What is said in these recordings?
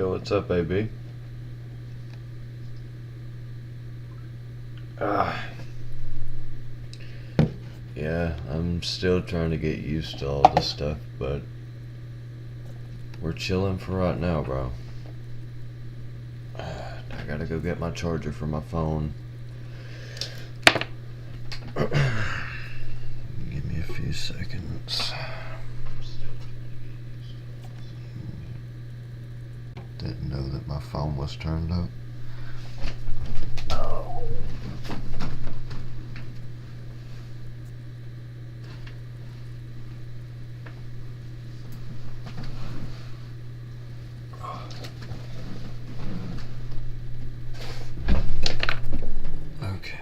Yo, what's up, AB? Yeah, I'm still trying to get used to all this stuff, but we're chilling for right now, bro. I gotta go get my charger for my phone. Give me a few seconds. Didn't know that my phone was turned up. Okay.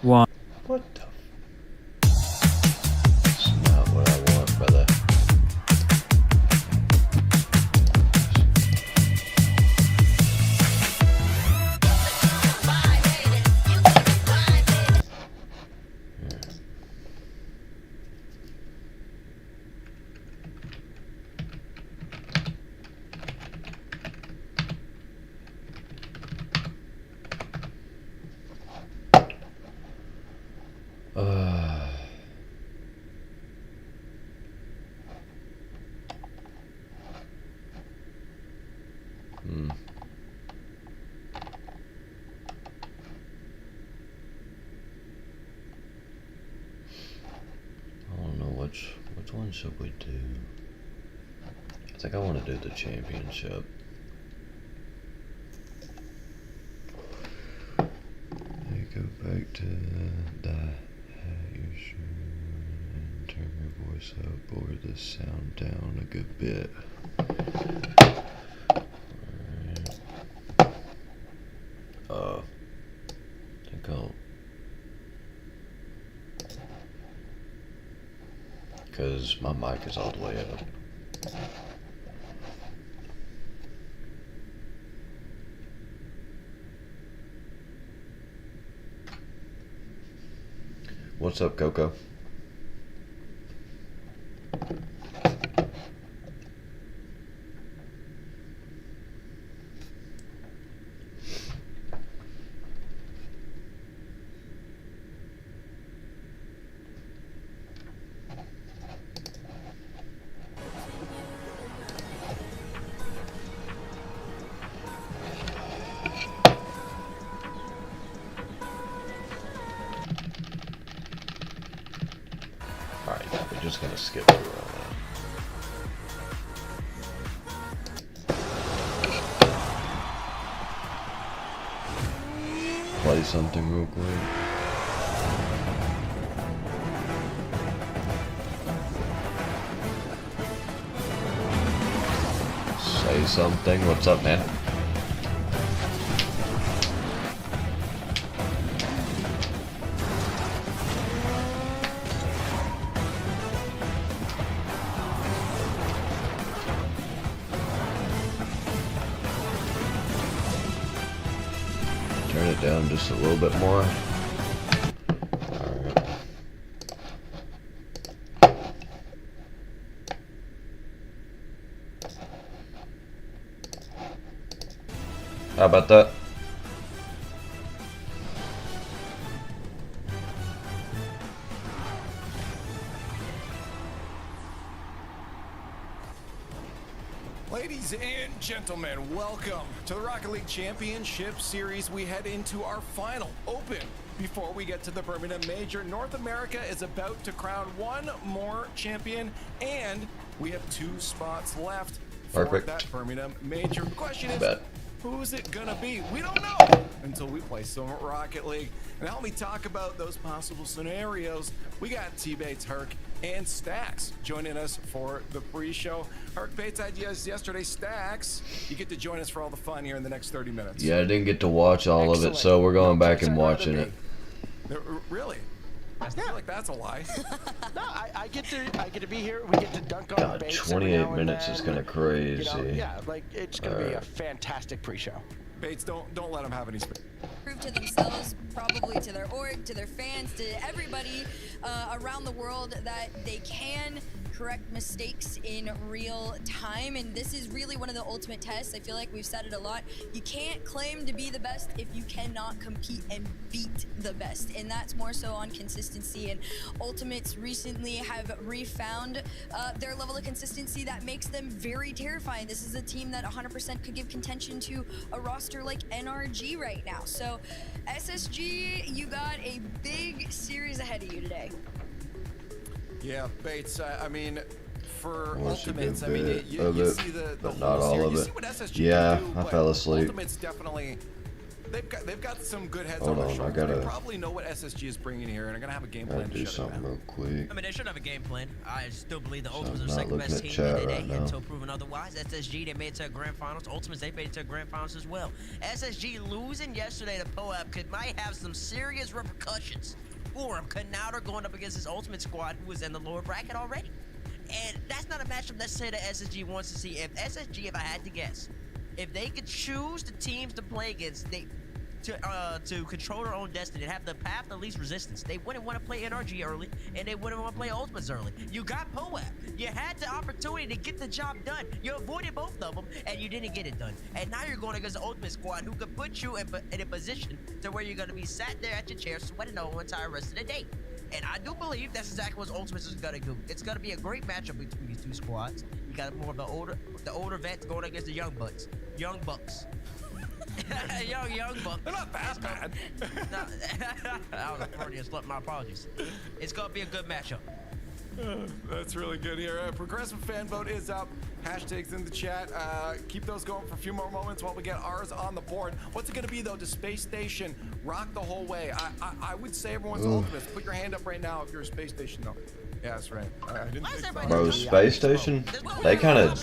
One. What the? That's not what I want, brother. I don't know which one should we do? I think I want to do the championship. You go back to the hat you're showing and turn your voice up or the sound down a good bit. Alright. I think I'll, because my mic is all the way up. What's up, Coco? Alright, we're just gonna skip through all that. Play something real quick. Say something. What's up, man? Turn it down just a little bit more. Alright. How about that? Ladies and gentlemen, welcome to the Rocket League Championship Series. We head into our final open. Before we get to the Birmingham Major, North America is about to crown one more champion, and we have 2 spots left for that Birmingham Major. The question is, who's it gonna be? We don't know until we play some Rocket League. And help me talk about those possible scenarios. We got T-Bates, Herc, and Stacks joining us for the pre-show. Herc, Bates ideas yesterday. Stacks, you get to join us for all the fun here in the next 30 minutes. Yeah, I didn't get to watch all of it, so we're going back and watching it. Really? I feel like that's a lie. No, I get to be here. We get to dunk on Bates. 28 minutes is kind of crazy. You know, yeah, like it's gonna be a fantastic pre-show. Bates, don't let them have any space. Prove to themselves, probably to their org, to their fans, to everybody around the world that they can correct mistakes in real time, and this is really one of the ultimate tests. I feel like we've said it a lot. You can't claim to be the best if you cannot compete and beat the best, and that's more so on consistency. And Ultimates recently have refound their level of consistency that makes them very terrifying. This is a team that 100% could give contention to a roster like NRG right now. So SSG, you got a big series ahead of you today. Yeah, Bates, I mean, for Ultimates, I mean, you see the but whole not all series. of You it. see what SSG Yeah, can do, I but fell asleep. Ultimates definitely, they've got some good heads Hold on their on, I shoulders. gotta- They probably know what SSG is bringing here, and are gonna have a game plan Gotta to do shut it something down. real quick. I mean, they should have a game plan. I still believe the So Ultimates I'm are the not second looking best at team chat today right now. until proven otherwise. SSG, they made it to a grand finals. Ultimates, they made it to a grand finals as well. SSG losing yesterday to POAP might have some serious repercussions for him. Canouter going up against his Ultimate squad, who was in the lower bracket already. And that's not a matchup necessarily that SSG wants to see. If SSG, if I had to guess, if they could choose the teams to play against, to control their own destiny and have the path of least resistance, they wouldn't want to play NRG early, and they wouldn't want to play Ultimates early. You got POAP. You had the opportunity to get the job done. You avoided both of them, and you didn't get it done. And now you're going against the Ultimate squad, who could put you in a position to where you're going to be sat there at your chair sweating the whole entire rest of the day. And I do believe that's exactly what Ultimates is gonna do. It's gonna be a great matchup between these 2 squads. You got more of the older vets going against the young bucks. Young bucks. young bucks. They're not that bad. I was Freudian slip. My apologies. It's gonna be a good matchup. That's really good here. Progressive fan vote is up. Hashtags in the chat. Keep those going for a few more moments while we get ours on the board. What's it going to be, though? Does Space Station rock the whole way? I would say everyone's Ultimates. Put your hand up right now if you're a Space Station, though. Yeah, that's right. I didn't think so. Bro, Space Station, they kind of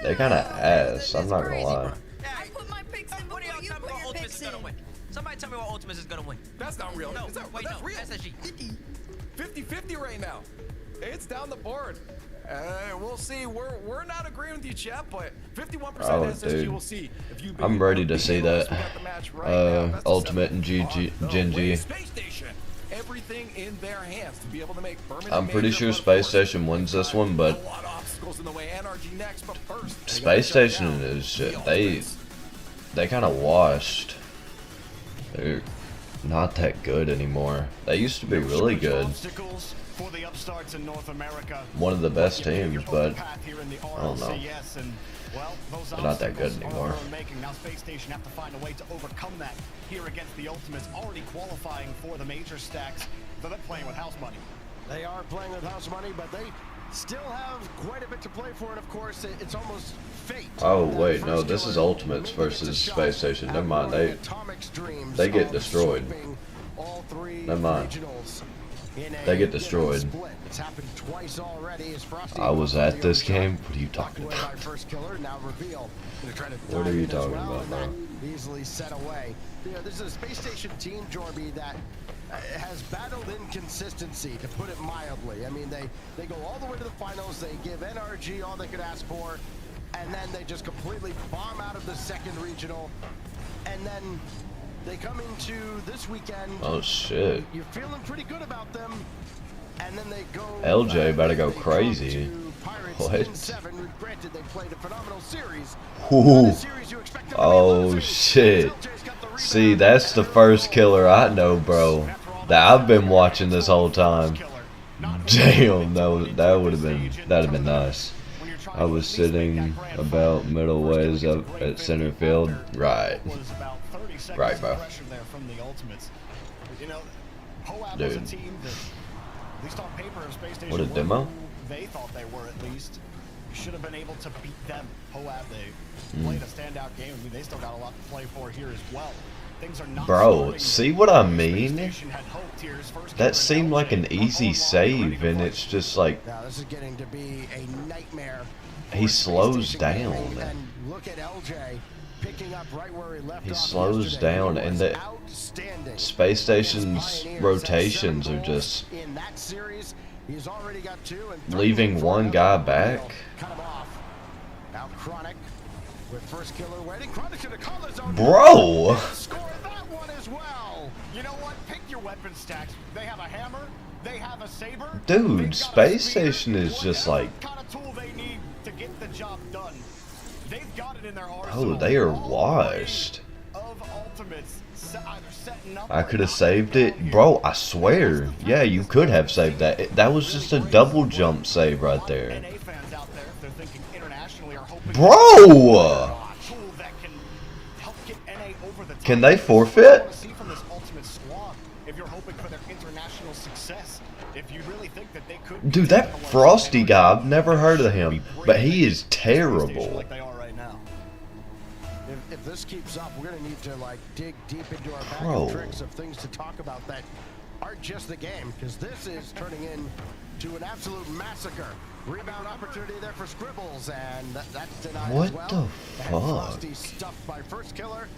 ass. I'm not gonna lie. I put my picks in before you put your picks in. Somebody tell me what Ultimates is gonna win. That's not real. No, Is that, wait, that's no. real? SSG. 50-50 right now. It's down the board. We'll see. We're not agreeing with you, chat, but 51% SSG. Dude. We'll see if you. I'm ready to see that. Ultimate and Gen G. Space Station. Everything in their hands to be able to make Birmingham. I'm pretty sure Space Station wins this one, but a lot of obstacles in the way. NRG next, but first, Space Station is shit. They kind of washed. They're not that good anymore. They used to be really good. For the upstarts in North America. One of the best teams, but I don't know. Well, they're not that good anymore. Now Space Station have to find a way to overcome that here against the Ultimates, already qualifying for the major stacks. So they're playing with house money. They are playing with house money, but they still have quite a bit to play for, and of course, it's almost fate. Oh wait, no, this is Ultimates versus Space Station. Never mind, they get destroyed. Never mind. They get destroyed. It's happened twice already. I was at this game. What are you talking about? What are you talking about, bro? Easily set away. You know, this is a Space Station team, Jorby, that has battled inconsistency, to put it mildly. I mean, they go all the way to the finals. They give NRG all they could ask for, and then they just completely bomb out of the second regional, and then they come into this weekend. Oh shit. You're feeling pretty good about them. And then they go LJ better go crazy. What? Granted, they played a phenomenal series. Ooh. Oh shit. See, that's the first killer I know, bro. That I've been watching this whole time. Damn, that'd have been nice. I was sitting about middle ways up at center field. Right. Right, bro. Dude. What a demo. They thought they were at least. You should have been able to beat them. Hoab, they played a standout game. I mean, they still got a lot to play for here as well. Things are not Bro, see what I mean? That seemed like an easy save, and it's just like Now this is getting to be a nightmare. he slows down. And look at LJ picking up right where he left He off slows yesterday. down, It and was the outstanding. Space Station's Pioneers rotations has are 7 just goals in that series. He's already got 2 and leaving one guy back. Cut him off. Now Chronic with first killer waiting. Chronic should have called his own. Bro! Score that one as well. You know what? Pick your weapon stacks. They have a hammer. They have a saber. Dude, they've got Space a spear, Station is just whatever like, kind of tool they need to get the job done. They've got it in their arsenal. oh, they are All washed. of ultimates, either setting up I or could have knocking saved down it. here. Bro, I swear. Yeah, you could have saved that. That was just a double jump save right there. NA fans out there, if they're thinking internationally, are hoping Bro! tool that can help get NA over the top. Can they That's what forfeit? I wanna see from this ultimate squad. If you're hoping for their international success, if you really think that they could. Dude, that Frosty guy, I've never heard of him, but he is terrible. Like they are right now. If this keeps up, we're gonna need to like dig deep into our bag Bro. of tricks of things to talk about that aren't just the game, because this is turning into an absolute massacre. Rebound opportunity there for Scribbles, and that's denied What as well. the And fuck? Frosty stuffed by first killer,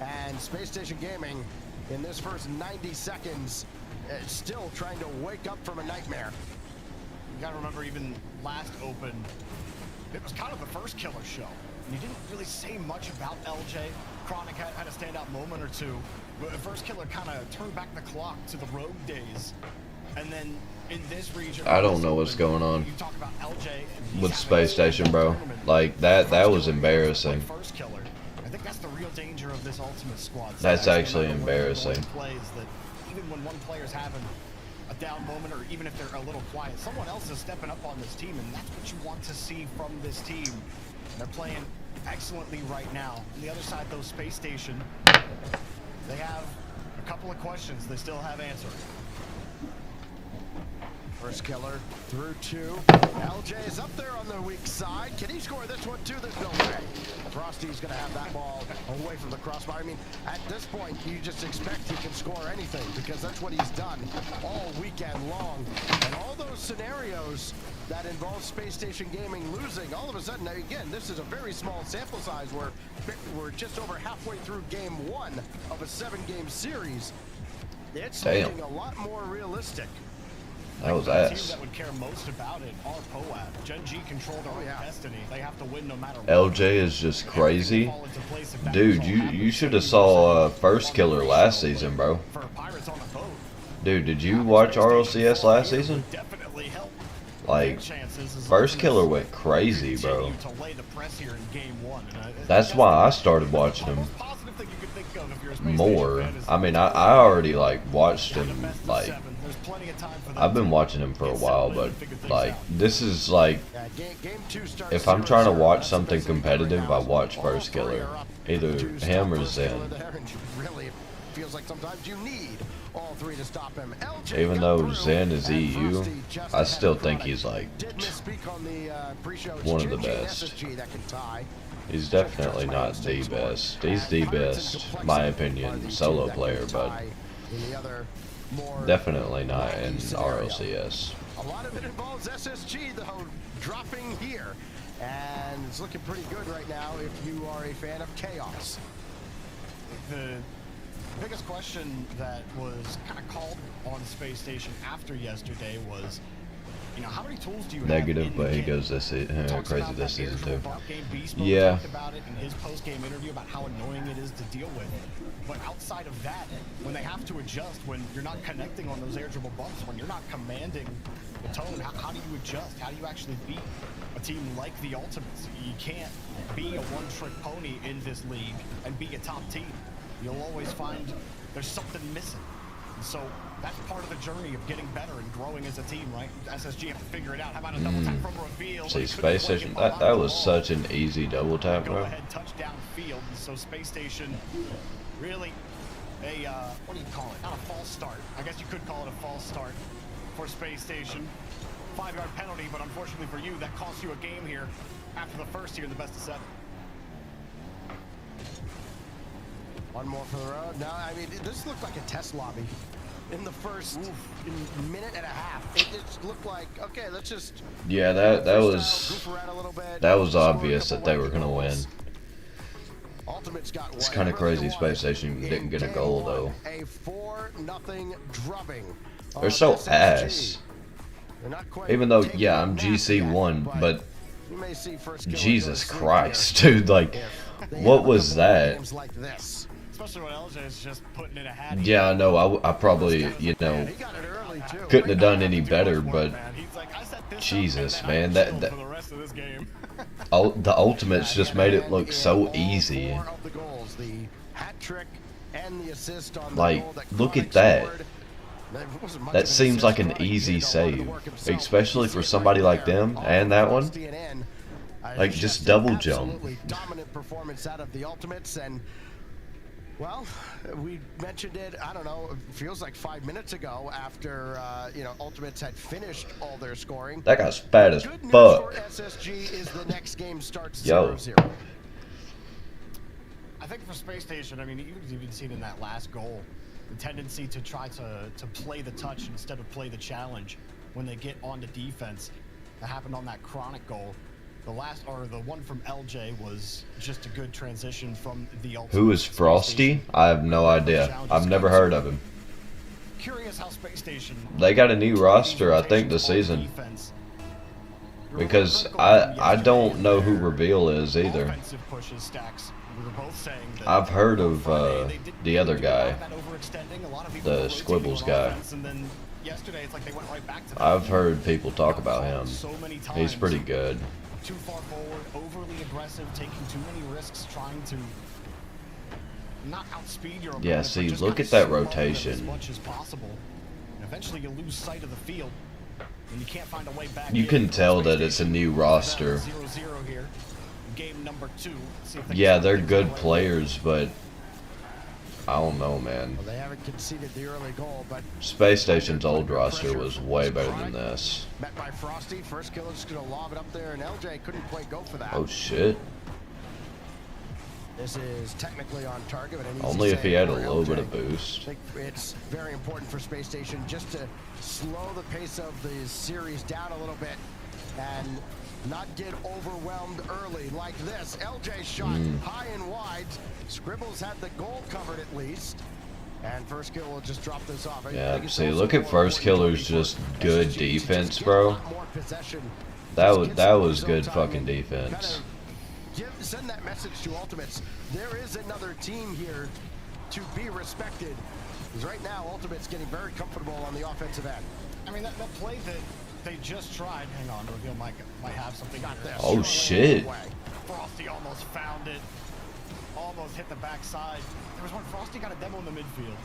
and Space Station Gaming in this first 90 seconds still trying to wake up from a nightmare. You gotta remember, even last Open, it was kind of the first killer show. You didn't really say much about LJ. Chronic had a standout moment or two, but the first killer kind of turned back the clock to the rogue days. And then in this region, I don't know what's going on you talk about LJ and with he's Space having a Station, bro. tournament. Like, that was embarrassing. First killer. I think that's the real danger of this ultimate squad. That's actually Sometimes they're embarrassing. Plays that even when one player's having a down moment, or even if they're a little quiet, someone else is stepping up on this team, and that's what you want to see from this team. And they're playing excellently right now. On the other side, though, Space Station, they have a couple of questions they still have answered. First killer through 2. LJ is up there on the weak side. Can he score this one too? There's no way. Frosty's going to have that ball away from the crossbar. I mean, at this point, you just expect he can score anything, because that's what he's done all weekend long. And all those scenarios that involve Space Station Gaming losing, all of a sudden, now again, this is a very small sample size. We're just over halfway through game 1 of a 7-game series. It's Damn. looking a lot more realistic. That was The team ass. that would care most about it are Poab. Gen G control their own destiny. They have to win no matter what. LJ is just crazy. Fall into place if that Dude, result you happens. should have saw First Killer last season, bro. For Pirates on the boat, Dude, did you watch RLCS last season? definitely help Like, their chances as First long Killer as went crazy, bro. continue to lay the press here in game 1. And, That's why I started watching the him most positive thing you could think of if you're a Space more. Station fan is I mean, I already, like, watched the him, best of like, 7. There's plenty of time for them I've been to watching him for a get while, settled in but, and figure things like, out. this is, like, Game 2 starts if I'm trying to 0-0. watch That's something the best thing competitive, right I now. watch All First three Killer. are up Either to him stop or First Killer Zen. there, and really, it feels like sometimes you need all 3 to stop him. LJ Even got though through, Zen is and EU, Frosty just I ahead still of think Chronic. he's, like, Did misspeak on the pre-show. It's one of the Gen G and best. SSG that can tie. He's definitely not the best. He's the best, my opinion, solo player, but definitely not in RLCS. A lot of it involves SSG, though, dropping here. And it's looking pretty good right now if you are a fan of Chaos. The biggest question that was kind of called on Space Station after yesterday was, you know, how many tools do you have Negative, in but he the goes this Talks crazy about this that season air too. dribble game. Beast Mode Yeah. talked about it in his post-game interview about how annoying it is to deal with. But outside of that, when they have to adjust, when you're not connecting on those air dribble bumps, when you're not commanding the tone, how do you adjust? How do you actually beat a team like the Ultimates? You can't be a one-trick pony in this league and be a top team. You'll always find there's something missing. So that's part of the journey of getting better and growing as a team, right? SSG have to figure it out. How about a double tap from Reveal? See, Space Station, that was such an easy double tap, Go bro. ahead, touchdown field. So Space Station really a what do you call it? Not a false start. I guess you could call it a false start for Space Station. 5-yard penalty, but unfortunately for you, that cost you a game here after the first here in the best of 7. One more for the road. No, I mean, this looked like a test lobby in the first minute and a half. It just looked like, okay, let's just... Yeah, that was obvious that they were gonna win. Ultimate's got It's kind of crazy Space Station in didn't get a game goal, one. though. A 4-0 drubbing. They're so SSG. ass. They're not quite Even though, taking yeah, the I'm map GC1, yet, but you may see first kill Jesus go to sleep Christ, here dude, like, if they what have a was couple more that? games like this. Especially when LJ is just putting in a hat. Yeah, I know, I probably, you know, He got it early too. couldn't have done any better, but He's like, I set this up, Jesus, and then man, I'm that chilled for the rest of this game. the Ultimates just made it look so easy. Four of the goals, the hat trick and the assist on the Like, goal that look at Chronic that. scored. Wasn't much That of an seems assist. like an Chronic easy did all the save, work himself. especially You see for it somebody right like there. them All and that one. Frosty and in. Like, It's just an double jump. absolutely dominant performance out of the Ultimates, and well, we mentioned it, I don't know, it feels like 5 minutes ago after you know, Ultimates had finished all their scoring. That guy's fat as Good news fuck. for SSG is the next game starts Yo. 0-0. I think for Space Station, I mean, you've even seen in that last goal, the tendency to try to play the touch instead of play the challenge when they get onto defense. That happened on that Chronic goal. The last, or the one from LJ, was just a good transition from the ultimate. Who is Frosty? I have no idea. I've never heard of him. Curious how Space Station. They got a new roster, I think, this season. Defense. Because I don't know who Reveal is either. Offensive pushes, stacks. We were both saying that I've heard of Friday, they did the other do a lot guy, of that overextending, a lot of people the were rotating Squibbles on guy. offense, and then yesterday it's like they went right back to that. I've heard people talk about him. So many He's times. pretty good. Too far forward, overly aggressive, taking too many risks, trying to not outspeed your opponent. Yeah, but see, just look kinda at that slow them rotation. as much as possible. And eventually you lose sight of the field, and you can't find a way back. You in. can tell Space that it's a Station new is at roster. 0-0 here. Game number 2. See if they Yeah, can they're start good things away. players, but I don't know, man. Well, they haven't conceded the early goal, but Space Station's old roster was way better than this. met by Frosty. First killer just gonna lob it up there, and LJ couldn't quite go for that. Oh shit. This is technically on target, but an easy Only if he save had a for little LJ. bit of I boost. think it's very important for Space Station just to slow the pace of the series down a little bit and not get overwhelmed early like this. LJ shot high and wide. Scribbles had the goal covered at least. And first kill will just drop this off. I Yeah, think it's see, also look at more First important Killer's for just good SSG to defense, just get bro. a lot more possession. That Just was get that some was zone good time fucking and defense. kinda send that message to Ultimates. There is another team here to be respected. Because right now, Ultimate's getting very comfortable on the offensive end. I mean, that play that they just tried. Hang on, Reveal might have something. Got here. this. Oh, shit. Frosty almost found it. Almost hit the backside. There was one. Frosty got a demo in the midfield.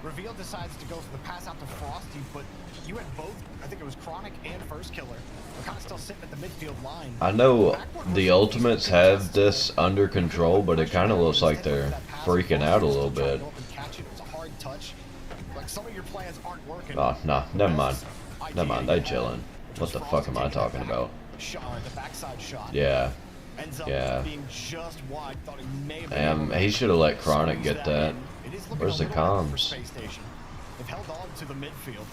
Reveal decides to go for the pass out to Frosty, but you had both. I think it was Chronic and First Killer. They're kind of still sitting at the midfield line. I know the Ultimates have this under control, but it kind of looks like they're freaking out a little bit. It was a hard touch. Like some of your plans aren't working. Oh, nah, never mind. Never mind, they chilling. Which What was the Frosty fuck am I taking talking the about? the backside shot. Yeah. Ends up Yeah. being just wide. Thought he may have been Damn, able to he should have let Chronic squeeze get that. in. It is looking Where's a the little better for comms? Space Station. They've held on to the midfield.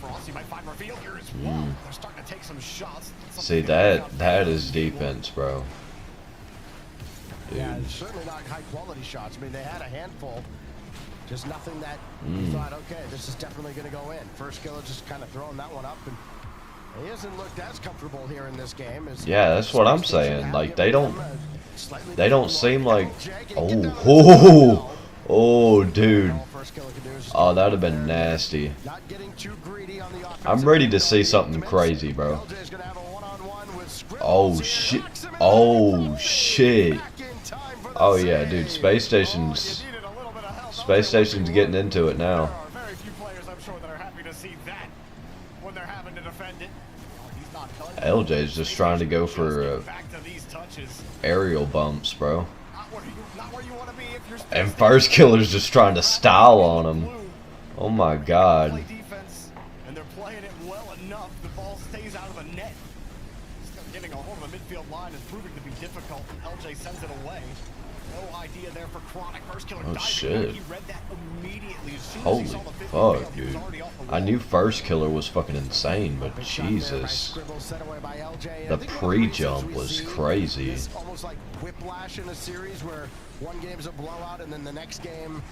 Frosty might find Reveal here as well. They're starting to take some shots. Hmm. See, that is defense, bro. Dude. Yeah, it's certainly not high quality shots. I mean, they had a handful. Just nothing that you thought, okay, this is definitely going to go in. First killer just kind of throwing that one up, and he hasn't looked as comfortable here in this game. As Yeah, that's what I'm Space Station saying. have Like, given they don't- them a slightly They don't different seem look. like. LJ can get down to Oh, the oh, dude. All First Killer can do is just Oh, go that'd up have been there, nasty. not getting too greedy on the offensive I'm ready end to on see the something Ultimates. crazy, bro. LJ's gonna have a one-on-one with Scribbles. Oh He shit. knocks him in Oh the shit. back in time for the Oh yeah, dude. save. Space Station's Oh, you needed a little bit of help. Space Station's getting into it now. There are very few players, I'm sure, that are happy to see that when they're having to defend it. Oh, he's not done. LJ's just trying to go for back to these touches. aerial bumps, bro. Not where you want to be if you're And First Killer's just trying to style on him. Oh my god. play defense, and they're playing it well enough. The ball stays out of the net. Getting a hold of the midfield line is proving to be difficult. LJ sends it away. No idea there for Chronic. First Killer Oh diving. shit. He read that immediately as soon as he Holy saw the 50 fuck, field, he was dude. already off the I wall. knew First Killer was fucking insane, but Big shot there by Jesus. Scribble, set away by LJ. The I think one of reasons pre-jump we was see crazy. this almost like whiplash in a series where one game's a blowout and then the next game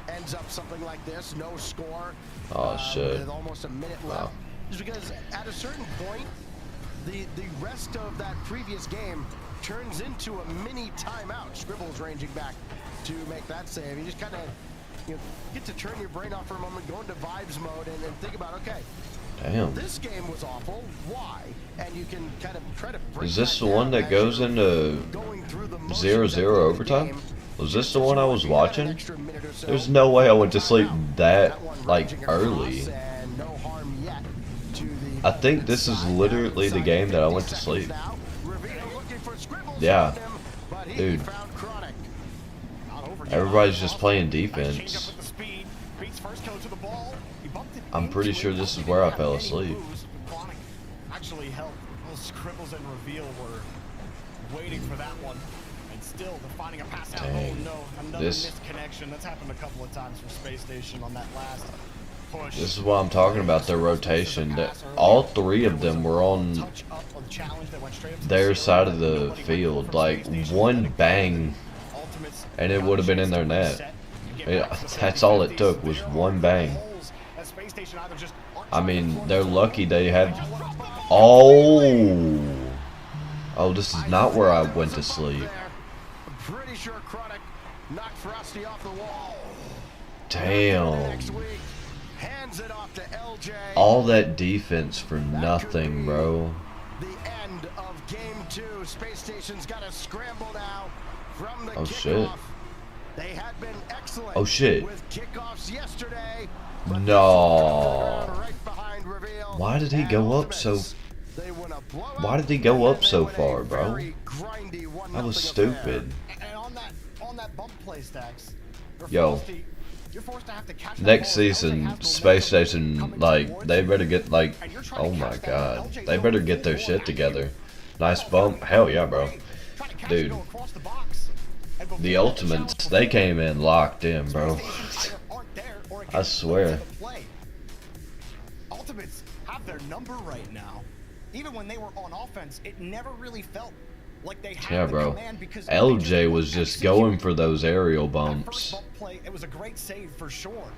ends up something like this, no score. Oh, shit. With almost a minute Wow. left. Just because at a certain point, the rest of that previous game turns into a mini timeout. Scribble's ranging back to make that save. You just kind of get to turn your brain off for a moment, go into vibes mode, and think about, okay, Damn. this game was awful. Why? And you can kind of try to break Is this that the one down that as goes you're into going through the 0-0 motions of the overtime? game. Was this Just the as one I you was know, if you got an watching? extra minute or so, There's no way I went to sleep timeout. that, one like, raging across, early. and no harm yet to the I think this is opponent's literally side. the game that I went 50 to sleep. seconds now. Reveal looking for Scribbles Yeah. on him, but he Dude. found Chronic. Not over yet. Everybody's just playing Nice change up defense. with the speed. Beats First Killer to the ball. He bumped it I'm pretty into sure it. this is He where I didn't fell have any asleep. moves. Chronic actually helped. Those Scribbles and Reveal were waiting for that one. And still, they're finding a pass out. Dang. Oh no, another This- missed connection. That's happened a couple of times for Space Station on that last push. This is what I'm talking about, their rotation. That all three of them were on Touch up of the challenge that went straight up to their the side of ceiling. the Nobody field. from Like, Space Station. one Let it go. bang, Ultimates and it got would have a been chance in their to net. reset and get Yeah, back to the that's all it 50s. took was There one are bang. holes that Space Station either just aren't I trying to mean, plug they're through. lucky they had... They just want to- Oh, this is not where I went to sleep. I'm pretty sure Chronic knocked Frosty off the wall. Damn. Next week, hands it off to LJ. All that defense for nothing, bro. The end of game 2. Space Station's got to scramble now from the Oh, kickoff. shit. They had been excellent Oh, shit. with kickoffs yesterday. but No. this is right behind Reveal. Why did he And go up so... Ultimates, they win a blowout, Why did he go and up they so win a far, bro? very grindy 1-0 That was affair. stupid. And on that bump play stacks, Yo. you're forced to have to catch that Next ball. LJ season, has Space momentum Station, coming like, towards they you, better get, like... and you're trying to Oh my catch that. god. LJ's They going better full get their bore shit at together. you. Nice bump. Hell yeah, bro. Trying to catch Dude. it, go across the box. And The before Ultimates, challenge they before, came in locked in, bro. Space Station either aren't there or it I gets swear. into the play. Ultimates have their number right now. Even when they were on offense, it never really felt like they had Yeah, the bro. command because LJ was just going for those aerial that bumps. first bump play, it was a great save for sure.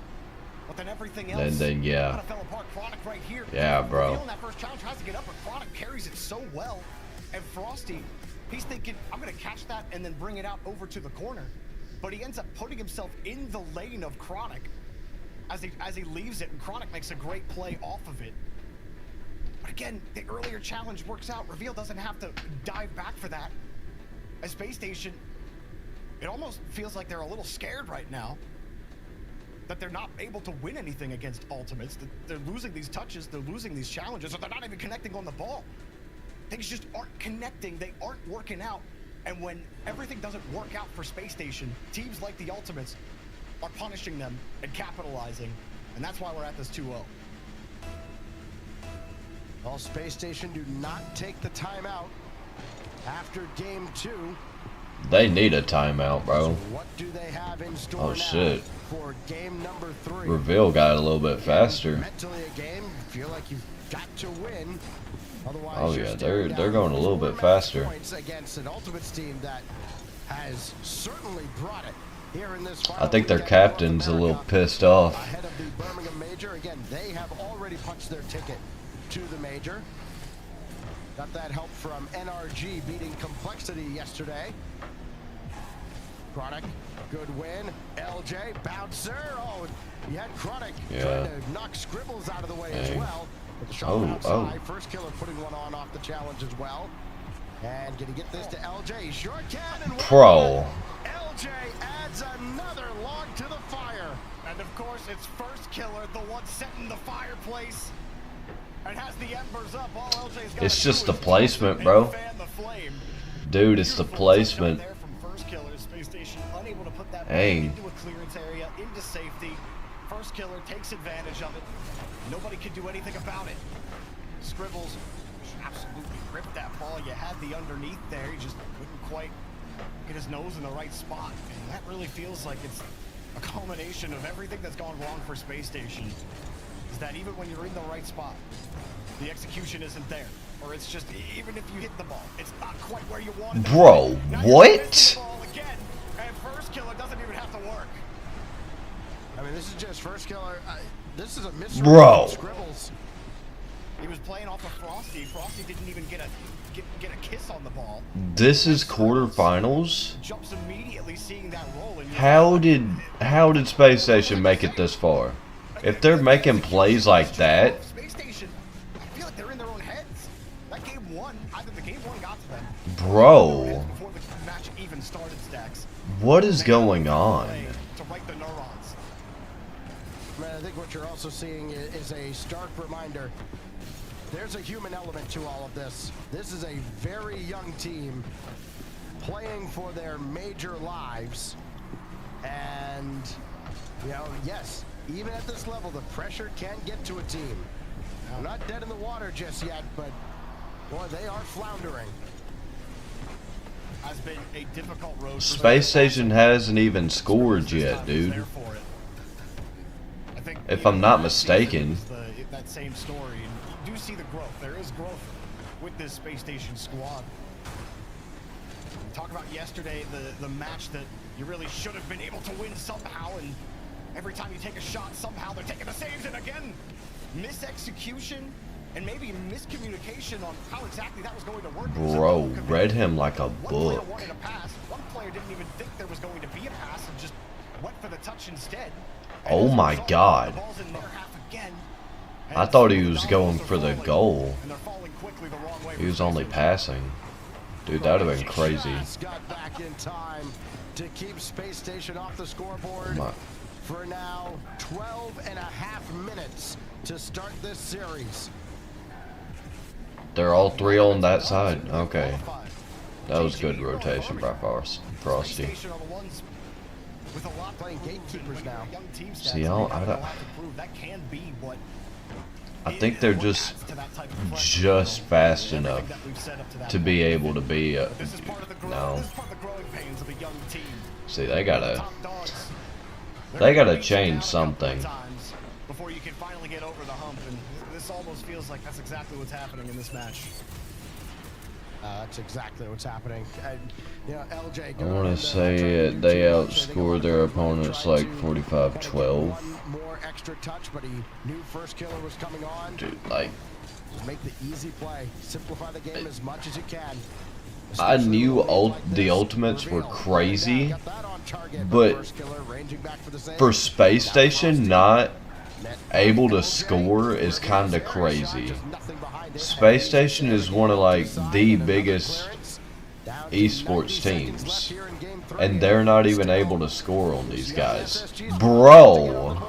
But then everything else And then, yeah. kind of fell apart. Chronic right here. Yeah, bro. Reveal in that first challenge tries to get up, but Chronic carries it so well. And Frosty, he's thinking, I'm going to catch that and then bring it out over to the corner. But he ends up putting himself in the lane of Chronic as he leaves it, and Chronic makes a great play off of it. But again, the earlier challenge works out. Reveal doesn't have to dive back for that. As Space Station, it almost feels like they're a little scared right now that they're not able to win anything against Ultimates. That they're losing these touches, they're losing these challenges, or they're not even connecting on the ball. Things just aren't connecting, they aren't working out. And when everything doesn't work out for Space Station, teams like the Ultimates are punishing them and capitalizing. And that's why we're at this 2-0. Well, Space Station do not take the timeout after game 2. They need a timeout, bro. What do they have in store Oh, now shit. for game number 3? Reveal got it a little bit faster. Mentally a game, feel like you've got to win. Otherwise, Oh, you're yeah, staring they're down going a little bit 4 match faster. points against an Ultimates team that has certainly brought it here in this I final think their weekend in North captain's a little America. pissed off. Ahead of the Birmingham Major. Again, they have already punched their ticket to the Major. Got that help from NRG beating Complexity yesterday. Chronic, good win. LJ, bouncer. Oh, you had Chronic Yeah. trying to knock Scribbles out of the way as Dang. well. With the shot Oh, outside. oh. First Killer putting one on off the challenge as well. And can he get this to LJ? He sure can. And Pro. LJ adds another log to the fire. And of course, it's First Killer, the one setting the fireplace. And has the embers up. All LJ's got It's to just do the is placement, and bro. fan the flame. Dude, it's the Beautiful touch placement. there from First Killer. Space Station unable to put that ball Dang. into a clearance area, into safety. First Killer takes advantage of it. Nobody could do anything about it. Scribbles absolutely ripped that ball. You had the underneath there. He just couldn't quite get his nose in the right spot. And that really feels like it's a culmination of everything that's gone wrong for Space Station. Is that even when you're in the right spot, the execution isn't there. Or it's just, even if you hit the ball, it's not quite where you want it. Bro, Now you're what? missing the ball again, and First Killer doesn't even have to work. I mean, this is just First Killer. This is a mystery. Bro. Scribbles. He was playing off of Frosty. Frosty didn't even get a kiss on the ball. This is quarterfinals? Jumps immediately seeing that roll. And How did Space Station make it this far? If they're making plays like that, Space Station, I feel like they're in their own heads. That game one, either the game one got to them. bro, Before the match even started, Stacks. what is going on? To right the neurons. Man, I think what you're also seeing is a stark reminder. There's a human element to all of this. This is a very young team playing for their major lives. And, you know, yes, even at this level, the pressure can get to a team. Now, not dead in the water just yet, but, boy, they are floundering. Has been a difficult road. Space Station hasn't even scored yet, dude. If I'm not mistaken. That same story. And you do see the growth. There is growth with this Space Station squad. Talk about yesterday, the match that you really should have been able to win somehow, and every time you take a shot, somehow they're taking the saves, and again, misexecution and maybe miscommunication on how exactly that was going to work. Bro, read him like a One player book. wanted a pass, one player didn't even think there was going to be a pass and just went for the touch instead. And Oh as a my result, God. the ball's in their half again, and I thought he the was going dominoes for are the falling, goal. and they're falling quickly the wrong way He for was only Space passing. Dude, that would have been crazy. Just got back in time to keep Space Station off the scoreboard. My- For now, 12 and a half minutes to start this series. They're all three on that side. Okay. That was good rotation by Frosty. Playing gatekeepers now. See, I think they're just fast enough to be able to be no. See, they gotta change something. Before you can finally get over the hump, and this almost feels like that's exactly what's happening in this match. That's exactly what's happening. And, you know, LJ. I want to say they outscored their opponents like 45-12. One more extra touch, but he knew First Killer was coming on. Dude, like, Just make the easy play. Simplify the game as much as you can. I knew the ultimates were crazy, but for Space Station not able to score is kind of crazy. Space Station is one of like the biggest esports teams, and they're not even able to score on these guys. Bro,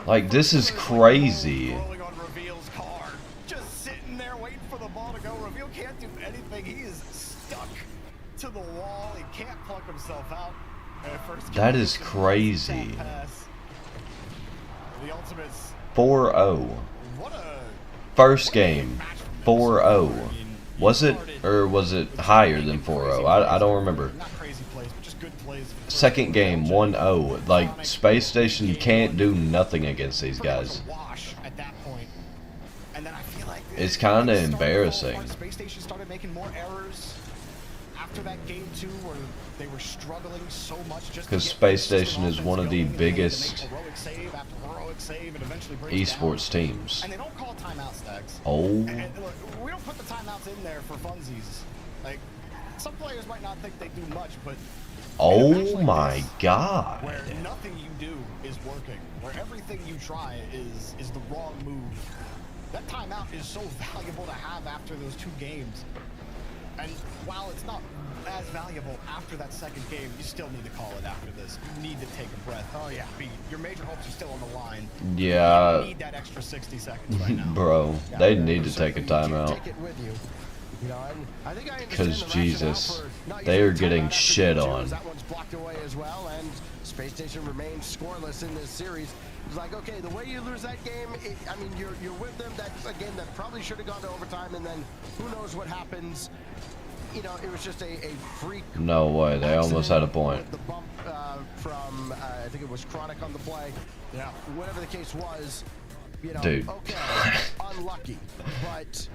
like, this is crazy. Rolling on Reveal's car, just sitting there waiting for the ball to go. Reveal can't do anything. He is stuck to the wall. He can't pluck himself out. First That is crazy. pass. The Ultimates. 4-0. What a First game, 4-0. Was it, or was it higher than 4-0? I don't remember. not crazy plays, but just good plays. Second game, 1-0. Like, Space Station can't do nothing against these guys. Wash at that point. And then I feel like It's kind of embarrassing. Space Station started making more errors after that game 2, where they were struggling so much just Because to get Space the system Station is offense one of the going. They biggest make heroic save after heroic save and eventually breaks esports down. teams. And they don't call timeout, Stacks. Oh, And look, we don't put the timeouts in there for funsies. Like, some players might not think they do much, but oh my God. where nothing you do is working, where everything you try is the wrong move. That timeout is so valuable to have after those 2 games. And while it's not as valuable after that second game, you still need to call it after this. You need to take a breath. Oh yeah, your major hopes are still on the line. Yeah. You need that extra 60 seconds right now. Bro, they need to take a timeout. Take it with you. You know, and I think I understand Because the rationale Jesus, for not they are using getting timeout after shit game two, on. as that one's blocked away as well, and Space Station remains scoreless in this series. It's like, okay, the way you lose that game, I mean, you're with them. That's a game that probably should have gone to overtime, and then who knows what happens. You know, it was just a freak. No way, they almost had a point. The bump from, I think it was Chronic on the play. Yeah. Whatever the case was, you know, Dude. okay, unlucky, but...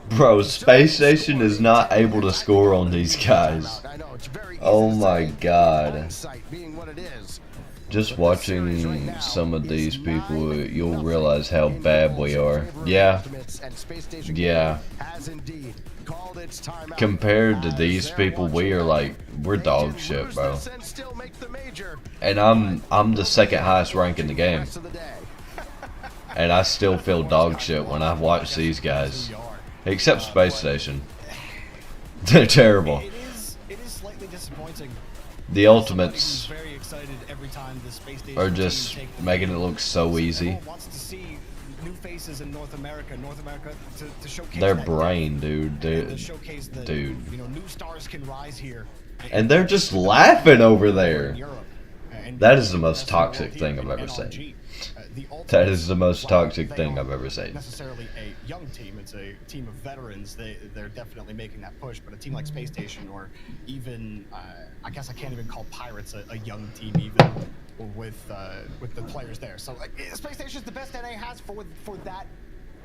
Bro, Space Station is not able to score on these guys. I know, it's very easy Oh to my say, God. hindsight being what it is. Just watching some of these people, you'll realize how bad we are. Yeah. Yeah. Compared to these people, we are like, we're dog shit, bro. And I'm the second highest rank in the game. And I still feel dog shit when I watch these guys. Except Space Station. They're terrible. It is slightly disappointing. The Ultimates Very excited every time the Space Station are team just take the making it look so easy. Everyone wants to see new faces in North America to showcase Their that brain, dude. to showcase that, Dude. you know, new stars can rise here. And they're just laughing over there. in Europe. And That is the most that's the world toxic here thing I've in ever NRG. seen. The That is Ultimates, the most while toxic they thing aren't I've ever seen. necessarily a young team, it's a team of veterans. They're definitely making that push. But a team like Space Station, or even I guess I can't even call Pirates a young team, even with the players there. So like, Space Station is the best NA has for that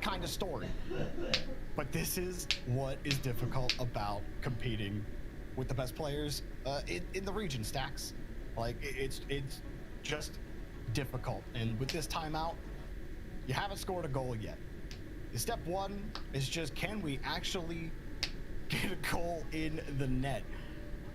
kind of story. But this is what is difficult about competing with the best players in the region, Stacks. Like, it's just difficult. And with this timeout, you haven't scored a goal yet. Step one is just, can we actually get a goal in the net,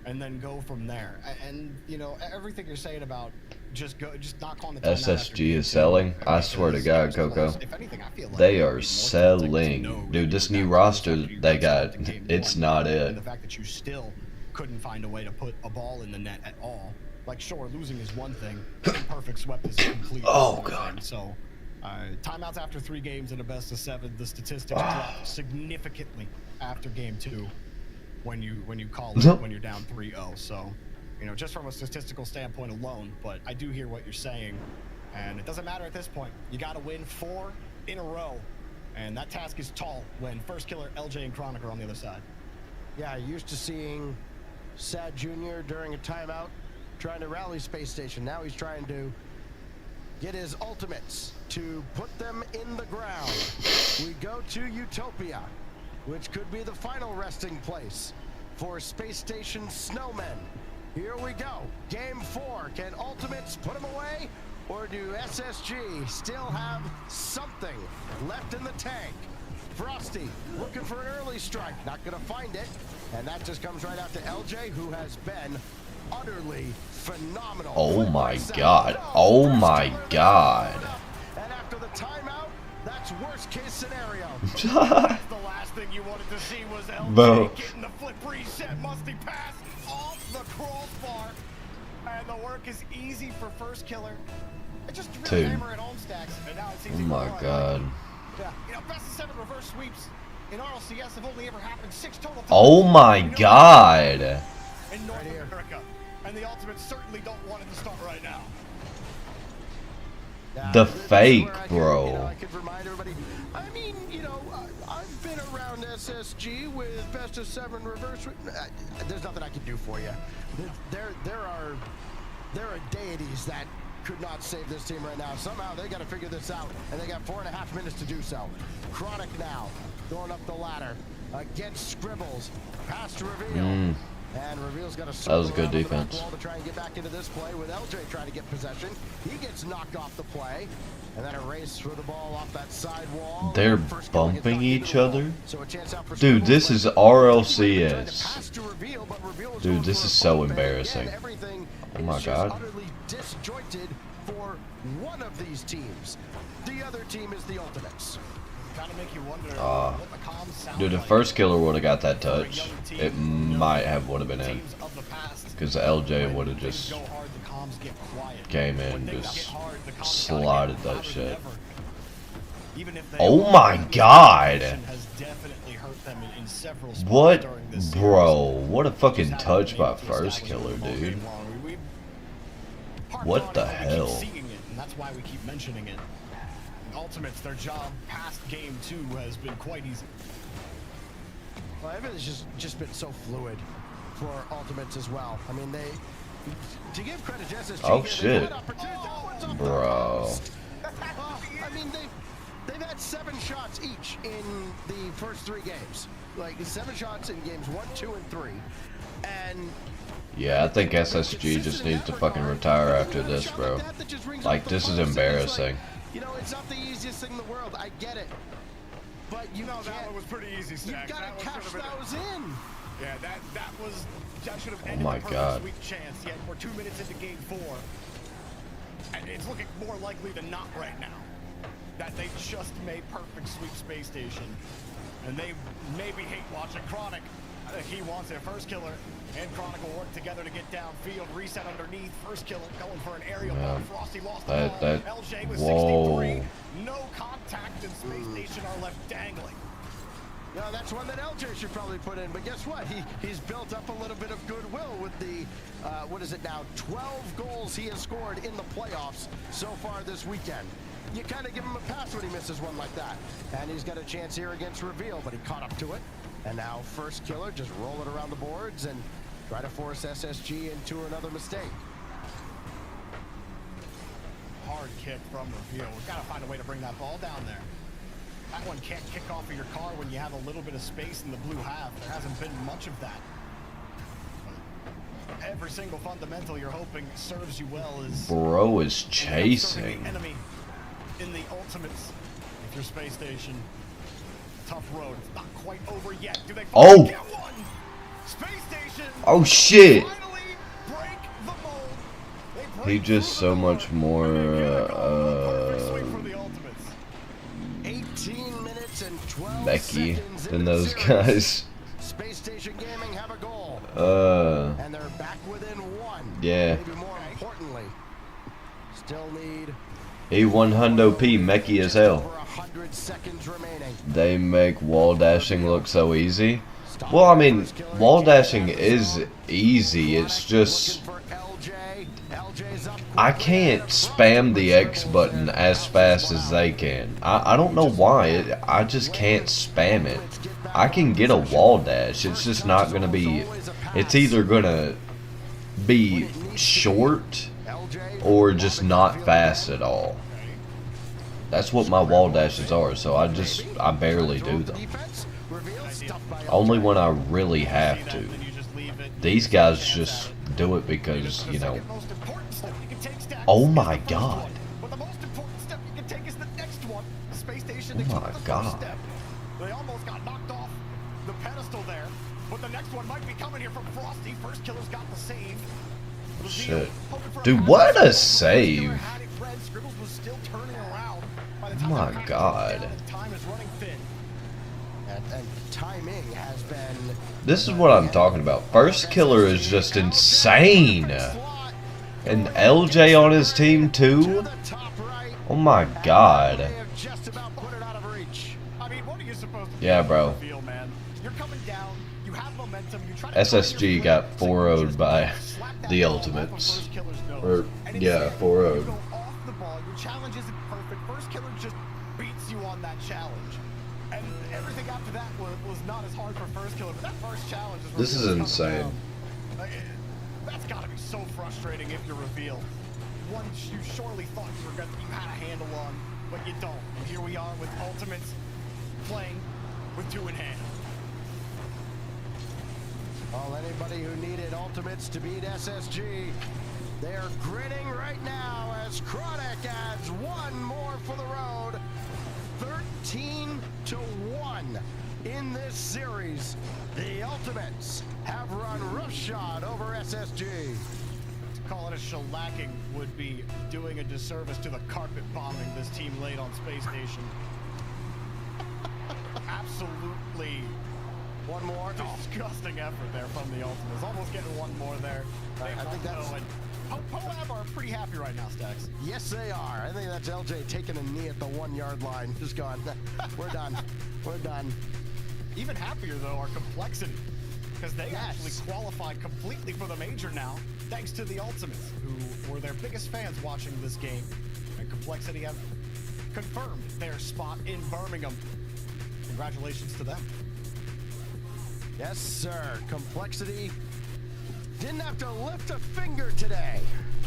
and then go from there? And you know, everything you're saying about just not calling the timeout after SSG game is two selling. I swear to God, Coco. If anything, I feel like They it would are be more tempting to know selling. Dude, this that new goal roster after you they guys got, lost in game it's one, not and the it. fact that you still couldn't find a way to put a ball in the net at all. Like, sure, losing is one thing. Perfect swept is complete. Oh, God. So, timeouts after 3 games in a best of 7, the statistics drop significantly after game 2 when you call it when you're down 3-0. So, you know, just from a statistical standpoint alone, but I do hear what you're saying, and it doesn't matter at this point. You got to win 4 in a row, and that task is tall when First Killer, LJ, and Chronic are on the other side. Yeah, used to seeing Sad Jr. during a timeout trying to rally Space Station. Now he's trying to get his ultimates to put them in the ground. We go to Utopia, which could be the final resting place for Space Station Snowmen. Here we go. Game 4. Can ultimates put them away, or do SSG still have something left in the tank? Frosty looking for an early strike, not gonna find it, and that just comes right out to LJ, who has been utterly phenomenal. Oh my God. Oh my God. And after the timeout, that's worst case scenario. The last thing you wanted to see was LJ Bro. getting the flip reset. Musty pass off the crossbar, and the work is easy for First Killer. It just really Dude. hammer it home, Stacks, and now it's Oh easy. my God. Yeah, you know, best of 7 reverse sweeps in RLCS have only ever happened 6 total times. Oh my You know, God. in North America, and the Ultimates certainly don't want it to start right now. The This is fake, where I could, bro. You know, I could remind everybody. I mean, you know, I've been around SSG with best of 7 reverse. There's nothing I can do for you. There are deities that could not save this team right now. Somehow they got to figure this out, and they got 4.5 minutes to do so. Chronic now going up the ladder against Scribbles. Pass to Reveal. And Reveal's got a That was a good defense. wall to try and get back into this play with LJ trying to get possession. He gets knocked off the play. And then a race for the ball off that side wall. They're First Killer gets bumping knocked each into the wall. other? So a chance out for Dude, Scribbles, this but is Trying to RLCS. pass to Reveal, but Reveal was Dude, going this for is a so bump, and embarrassing. again, everything Oh my is just God. utterly disjointed for one of these teams. The other team is the Ultimates. Gotta make you wonder Ah. what the comms sound Dude, the like first killer would have got that for a touch. young team. It might have would have been in. Teams of the past, Because LJ when would have things just go hard, the comms get quiet. came When in, things just get hard, the comms gotta slotted get that louder than shit. ever. Even if they Oh are, my this God. competition has definitely hurt them in several spots What, during this series. bro? What a Just fucking haven't touch been by able to first establish killer, them all dude. game long. We harped What on it, the but we keep hell? seeing it, and that's why we keep mentioning it. Ultimates, their job past game 2 has been quite easy. Well, everything's just been so fluid for Ultimates as well. I mean, to give credit to SSG, Oh, here, shit. they've had opportunities. Oh, it's off the Bro. post. I mean, they've had 7 shots each in the first 3 games. Like 7 shots in games 1, 2, and 3, and Yeah, I think SSG just needs to fucking retire after this, bro. Like, this is embarrassing. You know, it's not the easiest thing in the world. I get it, but you know That one was pretty easy, you Stack. gotta That one cash should've been- those in. Yeah, that should have ended Oh my the perfect God. sweep chance. Yet we're 2 minutes into game 4, and it's looking more likely than not right now that they just made perfect sweep Space Station, and they maybe hate watching Chronic. He wants it. First killer and Chronic will work together to get downfield, reset underneath. First killer going for an aerial ball. Man, Frosty lost the that- ball. that- LJ with whoa. 63. No contact, and Space Station are left dangling. No, that's one that LJ should probably put in. But guess what? He's built up a little bit of goodwill with the, what is it now, 12 goals he has scored in the playoffs so far this weekend. You kind of give him a pass when he misses one like that. And he's got a chance here against Reveal, but he caught up to it. And now first killer, just roll it around the boards and try to force SSG into another mistake. Hard kick from Reveal. We've got to find a way to bring that ball down there. That one can't kick off of your car when you have a little bit of space in the blue half. There hasn't been much of that. But every single fundamental you're hoping serves you well is Bro is serving chasing. the enemy in the ultimates. If your Space Station, tough road. It's not quite over yet. Do they Oh! get one? Space Station. Oh, shit. Finally break the mold. They break He just through so the much mold, more, and they get a goal. Perfect swing for the ultimates. 18 minutes and 12 Becky seconds than into the those series. guys. Space Station Gaming have a goal. And they're back within 1. Yeah. Maybe more importantly, still need He won Hundo P, Mecky as over hell. 100 seconds remaining. They make wall dashing look so easy. Well, I mean, wall dashing is easy. It's just Looking for LJ. LJ's up I quickly can't and spam the X button as fast as they can. I don't know why. I just can't spam it. I can get a wall dash. It's just not gonna be. It's either gonna be short LJ or just not fast at all. That's what my wall dashes are. So I barely do them. defense. Reveal stuffed by Only LJ. when I really have See that, to. then you just leave it. These guys just do it because, The you know. second most important step you can take, Stacks, Oh is the my first God. one. But the most important step you can take is the next one. Space Station Oh took my the first God. step. They almost got knocked off the pedestal there, but the next one might be coming here from Frosty. First killer's got the save. Reveal, Shit. hoping for a Dude, pass. what a First killer save. had it. Red Scribbles was still turning around. By the Oh time my the clock God. down and time is running thin. And timing has been This is what I'm talking about. First killer is just insane. slot And LJ on his team to too? the top right. Oh my God. They have just about put it out of reach. I mean, what are you supposed to do? Yeah, bro. Reveal, man. You're coming down. You have momentum. You try to SSG got so you 4-0'd just by slap that the ball off of Ultimates. First Killer's nose. Or, And yeah, instead, 4-0'd. You go off the ball. Your challenge isn't perfect. First Killer just beats you on that challenge. And everything after that was not as hard for First Killer, but that first challenge is This is Reveal's coming insane. down. That's got to be so frustrating if you're Reveal. One you surely thought you had a handle on, but you don't. And here we are with Ultimates playing with 2 in hand. Well, anybody who needed Ultimates to beat SSG, they're grinning right now as Chronic adds 1 more for the road. 13-1 in this series. The Ultimates have run roughshod over SSG. To call it a shellacking would be doing a disservice to the carpet bombing this team laid on Space Station. absolutely One more. disgusting effort there from the Ultimates. Almost getting one more there. I think that's... Poab are pretty happy right now, Stacks. Yes, they are. I think that's LJ taking a knee at the 1 yard line. Just gone. We're done. We're done. Even happier, though, are Complexity, because they actually qualified completely for the major now, thanks to the Ultimates, who were their biggest fans watching this game. And Complexity have confirmed their spot in Birmingham. Congratulations to them. Yes, sir. Complexity didn't have to lift a finger today.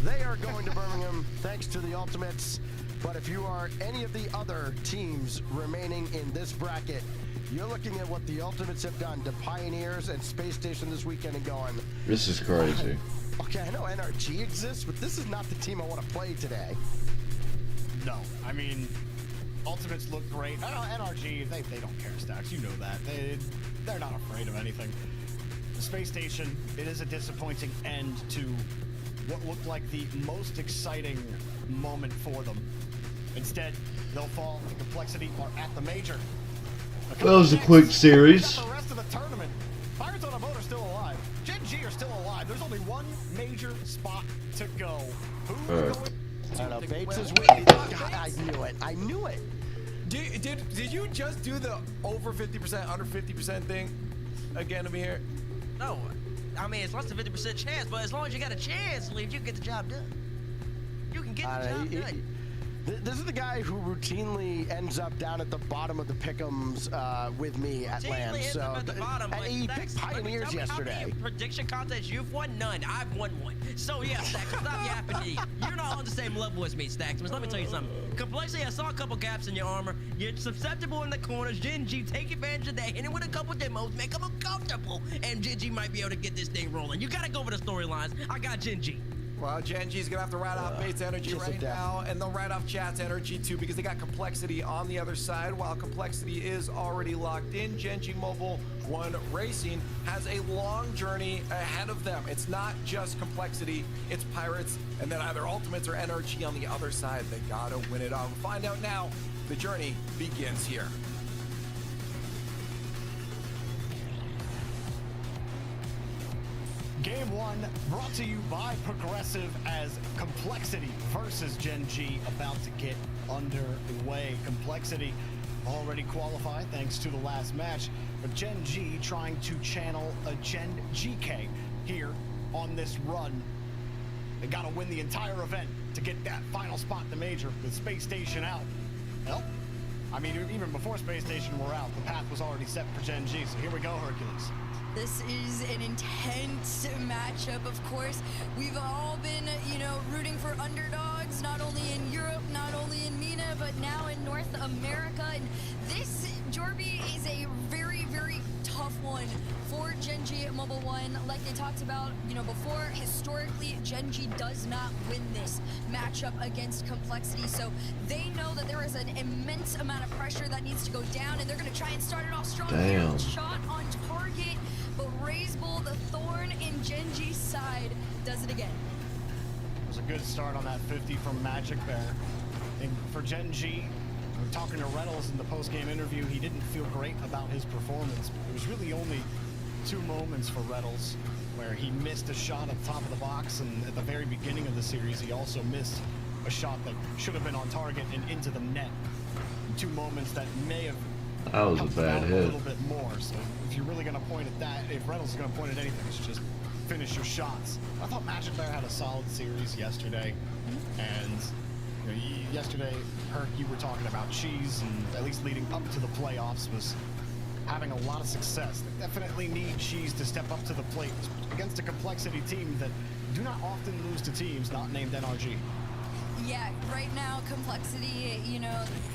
They are going to Birmingham thanks to the Ultimates. But if you are any of the other teams remaining in this bracket, you're looking at what the Ultimates have done to Pioneers and Space Station this weekend and going, This is crazy. okay, I know NRG exists, but this is not the team I want to play today. No, I mean, Ultimates look great. NRG, they don't care, Stacks. You know that. They're not afraid of anything. The Space Station, it is a disappointing end to what looked like the most exciting moment for them. Instead, they'll fall. The Complexity are at the major. That was a quick series. The rest of the tournament. Pirates on a Boat are still alive. Gen G are still alive. There's only one major spot to go. Who's going? I don't know. Bates is winning. God, I knew it. I knew it. Did you just do the over 50%, under 50% thing again to me here? No, I mean, it's less than 50% chance, but as long as you got a chance, Leave, you can get the job done. You can get the job done. This is the guy who routinely ends up down at the bottom of the pick'ems with me at LAN. So At the bottom, and he picked Pioneers yesterday. How many prediction contests you've won? None. I've won one. So yeah, Stacks, stop yapping to you. You're not on the same level as me, Stacks. But let me tell you something. Complexity, I saw a couple gaps in your armor. You're susceptible in the corners. Gen G, take advantage of that. Hit it with a couple demos, make them uncomfortable, and Gen G might be able to get this thing rolling. You gotta go for the storylines. I got Gen G. Well, Gen G's gonna have to write off Bates Energy right now, and they'll write off Chat's Energy too, because they got Complexity on the other side. While Complexity is already locked in, Gen G Mobile 1 Racing has a long journey ahead of them. It's not just Complexity, it's Pirates, and then either Ultimates or NRG on the other side. They gotta win it all. We'll find out now. The journey begins here. Game 1 brought to you by Progressive as Complexity versus Gen G about to get underway. Complexity already qualified thanks to the last match, but Gen G trying to channel a Gen GK here on this run. They gotta win the entire event to get that final spot in the major with Space Station out. Well, I mean, even before Space Station were out, the path was already set for Gen G, so here we go, Hercules. This is an intense matchup, of course. We've all been, rooting for underdogs, not only in Europe, not only in MENA, but now in North America. And this, Jorby, is a very, very tough one for Gen G Mobile 1. Like they talked about, before, historically, Gen G does not win this matchup against Complexity. So they know that there is an immense amount of pressure that needs to go down, and they're going to try and start it off strong. Damn. Shot on target. But Ray's Bull, the thorn in Gen G's side, does it again. It was a good start on that 50 from Magic Bear. And for Gen G, we were talking to Reynolds in the post-game interview. He didn't feel great about his performance. It was really only 2 moments for Reynolds where he missed a shot at the top of the box, and at the very beginning of the series, he also missed a shot that should have been on target and into the net. 2 moments that may have That was a bad a hit. little bit more. So if you're really going to point at that, if Reynolds is going to point at anything, it's just finish your shots. I thought Magic Bear had a solid series yesterday, and yesterday, Herc, you were talking about Cheese, and at least leading up to the playoffs was having a lot of success. They definitely need Cheese to step up to the plate against a Complexity team that do not often lose to teams not named NRG. Yeah, right now, Complexity,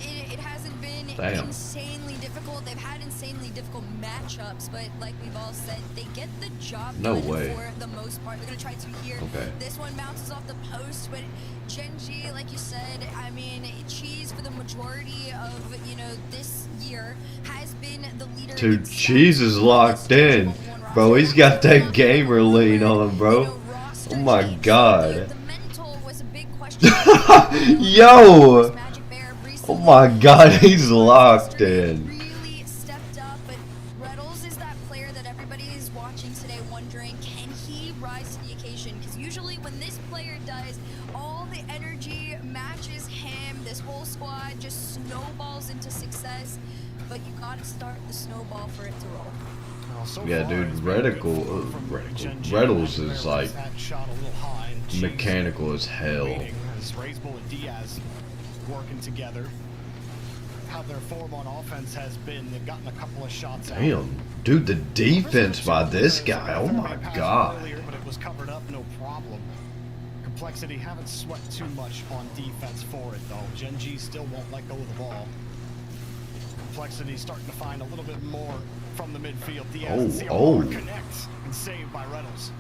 it hasn't been Damn. insanely difficult. They've had insanely difficult matchups, but like we've all said, they get the job No done way. for the most part. They're going to try to here. Okay. This one bounces off the post, but Gen G, like you said, I mean, Cheese for the majority of, this year has been the leader. Dude, Cheese is locked in. Bro, he's got that gamer lean on him, bro. Oh my god. The mental was a big question. Yo! Oh my god, he's locked in. Really stepped up all the energy matches him. This whole squad just snowballs into success, but you gotta start the snowball for it to roll. Well, so Yeah, far, dude, it's been good Reticle, from Gen G. Reynolds Magic is Bear like was that shot a little high, and Cheese mechanical as hell. waiting as Raisbull and Diaz working together. How their form on offense has been, they've gotten a couple of shots out. Damn, dude, the defense by this guy. Oh my god. Earlier, but it was covered up, no problem. Complexity haven't sweat too much on defense for it though. Gen G still won't let go of the ball. Complexity starting to find a little bit more from the midfield. Diaz and CR connect and saved by Reynolds.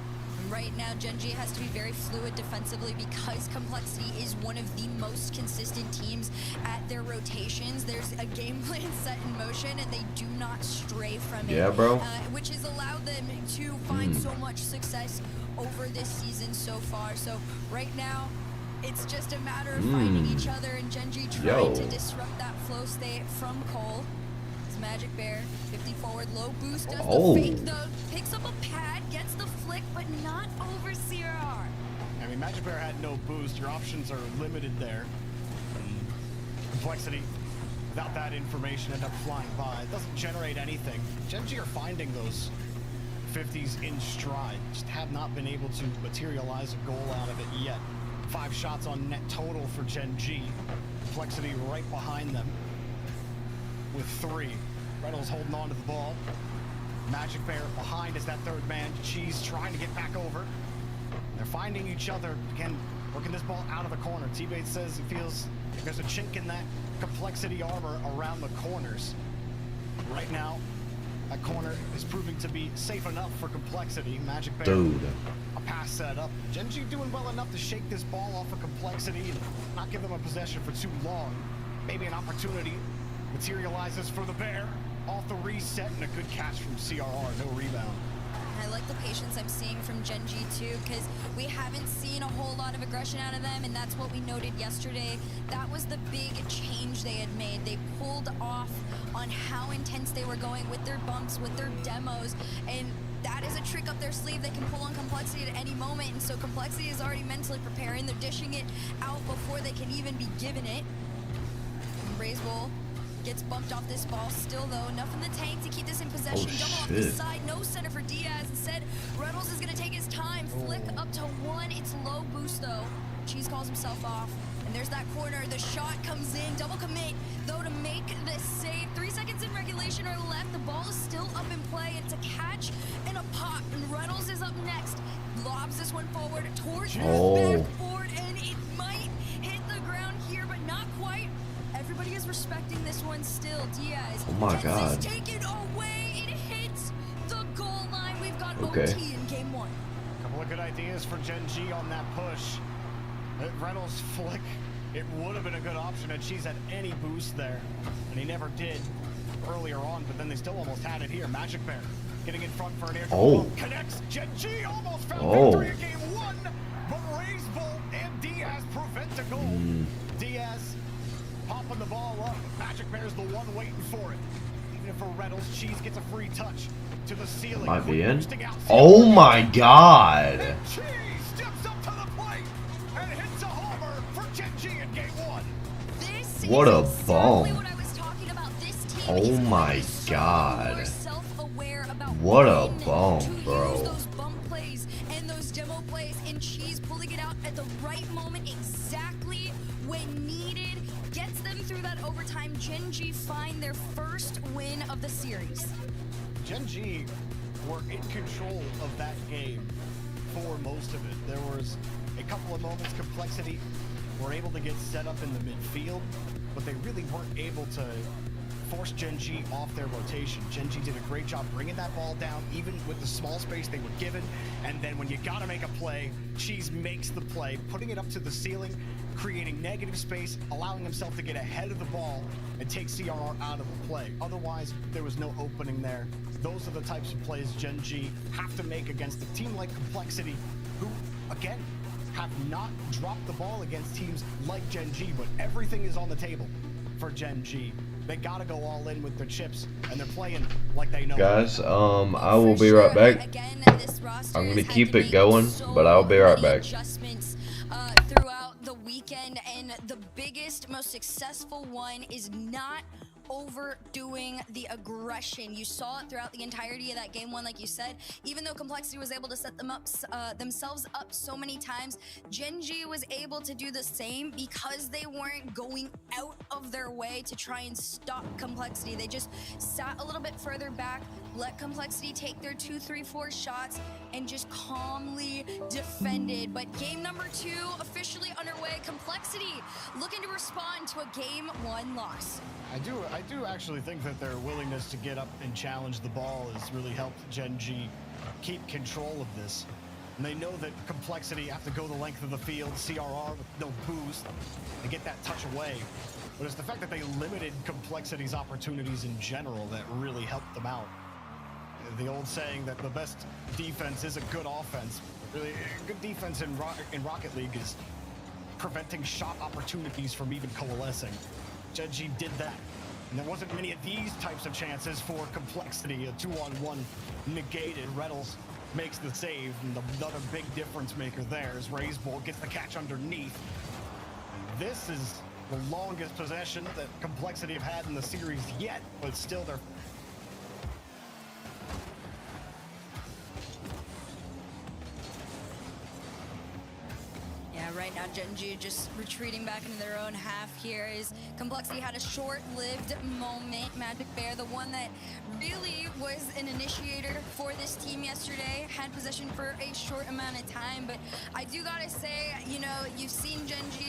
Right now, Gen G has to be very fluid defensively because Complexity is one of the most consistent teams at their rotations. There's a game plan set in motion, and they do not stray from it. Yeah, bro. Which has allowed them to find so much success over this season so far. So right now, it's just a matter of finding each other, and Gen G trying to disrupt that flow state from Cole. Magic Bear, 50 forward, low boost, does the fake though, picks up a pad, gets the flick, but not over CRR. I mean, Magic Bear had no boost. Your options are limited there. Complexity, without that information, end up flying by. It doesn't generate anything. Gen G are finding those 50s in stride. Just have not been able to materialize a goal out of it yet. 5 shots on net total for Gen G. Complexity right behind them with 3. Reynolds holding on to the ball. Magic Bear behind as that third man. Cheese trying to get back over. They're finding each other. Again, working this ball out of the corner. T-Bates says it feels like there's a chink in that Complexity armor around the corners. Right now, that corner is proving to be safe enough for Complexity. Magic Bear, Dude. a pass set up. Gen G doing well enough to shake this ball off of Complexity and not give them a possession for too long. Maybe an opportunity materializes for the Bear. Off the reset and a good catch from CRR, no rebound. I like the patience I'm seeing from Gen G too, because we haven't seen a whole lot of aggression out of them, and that's what we noted yesterday. That was the big change they had made. They pulled off on how intense they were going with their bumps, with their demos, and that is a trick up their sleeve they can pull on Complexity at any moment, and so Complexity is already mentally preparing. They're dishing it out before they can even be given it. Raisbull gets bumped off this ball still though. Enough in the tank to keep this in possession. Double off the side. No center for Diaz. Instead, Reynolds is going to take his time. Flick up to 1. It's low boost though. Cheese calls himself off. And there's that corner. The shot comes in. Double commit though to make the save. 3 seconds in regulation are left. The ball is still up in play. It's a catch and a pop. And Reynolds is up next. Lobs this one forward towards the backboard. And it might hit the ground here, but not quite. Everybody is respecting this one still. Diaz. Oh my god. Taken away. It hits the goal line. We've got Okay. OT in game 1. Couple of good ideas for Gen G on that push. That Reynolds flick, it would have been a good option had Cheese had any boost there. And he never did earlier on, but then they still almost had it here. Magic Bear getting in front for an air connects. Gen G almost found victory in game 1, but Raisbull and Diaz prevent the goal. Diaz popping the ball up. Magic Bear's the one waiting for it. Even if for Reynolds, Cheese gets a free touch to the ceiling. Might be in. Oh my god. Cheese steps up to the plate and hits a homer for Gen G in game 1. This What is a exactly bomb. what I was talking about. This team Oh is my so god. more self-aware about What a when bomb, to bro. use those bump plays and those demo plays, and Cheese pulling it out at the right moment, exactly when needed, gets them through that overtime. Gen G find their first win of the series. Gen G were in control of that game for most of it. There was a couple of moments Complexity were able to get set up in the midfield, but they really weren't able to force Gen G off their rotation. Gen G did a great job bringing that ball down, even with the small space they were given. And then when you gotta make a play, Cheese makes the play, putting it up to the ceiling, creating negative space, allowing himself to get ahead of the ball and take CRR out of the play. Otherwise, there was no opening there. Those are the types of plays Gen G have to make against a team like Complexity, who, again, have not dropped the ball against teams like Gen G, but everything is on the table for Gen G. They gotta go all in with their chips, and they're playing like they know. Guys, I will be right back. Again, this roster I'm gonna has had keep to it make going, so but I'll be right many back. adjustments throughout the weekend, and the biggest, most successful one is not overdoing the aggression. You saw it throughout the entirety of that game one, like you said. Even though Complexity was able to set themselves up so many times, Gen G was able to do the same because they weren't going out of their way to try and stop Complexity. They just sat a little bit further back, let Complexity take their 2, 3, 4 shots, and just calmly defended. But game number 2 officially underway. Complexity looking to respond to a game 1 loss. I do actually think that their willingness to get up and challenge the ball has really helped Gen G keep control of this. And they know that Complexity have to go the length of the field, CRR with no boost, to get that touch away. But it's the fact that they limited Complexity's opportunities in general that really helped them out. The old saying that the best defense is a good offense. Really, a good defense in Rocket League is preventing shot opportunities from even coalescing. Gen G did that. And there wasn't many of these types of chances for Complexity. A 2-on-1 negated. Reynolds makes the save, and another big difference maker there is Raisebolt gets the catch underneath. And this is the longest possession that Complexity have had in the series yet, but still they're Right now, Gen G just retreating back into their own half here. Is Complexity had a short-lived moment. Magic Bear, the one that really was an initiator for this team yesterday, had possession for a short amount of time. But I do gotta say, you know, you've seen Gen G,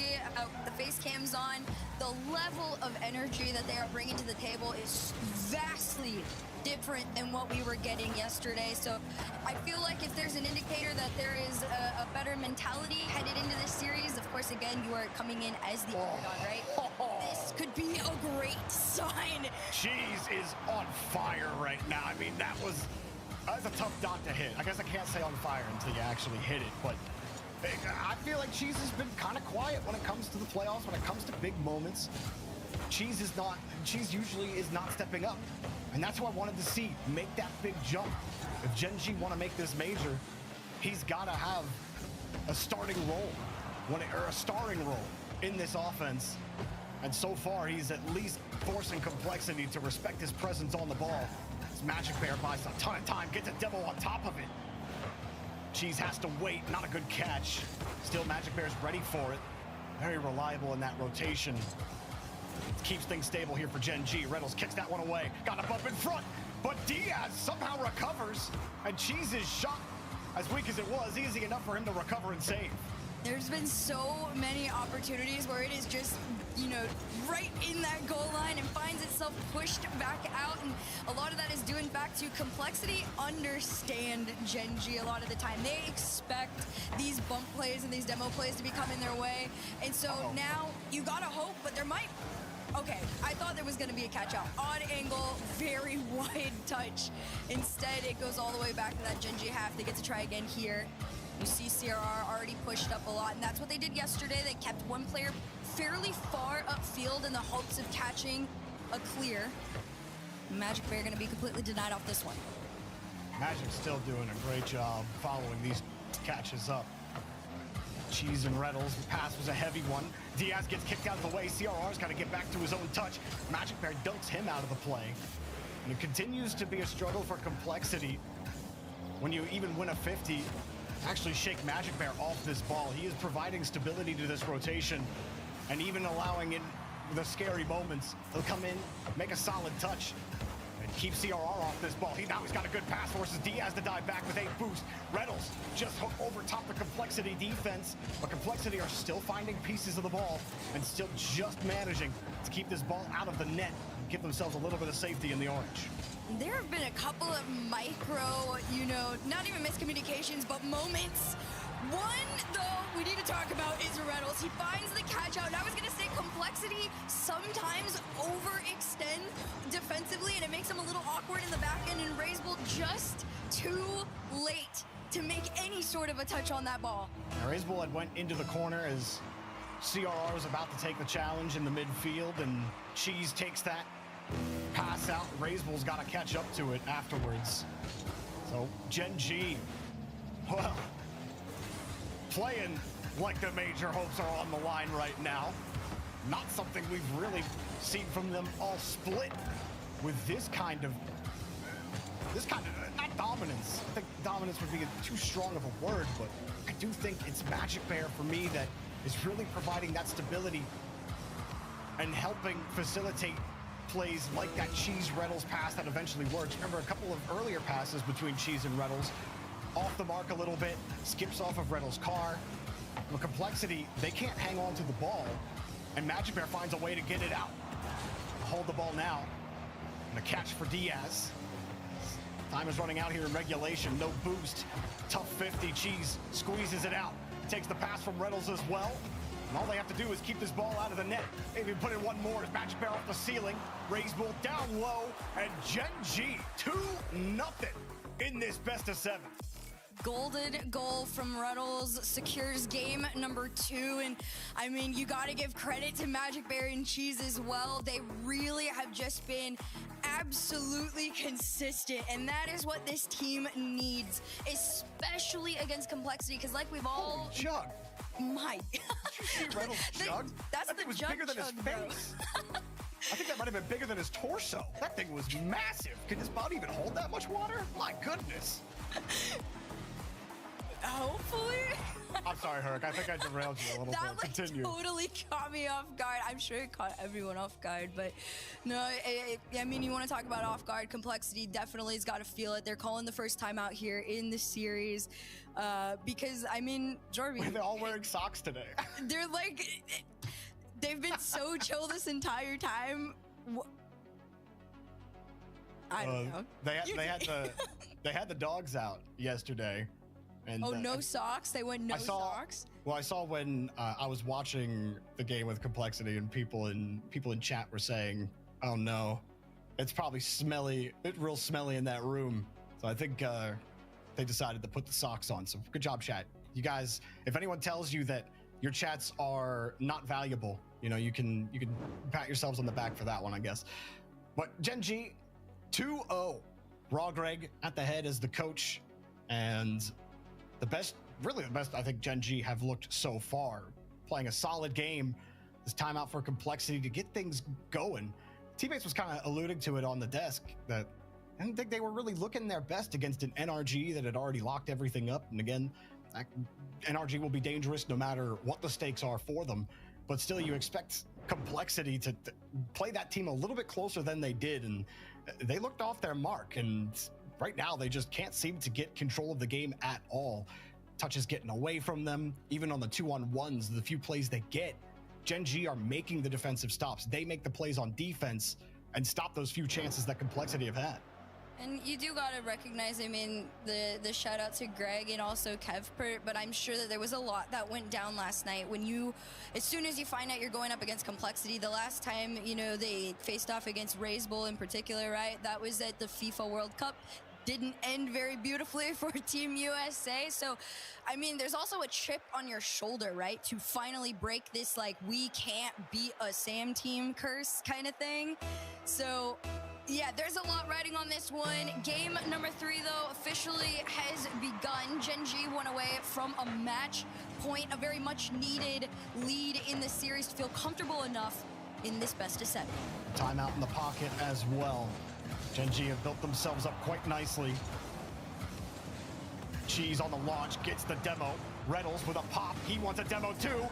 the face cams on. The level of energy that they are bringing to the table is vastly different than what we were getting yesterday. So I feel like if there's an indicator that there is a better mentality headed into this series, of course, again, you are coming in as the underdog, right? This could be a great sign. Cheese is on fire right now. I mean, that's a tough dot to hit. I guess I can't say on fire until you actually hit it, but I feel like Cheese has been kind of quiet when it comes to the playoffs, when it comes to big moments. Cheese usually is not stepping up. And that's who I wanted to see make that big jump. If Gen G want to make this major, he's got to have a starting role, or a starring role in this offense. And so far, he's at least forcing Complexity to respect his presence on the ball. This Magic Bear buys a ton of time, gets a demo on top of it. Cheese has to wait, not a good catch. Still, Magic Bear's ready for it. Very reliable in that rotation. Keeps things stable here for Gen G. Reynolds kicks that one away. Got a bump in front, but Diaz somehow recovers. And Cheese's shot, as weak as it was, easy enough for him to recover and save. There's been so many opportunities where it is just, you know, right in that goal line and finds itself pushed back out. And a lot of that is due in fact to Complexity understand Gen G a lot of the time. They expect these bump plays and these demo plays to be coming their way. And so now you gotta hope, but there might. Okay, I thought there was going to be a catch-out. Odd angle, very wide touch. Instead, it goes all the way back to that Gen G half. They get to try again here. You see CRR already pushed up a lot, and that's what they did yesterday. They kept one player fairly far upfield in the hopes of catching a clear. Magic Bear going to be completely denied off this one. Magic's still doing a great job following these catches up. Cheese and Reynolds, the pass was a heavy one. Diaz gets kicked out of the way. CRR's got to get back to his own touch. Magic Bear dunks him out of the play. And it continues to be a struggle for Complexity. When you even win a 50, actually shake Magic Bear off this ball. He is providing stability to this rotation and even allowing in the scary moments. He'll come in, make a solid touch, and keep CRR off this ball. He's got a good pass, forces Diaz to dive back with a boost. Reynolds just over top the Complexity defense, but Complexity are still finding pieces of the ball and still just managing to keep this ball out of the net and give themselves a little bit of safety in the orange. There have been a couple of micro, you know, not even miscommunications, but moments. One, though, we need to talk about is Reynolds. He finds the catch out. And I was going to say Complexity sometimes overextend defensively, and it makes him a little awkward in the back end, and Raisebolt just too late to make any sort of a touch on that ball. Raisebolt had went into the corner as CRR was about to take the challenge in the midfield, and Cheese takes that pass out. Raiseball's got to catch up to it afterwards. So Gen G, well, playing like the major hopes are on the line right now. Not something we've really seen from them all split with this kind of not dominance. I think dominance would be too strong of a word, but I do think it's Magic Bear for me that is really providing that stability and helping facilitate plays like that Cheese Reddles pass that eventually works. Remember a couple of earlier passes between Cheese and Reddles, off the mark a little bit, skips off of Reddles' car. With Complexity, they can't hang on to the ball, and Magic Bear finds a way to get it out. Hold the ball now, and a catch for Diaz. Time is running out here in regulation, no boost. Tough 50, Cheese squeezes it out. Takes the pass from Reynolds as well. And all they have to do is keep this ball out of the net. Maybe put in one more as Magic Bear off the ceiling. Raise Bull down low, and Gen G 2-0 in this best of 7. Golden goal from Reynolds secures game number 2. And I mean, you got to give credit to Magic Bear and Cheese as well. They really have just been absolutely consistent, and that is what this team needs, especially against Complexity, because like we've all... Holy jug. My... Did you see Reynolds' jug? That's that the thing was jug bigger than his bro. face. I think that might have been bigger than his torso. That thing was massive. Can his body even hold that much water? My goodness. Hopefully. I'm sorry, Herc. I think I derailed you a little That bit. Continue. totally caught me off guard. I'm sure it caught everyone off guard, but no, I mean, you want to talk about off guard. Complexity definitely has got to feel it. They're calling the first time out here in the series because, I mean, Jorby. They're all wearing socks today. They're like, they've been so chill this entire time. I don't know. They had the dogs out yesterday. And, oh, no socks? They went socks? Well, I saw when I was watching the game with Complexity, and people in chat were saying, "Oh no, it's probably smelly. It's real smelly in that room." So I think they decided to put the socks on. So good job, chat. You guys, if anyone tells you that your chats are not valuable, you know, you can pat yourselves on the back for that one, I guess. But Gen G 2-0. Raw Greg at the head as the coach, and the best I think Gen G have looked so far, playing a solid game. This timeout for Complexity to get things going. Teammates was kind of alluding to it on the desk that I didn't think they were really looking their best against an NRG that had already locked everything up. And again, NRG will be dangerous no matter what the stakes are for them. But still, you expect Complexity to play that team a little bit closer than they did. And they looked off their mark. And right now, they just can't seem to get control of the game at all. Touches getting away from them. Even on the 2-on-1s, the few plays they get, Gen G are making the defensive stops. They make the plays on defense and stop those few chances that Complexity have had. And you do got to recognize, I mean, the shout out to Greg and also Kevpert, but I'm sure that there was a lot that went down last night when as soon as you find out you're going up against Complexity, the last time, you know, they faced off against Raise Bull in particular, right? That was at the FIFA World Cup. Didn't end very beautifully for Team USA. So, I mean, there's also a chip on your shoulder, right? To finally break this, like, we can't beat a SAM team curse kind of thing. So, yeah, there's a lot riding on this one. Game number 3, though, officially has begun. Gen G went away from a match point, a very much needed lead in the series to feel comfortable enough in this best of 7. Timeout in the pocket as well. Gen G have built themselves up quite nicely. Cheese on the launch, gets the demo. Reynolds with a pop, he wants a demo too.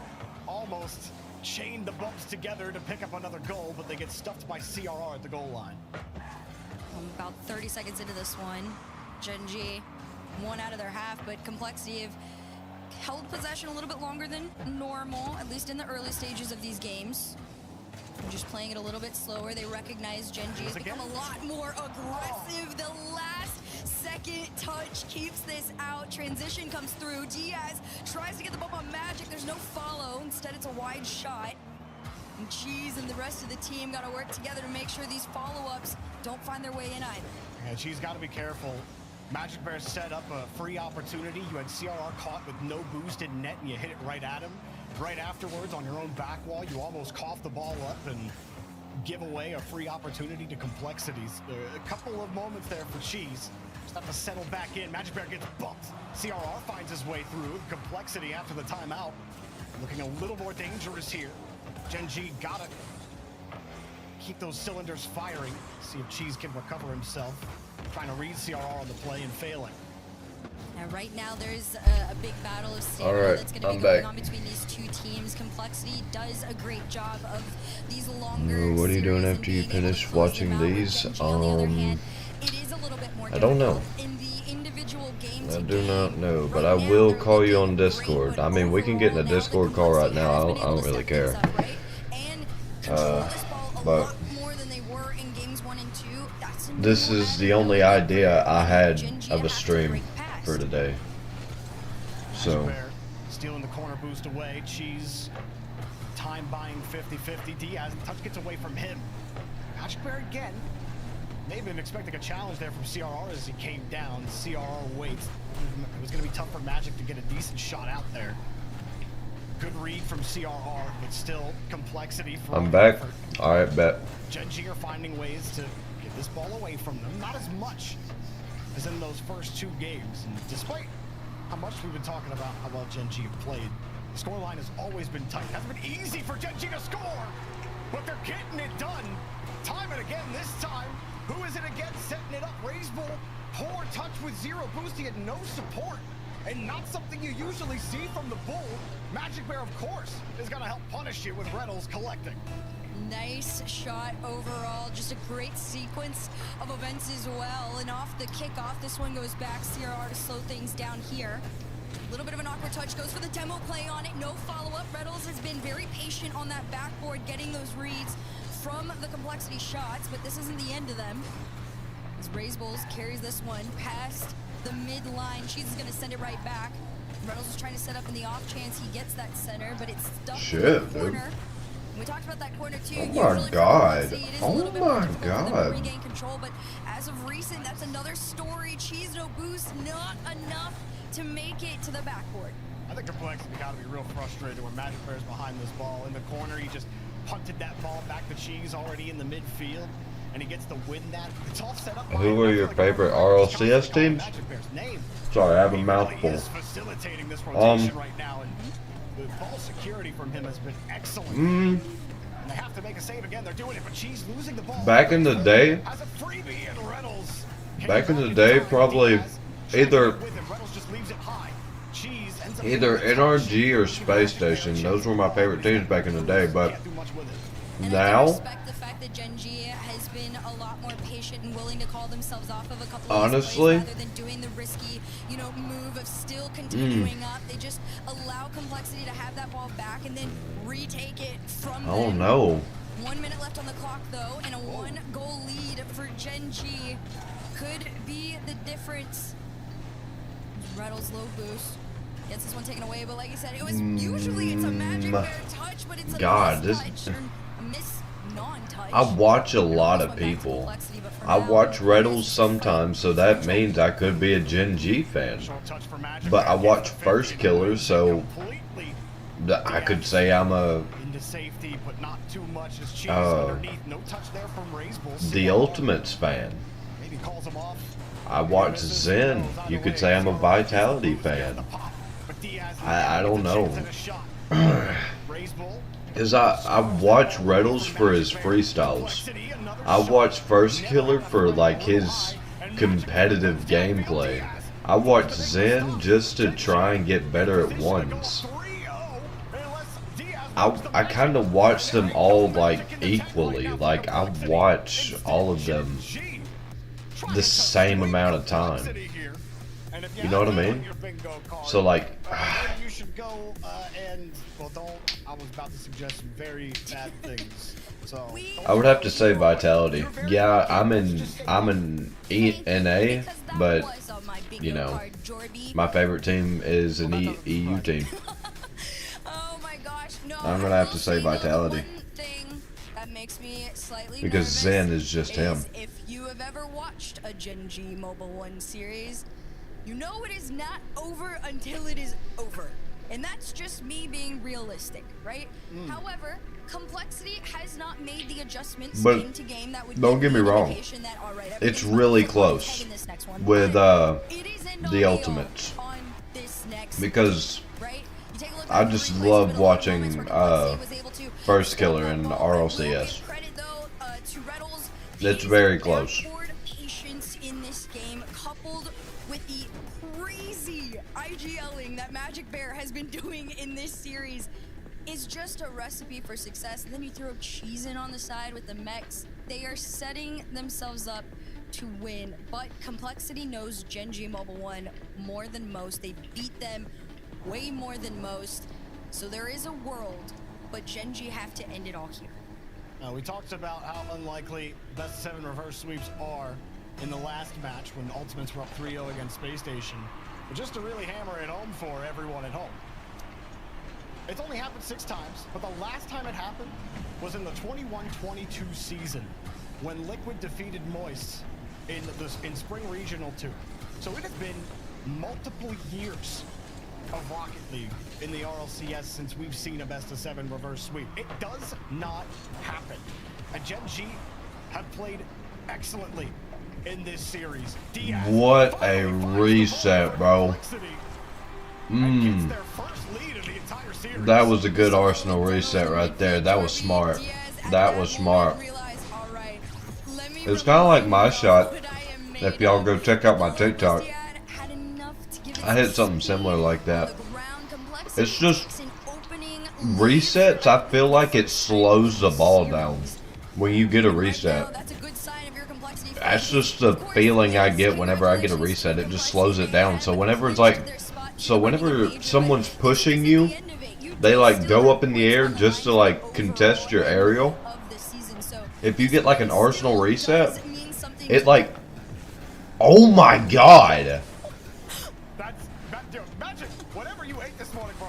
Almost chained the bumps together to pick up another goal, but they get stuffed by CRR at the goal line. About 30 seconds into this one, Gen G, one out of their half, but Complexity have held possession a little bit longer than normal, at least in the early stages of these games. Just playing it a little bit slower. They recognize Gen G has become a lot more aggressive. The last second touch keeps this out. Transition comes through. Diaz tries to get the bump on Magic. There's no follow. Instead, it's a wide shot. And Cheese and the rest of the team got to work together to make sure these follow-ups don't find their way in either. Yeah, Cheese got to be careful. Magic Bear set up a free opportunity. You had CRR caught with no boost in net, and you hit it right at him. Right afterwards, on your own back wall, you almost coughed the ball up, and give away a free opportunity to complexities. A couple of moments there for Cheese. Just have to settle back in. Magic Bear gets bumped. CRR finds his way through. Complexity after the timeout. Looking a little more dangerous here. Gen G gotta keep those cylinders firing. See if Cheese can recover himself. Trying to read CRR on the play and failing. And right now, there's a big battle of All stamina right, that's going to I'm be going back. on between these two teams. Complexity does a great job of these longer. What are you doing series after and you being able to finish close watching them out. With these? Gen G, on the other hand, it is a little bit more I don't know. difficult in the individual game I to do not game. know, but Right I now, will they're call you looking on great, Discord. but I mean, we can get in a overall now, the Discord call right Complexity now. has I been don't, able to really step care. things up, right? And control this ball a but lot more than they were in games 1 and 2. That's a this new is the added only element idea I had Gen G of a have to stream break past. for today. So, Bear stealing the corner boost away. Cheese time buying 50-50. Diaz, touch gets away from him. Magic Bear again. May have been expecting a challenge there from CRR as he came down. CRR waits. It was going to be tough for Magic to get a decent shot out there. Good read from CRR, but still complexity for I'm back. effort. Alright, bet. Gen G are finding ways to get this ball away from them. Not as much as in those first 2 games. And despite how much we've been talking about how well Gen G have played, the scoreline has always been tight. It hasn't been easy for Gen G to score, but they're getting it done. Time and again this time. Who is it again setting it up? Raisbull, poor touch with 0 boost. He had no support. And not something you usually see from the Bull. Magic Bear, of course, is going to help punish you with Reynolds collecting. Nice shot overall. Just a great sequence of events as well. And off the kickoff, this one goes back. CRR to slow things down here. A little bit of an awkward touch. Goes for the demo play on it. No follow-up. Reynolds has been very patient on that backboard, getting those reads from the complexity shots. But this isn't the end of them. As Raisbulls carries this one past the midline. Cheese is going to send it right back. Reynolds is trying to set up in the off chance he gets that center, but it's stuck in the corner. We talked about that corner too. Oh my Usually God. it is a Oh little bit more my difficult for them to God. regain control, but as of recent, that's another story. Cheese no boost, not enough to make it to the backboard. I think Complexity got to be real frustrated when Magic Bear's behind this ball. In the corner, he just punted that ball back to Cheese already in the midfield, and he gets to win that. It's all set up. Who are your favorite RLCS teams? Magic Bear's name. Sorry, I have a He mouthful. really is facilitating this rotation right now, and the ball security from him has been excellent. And they have to make a save again. They're doing it, but Cheese losing the ball. Back in the day, Has a freebie, and Reynolds back in the day, probably either Reynolds just leaves it high. Cheese ends up either NRG or Space Station. Those were my favorite teams back in the day, but can't do much with it. And I now, do respect the fact that Gen G has been a lot more patient and willing to call themselves off of a couple of these honestly, plays rather than doing the risky, move of still continuing up. They just allow Complexity to have that ball back and then retake it from I don't them. know. 1 minute left on the clock though, and a 1-goal lead for Gen G could be the difference. Reynolds low boost. Gets this one taken away, but like I said, it was usually it's a Magic Bear touch, but it's a God, miss this- touch, or a miss non-touch. I watch a lot This of one back to people. Complexity, but for I now, watch it Reynolds is sometimes, so that means I could be a Gen G fan. Short touch for Magic But I Bear, watch gets the First 50, Killer, so completely I could say I'm a into safety, but not too much as Cheese Uh, underneath. No touch there from Raisbull. The Ultimates fan. Maybe calls him off. I watch Zen. You could say I'm a Vitality fan. I don't know. Cause I watch Reynolds for his freestyles. I watch First Killer for like his competitive gameplay. I watch Zen just to try and get better at ones. I kind of watch them all like equally. Like I watch all of them the same amount of time. You know what I mean? So like, you should go and well, don't. I was about to suggest some very bad things. So I would have to say Vitality. Yeah, I'm in NA, but you know, my favorite team is an EU team. Oh my gosh, no. I'm gonna have to say I will Vitality. the one thing that makes me slightly Because nervous Zen is just him. If you have ever watched a Gen G Mobile 1 series, you know it is not over until it is over. And that's just me being realistic, right? However, Complexity has not made the adjustments But game to game that would don't give get me an wrong. indication that, all right, It's everything's really looking like it's close heading this next one, with but it is end all the be all Ultimates. on this next Because right? You take a look I at the just replays, love but a lot of watching, moments where Complexity was able to First stop Killer that and ball. I will RLCS. give credit, though, to Reddles. It's His very close. backboard patience in this game, coupled with the crazy IGLing that Magic Bear has been doing in this series, is just a recipe for success. And then you throw Cheese in on the side with the mechs. They are setting themselves up to win, but Complexity knows Gen G Mobile 1 more than most. They beat them way more than most. So there is a world, but Gen G have to end it all here. We talked about how unlikely best of 7 reverse sweeps are in the last match when Ultimates were up 3-0 against Space Station. But just to really hammer it home for everyone at home, it's only happened 6 times, but the last time it happened was in the 21-22 season when Liquid defeated Moist in Spring Regional 2. So it has been multiple years of Rocket League in the RLCS since we've seen a best of 7 reverse sweep. It does not happen. And Gen G have played excellently in this series. Diaz, What a reset, bro. gets their first lead of the entire series. That was a good Arsenal reset right there. That was smart. That was smart. It was kind of like my shot. If y'all go check out my TikTok, I hit something similar like that. It's just resets. I feel like it slows the ball down when you get a reset. That's just the feeling I get whenever I get a reset. It just slows it down. So whenever it's like, whenever someone's pushing you, they like go up in the air just to like contest your aerial. If you get like an Arsenal reset, it like, oh my god. Magic, whatever you ate this morning, bro.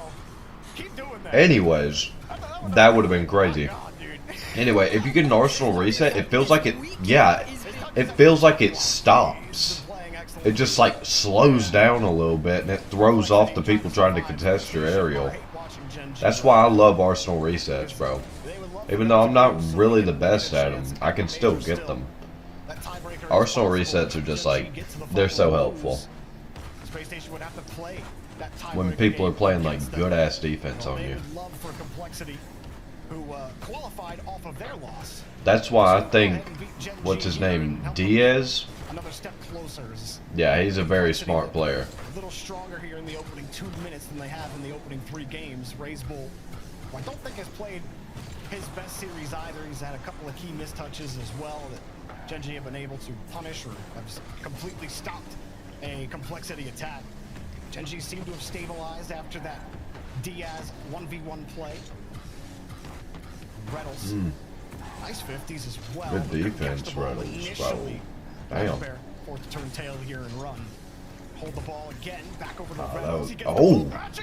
Keep doing that. Anyways, that would have been crazy. Anyway, if you get an Arsenal reset, it feels like it, yeah, it feels like it stops. It just like slows down a little bit and it throws off the people trying to contest your aerial. That's why I love Arsenal resets, bro. Even though I'm not really the best at them, I can still get them. Arsenal resets are just like, they're so helpful. When people are playing like good ass defense on you. That's why I think, what's his name, Diaz? Yeah, he's a very smart player. A little stronger here in the opening 2 minutes than they have in the opening 3 games. Raze Bull, who I don't think has played his best series either. He's had a couple of key mistouches as well that Gen G have been able to punish or have completely stopped a Complexity attack. Gen G seemed to have stabilized after that Diaz 1v1 play. Reynolds, nice 50s as well. Good defense, Reynolds, bro. Damn. Fourth turn tail here and run. Hold the ball again, back over to Reynolds. Reynolds.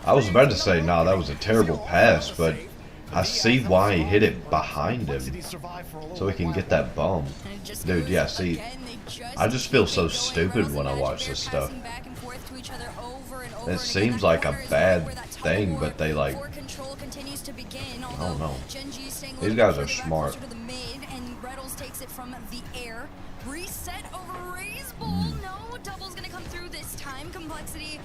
I was about to say, nah, that was a terrible pass, but I see why he hit it behind him, so he can get that bomb. Dude, yeah, see, I just feel so stupid when I watch this stuff. It seems like a bad thing, but they like, I don't know. These guys are smart. Reset over Raze Bull. No, Double's gonna come through this time. Complexity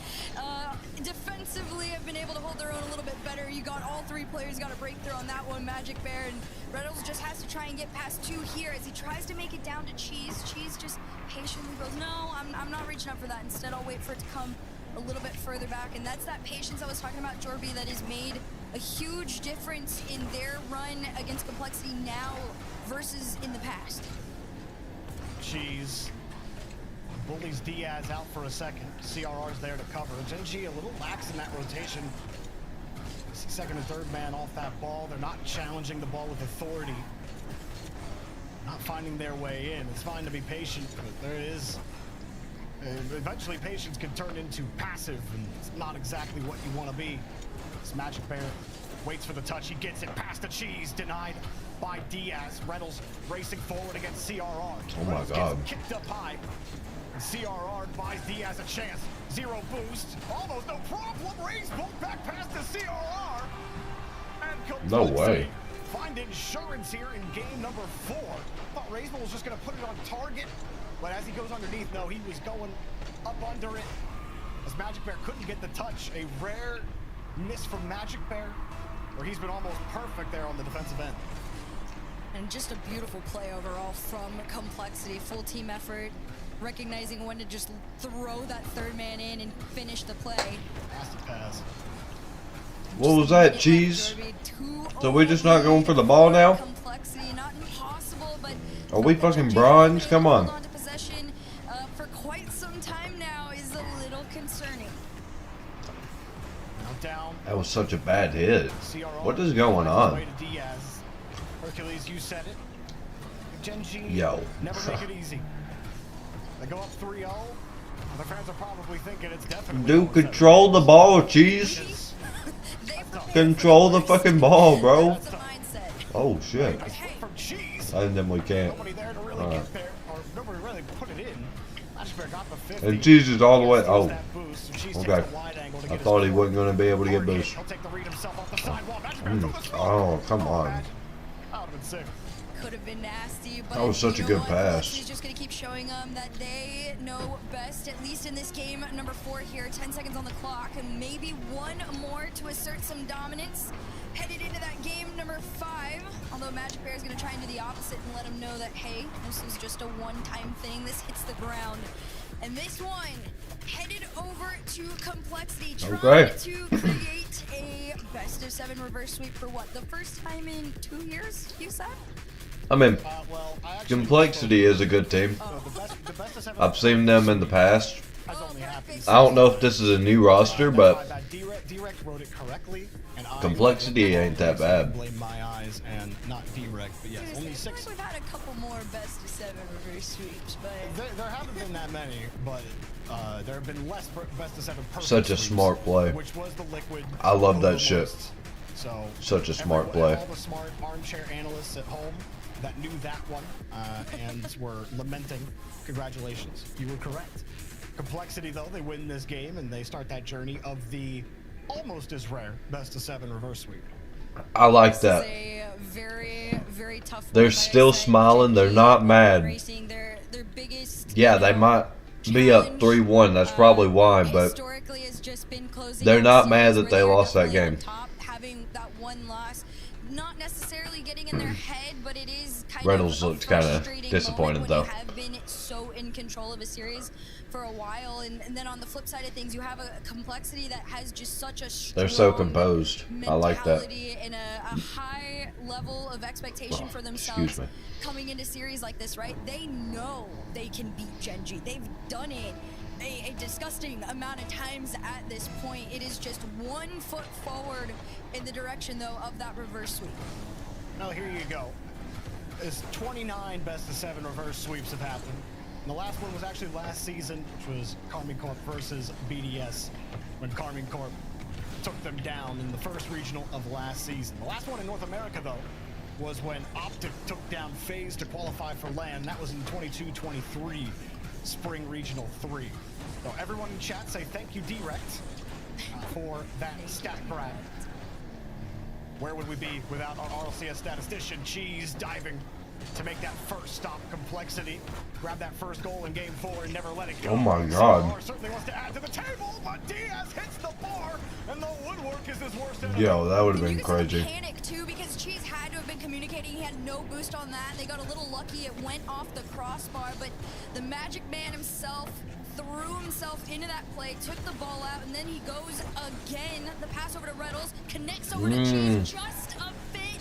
defensively have been able to hold their own a little bit better. You got all 3 players got a breakthrough on that one. Magic Bear and Reynolds just has to try and get past 2 here as he tries to make it down to Cheese. Cheese just patiently goes, no, I'm not reaching up for that. Instead, I'll wait for it to come a little bit further back. And that's that patience I was talking about, Jorby, that has made a huge difference in their run against Complexity now versus in the past. Cheese bullies Diaz out for a second. CRR's there to cover. Gen G a little lax in that rotation. Second and third man off that ball. They're not challenging the ball with authority. Not finding their way in. It's fine to be patient, but there is... eventually patience can turn into passive, and it's not exactly what you want to be. This Magic Bear waits for the touch. He gets it past the Cheese. Denied by Diaz. Reynolds racing forward against CRR. Oh my god. Gets kicked up high. And CRR buys Diaz a chance. Zero boost. Almost no problem. Raise both back past the CRR. And No way. Find insurance here in game number 4. Thought Raiseball was just going to put it on target. But as he goes underneath, no, he was going up under it. As Magic Bear couldn't get the touch. A rare miss from Magic Bear, where he's been almost perfect there on the defensive end. And just a beautiful play overall from Complexity. Full team effort, recognizing when to just throw that third man in and finish the play. Nasty pass. What was that, Cheese? So we're just not going for the ball now? Complexity, not impossible, but Are we fucking bronze? Come on. Hold on to possession for quite some time now is a little concerning. Now down. That was such a bad hit. CRR What is going on? way to Diaz. Hercules, you said it. Genji Yo. never make it easy. They go up 3-0. The fans are probably thinking it's definitely. Dude, 0-7. control the ball, Cheese. Control the fucking ball, bro. That's the mindset. Oh shit. Nice flip from Cheese. And then we can't. Nobody there to really Alright. get there, or nobody really put it in. Magic Bear got the 50. And Cheese is all the way. Steals Oh, that boost, and Cheese okay. takes the wide angle to I get his thought he score. wasn't gonna be able to get Target. boost. He'll take the read himself off the sidewall. Magic Bear through the throw. Oh, come on. That would've been sick. Could have been nasty, but That was such you a know good what? pass. He's just gonna keep showing them that they know best, at least in this game. Number 4 here, 10 seconds on the clock, and maybe one more to assert some dominance. Headed into that game number 5, although Magic Bear is gonna try and do the opposite and let them know that, hey, this is just a one-time thing. This hits the ground. And this one, headed over to Complexity, trying Okay. to create a best-of-7 reverse sweep for what, the first time in 2 years, you said? I mean, Well, I actually Complexity is a good team. the best of 7 I've seen them in the past. has only happened. I don't know if this is a new roster, but Direct wrote it correctly, and I Complexity ain't that bad. Blame my eyes and not Direct, but yes, Dude, only I feel 6. like we've had a couple more best-of-7 reverse sweeps, but There haven't been that many, but there have been less best of 7 perfect Such a sweeps, smart play. which was the liquid. I love that most. shit. So Such a smart everyone- play. All the smart armchair analysts at home that knew that one and were lamenting. Congratulations, you were correct. Complexity, though, they win this game and they start that journey of the almost as rare best of 7 reverse sweep. I like this that. is a very, very tough They're one, like I still said. smiling, they're not mad. Racing their biggest, Yeah, you they know, might be up challenge, 3-1. That's probably why, but historically has just been closing they're out not series mad that where they are lost that definitely on game. top, having that one loss, not necessarily getting in their head, but it is kind Reynolds of a looked kinda frustrating disappointed, moment though. when you have been so in control of a series for a while, and then on the flip side of things, you have a Complexity that has just such a strong they're so composed. I like that. mentality and a high level of expectation Oh, for excuse themselves me. coming into series like this, right? They know they can beat Genji. They've done it a disgusting amount of times at this point. It is just 1 foot forward in the direction, though, of that reverse sweep. Now here you go. As 29 best of 7 reverse sweeps have happened. And the last one was actually last season, which was Carmine Corp versus BDS, when Carmine Corp took them down in the first regional of last season. The last one in North America, though, was when Optic took down FaZe to qualify for LAN. That was in 22-23 Spring Regional 3. So everyone in chat say thank you, Direct, for that stat grab. Where would we be without our RLCS statistician, Cheese, diving to make that first stop? Complexity, grab that first goal in game 4 and never let it go. Oh my God. CR certainly wants to add to the table, but Diaz hits the bar, and the woodwork is his worst enemy. Yo, that would have And been you could see the crazy. panic, too, because Cheese had to have been communicating. He had no boost on that. They got a little lucky. It went off the crossbar, but the Magic Man himself threw himself into that play, took the ball out, and then he goes again. The pass over to Reynolds, connects over to Cheese, just a bit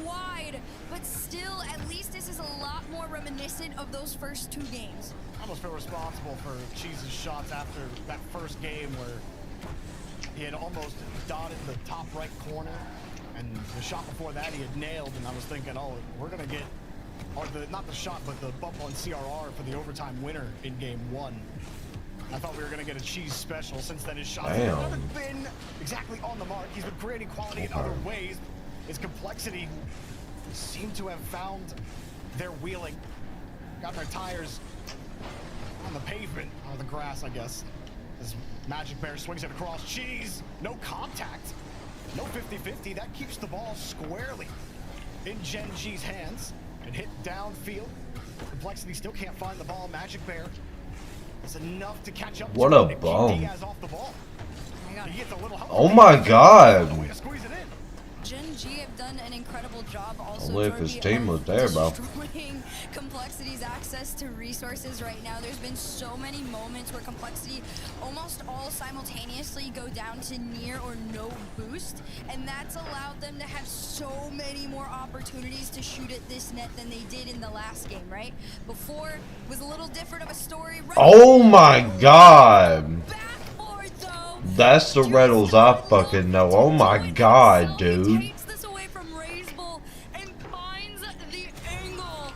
wide, but still, at least this is a lot more reminiscent of those first 2 games. I almost feel responsible for Cheese's shots after that first game where he had almost dotted the top right corner, and the shot before that he had nailed, and I was thinking, oh, we're gonna get, or not the shot, but the bump on CRR for the overtime winner in game 1. I thought we were gonna get a Cheese special. Since then his shots Damn. haven't been exactly on the mark. He's been creating quality in other ways. His Complexity seem to have found their wheeling, got their tires on the pavement, or the grass, I guess. As Magic Bear swings it across. Cheese. No contact. No 50-50. That keeps the ball squarely in Gen G's hands and hit downfield. Complexity still can't find the ball. Magic Bear is enough to catch up. What to a it and keep bum. Diaz off the ball. He gets a little help. Oh my God. Way to squeeze it in. Gen G have done an incredible job also Only if his Jordy, team of was there, bro. destroying Complexity's access to resources right now. There's been so many moments where Complexity almost all simultaneously go down to near or no boost, and that's allowed them to have so many more opportunities to shoot at this net than they did in the last game, right? Before was a little different of a story. Oh my God. Backboard, though. That's the riddles I fucking know. Oh my God, dude. Takes this away from Razebull and finds the angle.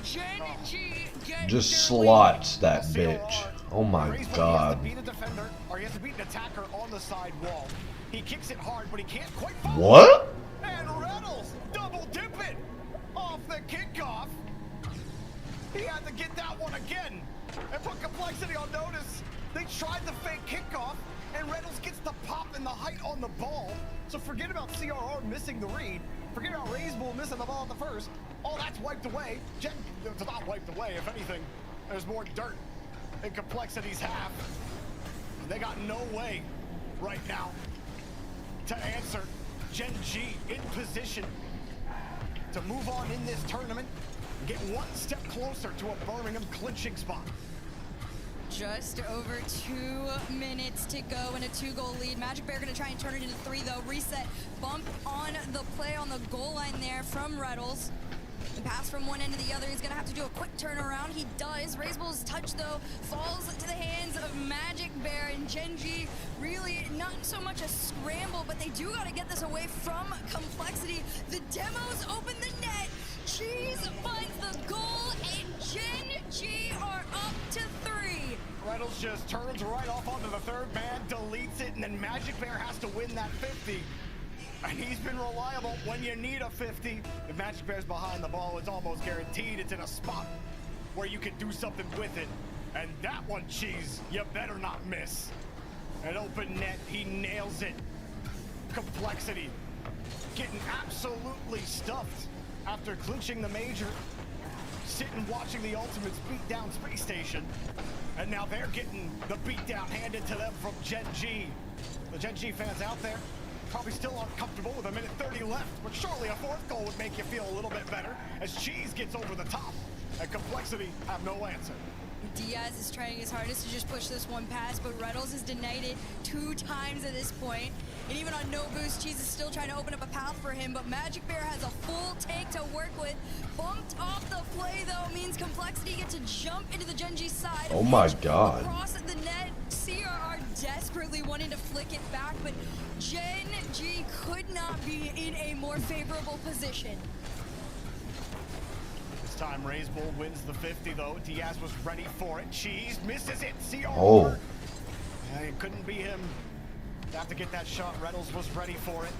Gen G get Just their slots that bitch. Oh my Razebull, God. He has to beat a defender, or he has to beat an attacker on the side wall. He kicks it hard, but he can't quite follow. What? And Reynolds double dip it off the kickoff. He had to get that one again and put Complexity on notice. They tried the fake kickoff, and Reynolds gets the pop and the height on the ball. So forget about CRR missing the read. Forget about Razebull missing the ball at the first. All that's wiped away. It's not wiped away. If anything, there's more dirt in Complexity's half. They got no way right now to answer. Gen G in position to move on in this tournament and get one step closer to a Birmingham clinching spot. Just over 2 minutes to go and a 2-goal lead. Magic Bear gonna try and turn it into 3 though. Reset, bump on the play on the goal line there from Reddles. The pass from one end to the other. He's gonna have to do a quick turnaround. He does. Razebull's touch though falls to the hands of Magic Bear, and Gen G really not so much a scramble, but they do gotta get this away from Complexity. The demos open the net. Cheese finds the goal, and Gen G are up to 3. Reynolds just turns right off onto the third man, deletes it, and then Magic Bear has to win that 50. And he's been reliable when you need a 50. If Magic Bear's behind the ball, it's almost guaranteed it's in a spot where you can do something with it. And that one, Cheese, you better not miss. An open net, he nails it. Complexity getting absolutely stuffed after clinching the major. Sitting watching the Ultimates beat down Space Station. And now they're getting the beatdown handed to them from Gen G. The Gen G fans out there probably still uncomfortable with 1:30 left, but surely a 4th goal would make you feel a little bit better as Cheese gets over the top and Complexity have no answer. Diaz is trying his hardest to just push this one past, but Reynolds has denied it 2 times at this point. And even on no boost, Cheese is still trying to open up a path for him, but Magic Bear has a full tank to work with. Bumped off the play, though, means Complexity gets to jump into the Gen G side. Oh my God. Across the net, CRR desperately wanting to flick it back, but Gen G could not be in a more favorable position. This time, Razebull wins the 50, though. Diaz was ready for it. Cheese misses it. CR. Oh. It couldn't be him. Have to get that shot. Reynolds was ready for it.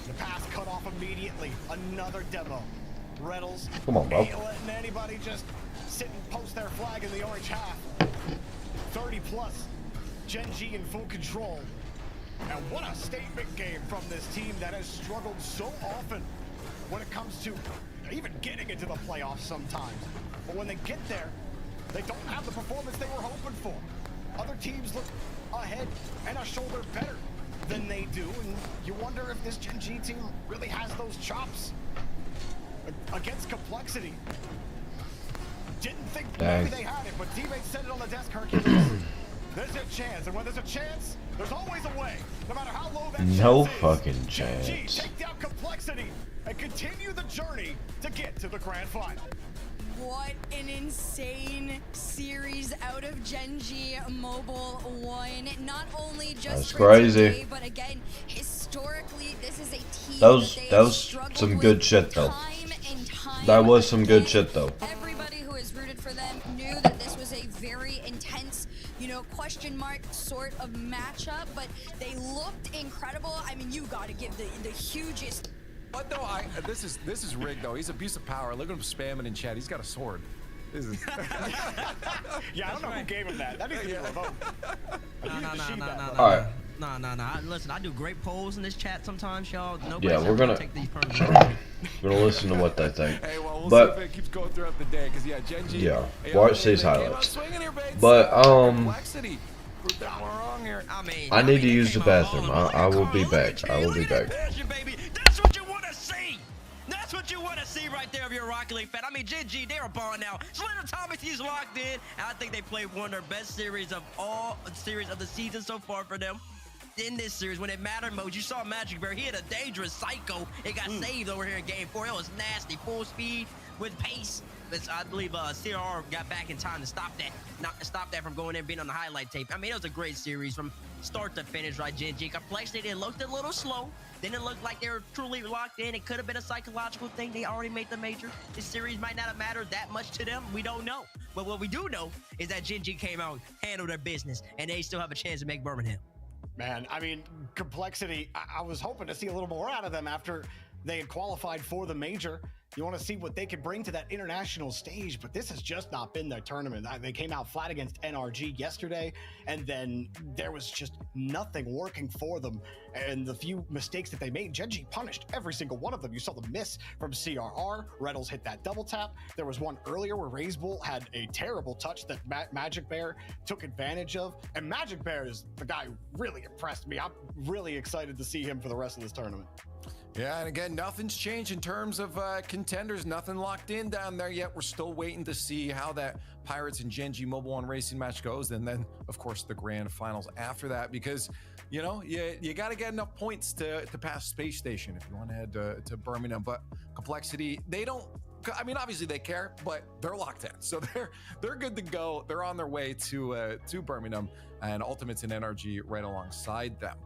The pass cut off immediately. Another demo. Reynolds Come on, bro. ain't letting anybody just sit and post their flag in the orange half. 30 plus. Gen G in full control. And what a statement game from this team that has struggled so often when it comes to even getting into the playoffs sometimes. But when they get there, they don't have the performance they were hoping for. Other teams look ahead and a shoulder better than they do, and you wonder if this Gen G team really has those chops against Complexity. Didn't think maybe they had it, but teammates said it on the desk, Hercules. There's a chance, and when there's a chance, there's always a way, no matter how low that No chance is. fucking Gen G chance. take down Complexity and continue the journey to get to the grand final. What an insane series out of Gen G Mobile 1. Not only just That's for crazy. today, but again, historically, this is a team That was- they that have was struggled some with good shit, though. time and time That was some good again. shit, though. Everybody who has rooted for them knew that this was a very intense, question mark sort of matchup, but they looked incredible. I mean, you got to give the hugest. But though this is rigged though. He's abuse of power. Look at him spamming in chat. He's got a sword. This is Yeah, I don't know who gave him that. That needs to be revoked. All right. No. Listen, I do great polls in this chat sometimes, y'all. Nobody's Yeah, we're ever gonna take these permanent. we're gonna listen to what they think. Hey, well, we'll But see if it keeps going throughout the day, because, yeah, Genji. yeah, hey, watch they these came out highlights. swinging here, Bates. But Complexity. Proved that we're wrong here. I need to they use the came out bathroom. balling. I will be Look at back. Carl, I will look be at that back. passion, baby. That's what you want to see. That's what you want to see right there if you're a Rocket League fan. I mean, GG, they're a ball now. Slim Atomic, he's locked in. And I think they played one of their best series of the season so far for them. In this series, when it mattered most, you saw Magic Bear. He had a dangerous psycho. It got saved over here in Game 4. It was nasty, full speed with pace. But I believe CRR got back in time to stop that from going in and being on the highlight tape. I mean, it was a great series from start to finish, right, Genji? Complexity, it looked a little slow. Didn't look like they were truly locked in. It could have been a psychological thing. They already made the major. This series might not have mattered that much to them. We don't know. But what we do know is that Genji came out, handled their business, and they still have a chance to make Birmingham. Man, I mean, Complexity, I was hoping to see a little more out of them after they had qualified for the major. You want to see what they could bring to that international stage, but this has just not been their tournament. They came out flat against NRG yesterday, and then there was just nothing working for them. And the few mistakes that they made, Genji punished every single one of them. You saw the miss from CRR. Reynolds hit that double tap. There was one earlier where Razebull had a terrible touch that Magic Bear took advantage of. And Magic Bear is the guy who really impressed me. I'm really excited to see him for the rest of this tournament. Yeah, and again, nothing's changed in terms of contenders. Nothing locked in down there yet. We're still waiting to see how that Pirates and Genji Mobile One Racing match goes. And then, of course, the grand finals after that. Because, you know, you got to get enough points to pass Space Station if you want to head to Birmingham. But Complexity, they don't... I mean, obviously they care, but they're locked in. So they're good to go. They're on their way to Birmingham, and Ultimates and NRG right alongside them.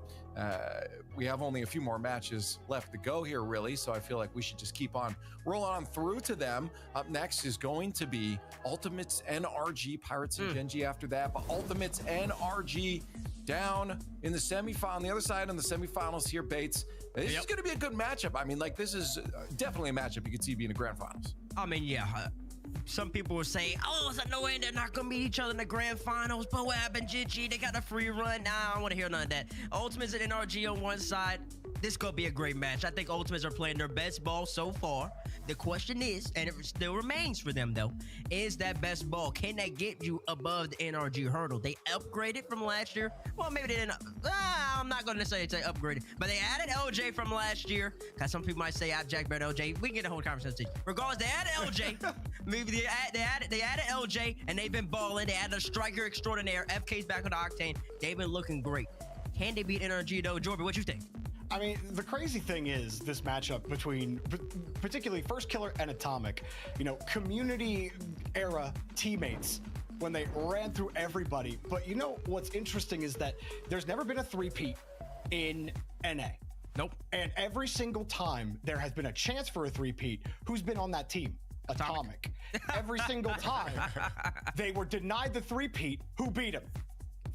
We have only a few more matches left to go here, really, so I feel like we should just keep on rolling on through to them. Up next is going to be Ultimates NRG, Pirates and Genji after that, but Ultimates NRG down in the semifinal, on the other side in the semifinals here, Bates. This is going to be a good matchup. I mean, like, this is definitely a matchup you could see being the grand finals. I mean, yeah. Some people will say, oh, there's no way they're not going to meet each other in the grand finals. But what happened, GG? They got a free run. Nah, I don't want to hear none of that. Ultimates and NRG on one side. This could be a great match. I think Ultimates are playing their best ball so far. The question is, and it still remains for them though, is that best ball, can that get you above the NRG hurdle? They upgraded from last year. Well, maybe they didn't. I'm not going to say upgraded, but they added LJ from last year. Because some people might say, Jack Bear LJ. We can get a whole conversation. Regardless, they added LJ. Maybe they added LJ, and they've been balling. They added a striker extraordinaire. FK's back on the octane. They've been looking great. Can they beat NRG though? Jorby, what you think? I mean, the crazy thing is this matchup between particularly First Killer and Atomic, you know, community era teammates when they ran through everybody. But you know what's interesting is that there's never been a three-peat in NA. Nope. And every single time there has been a chance for a three-peat, who's been on that team? Atomic. Every single time they were denied the three-peat, who beat them?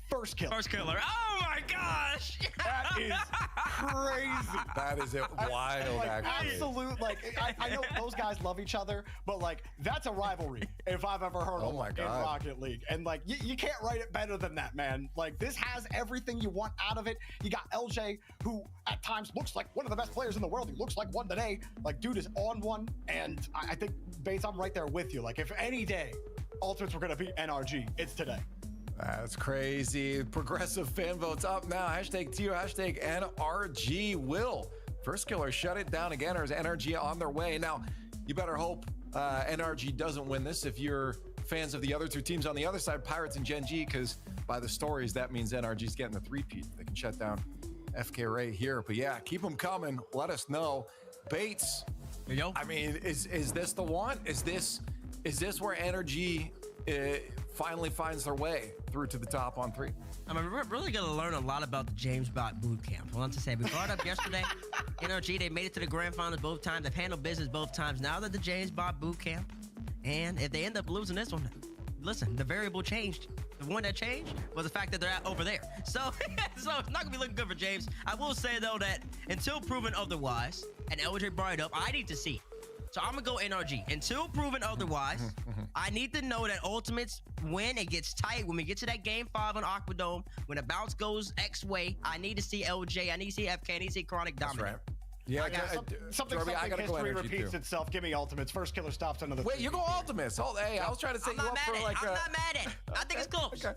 First Killer. First Killer. Oh my gosh. That is crazy. That is wild, like, actually. Absolute, like, I know those guys love each other, but like, that's a rivalry if I've ever heard of one in Rocket League. And like, you can't write it better than that, man. Like, this has everything you want out of it. You got LJ, who at times looks like one of the best players in the world. He looks like one today. Like, dude is on one. And I think, Bates, I'm right there with you. Like, if any day Ultimates were going to beat NRG, it's today. That's crazy. Progressive fan votes up now. Hashtag TU, hashtag NRG will. First Killer shut it down again, or is NRG on their way? Now, you better hope NRG doesn't win this if you're fans of the other two teams on the other side, Pirates and Genji, because by the stories, that means NRG's getting the three-peat. They can shut down FK right here. But yeah, keep them coming. Let us know. Bates, I mean, is this the one? Is this where NRG finally finds their way through to the top on 3? I mean, we're really going to learn a lot about the James Bot boot camp. I want to say, we brought up yesterday, NRG, they made it to the grand finals both times. They've handled business both times. Now they're the James Bot boot camp. And if they end up losing this one, listen, the variable changed. The one that changed was the fact that they're over there. So it's not going to be looking good for James. I will say, though, that until proven otherwise, and LJ brought it up, I need to see So I'm gonna go NRG. Until proven otherwise, I need to know that Ultimates, when it gets tight, when we get to that game 5 on Aquadome, when the bounce goes X way, I need to see LJ, I need to see FK, I need to see Chronic That's dominate. right. Yeah, Something I gotta go history energy repeats too. itself. Give me Ultimates. First killer stops under the. Wait, you go Ultimates. Hold, hey, I was trying to set I'm you not up mad for at it. like. I'm not mad at it. I think it's close. Okay.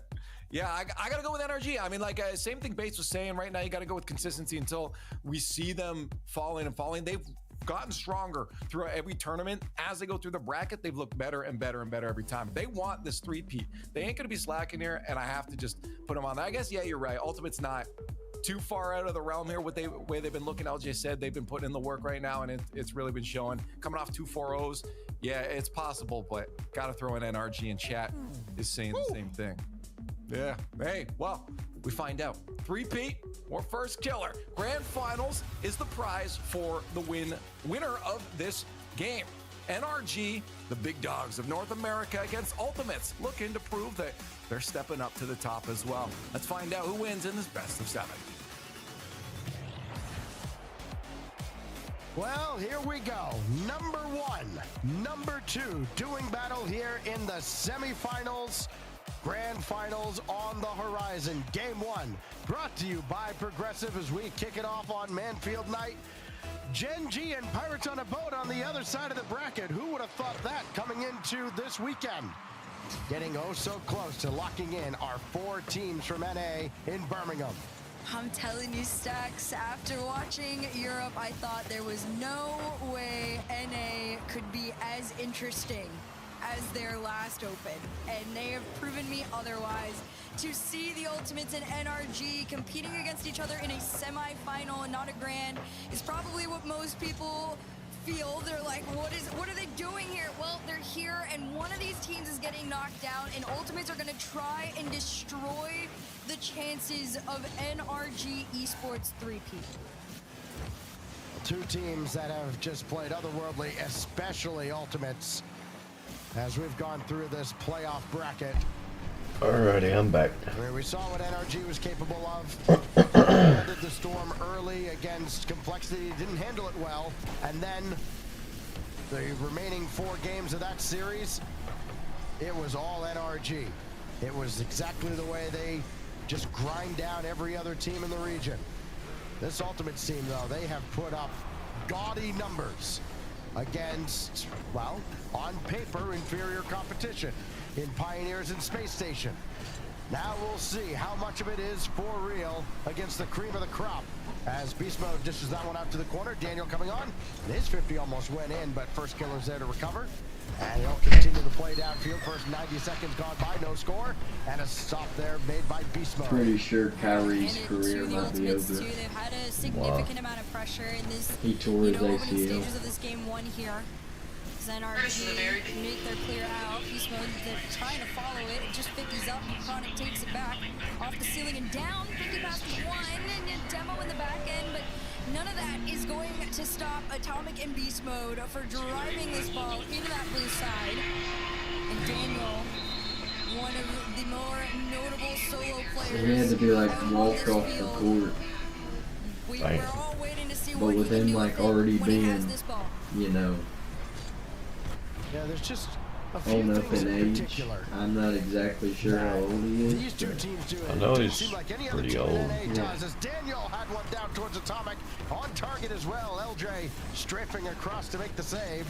Yeah, I gotta go with NRG. I mean, like same thing Bates was saying. Right now, you gotta go with consistency until we see them falling and falling. They've gotten stronger throughout every tournament. As they go through the bracket, they've looked better and better and better every time. They want this three-peat. They ain't gonna be slacking here, and I have to just put them on. I guess, yeah, you're right. Ultimate's not too far out of the realm here. The way they've been looking, LJ said they've been putting in the work right now, and it's really been showing. Coming off 2 4-0s, yeah, it's possible, but gotta throw in NRG, and chat is saying the same thing. Yeah. Hey, well, we find out. 3-peat or first killer. Grand finals is the prize for the winner of this game. NRG, the big dogs of North America, against Ultimates, looking to prove that they're stepping up to the top as well. Let's find out who wins in this best of 7. Well, here we go. Number 1, number 2, doing battle here in the semifinals. Grand finals on the horizon. Game 1 brought to you by Progressive as we kick it off on Manfield night. Gen G and Pirates on a boat on the other side of the bracket. Who would have thought that coming into this weekend? Getting oh so close to locking in our 4 teams from NA in Birmingham. I'm telling you, Stacks, after watching Europe, I thought there was no way NA could be as interesting as their last Open, and they have proven me otherwise. To see the Ultimates and NRG competing against each other in a semi-final and not a grand is probably what most people feel. They're like, what are they doing here? Well, they're here, and one of these teams is getting knocked down, and Ultimates are going to try and destroy the chances of NRG Esports 3-peat. 2 teams that have just played otherworldly, especially Ultimates, as we've gone through this playoff bracket. Alrighty, I'm back. Where we saw what NRG was capable of. Weathered the storm early against Complexity, didn't handle it well, and then the remaining 4 games of that series, it was all NRG. It was exactly the way they just grind down every other team in the region. This Ultimates team, though, they have put up gaudy numbers against, well, on paper, inferior competition in Pioneers and Space Station. Now we'll see how much of it is for real against the cream of the crop. As Beast Mode dishes that one out to the corner, Daniel coming on. His 50 almost went in, but first killer's there to recover. And he'll continue the play downfield. First 90 seconds gone by, no score. And a stop there made by Beast Mode. Pretty sure Kyrie's And career to the might be Ultimates over. too, they've had a significant amount of pressure in this, He tore his opening ACL. stages of this game 1 here. NRG make their clear out. Beast Mode, they're trying to follow it. It just 50s up. Chronic takes it back off the ceiling and down. 50 past 1 and a demo in the back end, but none of that is going to stop Atomic and Beast Mode for driving this ball into that blue side. And Daniel, one of the more notable solo players. He had to be like out on walk this off the field. court, We're all waiting to see but what he with can him do like with it already when he has being, this ball. you know, Yeah, there's just a few old up things in in age. particular. I'm not exactly sure how old he These is, 2 but teams do it. I know It he's seemed like any other pretty team in old. NA Yeah. does, as Daniel had one down towards Atomic, on target as well. LJ strafing across to make the save.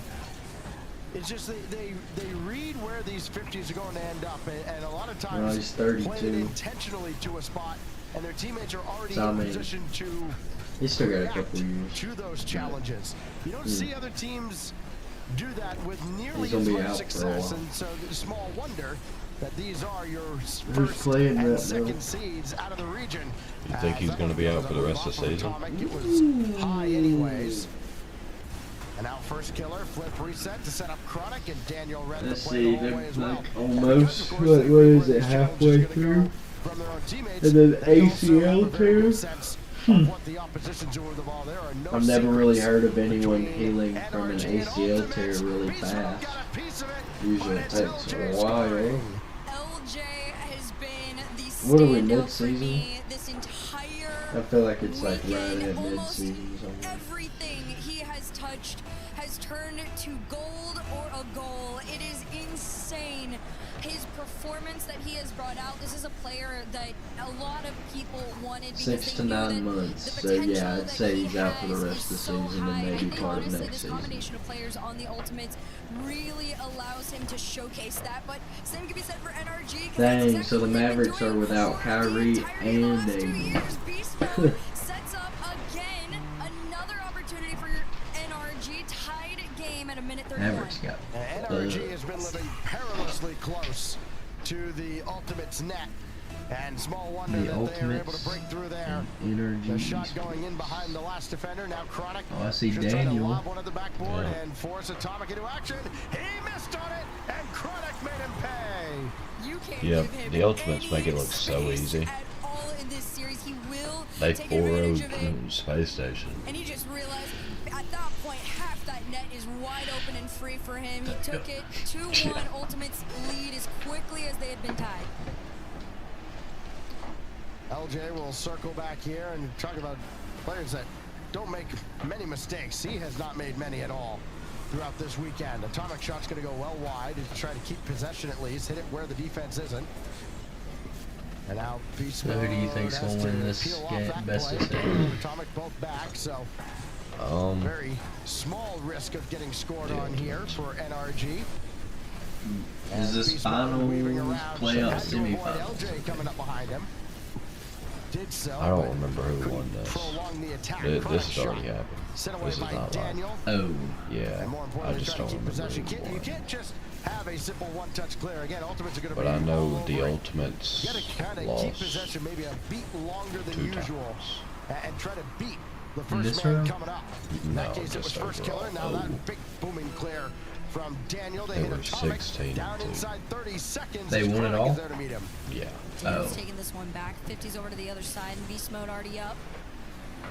It's just they read where these 50s are going to end up, and a lot of well, times he's play it 32. intentionally to a spot, and their teammates are already So, I in mean, position to He's still got a react couple years. to those challenges. You don't see other teams do that with nearly He's gonna as be much out for a success, while. and so it's small wonder that these are your Who's first playing and right second now? seeds out of the region. You think he's going to be out for the rest of the season? It was high anyways. And now first killer, flip reset to set up Chronic, and Daniel read Let's the play the see, whole they're way as like well. almost, And because, of course, what they is read it, where this challenge halfway is gonna through? go from their own teammates, And then they also have ACL a very good too? sense of what the opposition's doing with the ball. There are no I've never really secrets heard of anyone between healing from an NRG and ACL tear Ultimates. really Beast Mode fast. got a piece of it, Usually but it it's takes LJ a while. scoring. LJ has been the What are we, standout for mid-season? me this entire I feel like it's like right weekend. at Almost mid-season or something. everything he has touched has turned to gold or a goal. It is insane. His performance that he has brought out. This is a player that a lot of people wanted because 6 to they knew 9 that months. the So yeah, potential I'd that say he he's out for the has rest of the is so season high. and maybe And part of honestly, next this season. combination of players on the Ultimates really allows him to showcase that. But same can be said for NRG. 'Cause that's Dang, exactly so the what they've been Mavericks are doing without for the Kyrie entirety of the and last 2 Damian. years. Beast Mode sets up again another opportunity for your NRG. Tied game at a minute 31. Mavericks got NRG has been living perilously close to the Ultimates net. And small wonder the that they are able Ultimates to break through there. energy. The shot going in behind the last defender. Now Chronic. Oh, I see just trying to Daniel. lob one at the backboard Yeah. and force Atomic into action. He missed on it, and Chronic made him pay. You can't Yep, give him the Ultimates any make it look so space easy. at all in this series. He will They take advantage 4-0 of it. Space Station. And he just realized at that point half that net is wide open and free for him. He took it 2-1 Ultimates lead as quickly as they had been tied. LJ will circle back here and talk about players that don't make many mistakes. He has not made many at all throughout this weekend. Atomic shot's going to go well wide to try to keep possession at least, hit it where the defense isn't. And now Beast So who do you think's has gonna win to this peel off game? that Best of play. 7? Atomic both back, so very small risk of getting scored on here for NRG. Is this Beast Mode weaving finals around, playoff had to avoid semifinals? LJ coming up behind him. Did so. I don't but remember who couldn't won this. prolong the attack. This Chronic has already shot. happened. Sent away This is by not live. Daniel. Oh, Yeah, And more I importantly, just try don't to keep remember possession. who You won. can't just have a simple one-touch clear. Again, Ultimates are going to But be I know all the over it. Ultimates You got to kind of keep lost possession maybe a beat longer than 2 usual, times. and try to beat the In first this man round? coming up. In that No, case, it was just first overall. killer. Now Oh. that big booming clear from Daniel. They They hit were Atomic 16 down and 2. inside 30 seconds. They as won it Chronic all? is there to meet him. Yeah. Daniel's Oh. taking this one back. 50's over to the other side, and Beast Mode already up.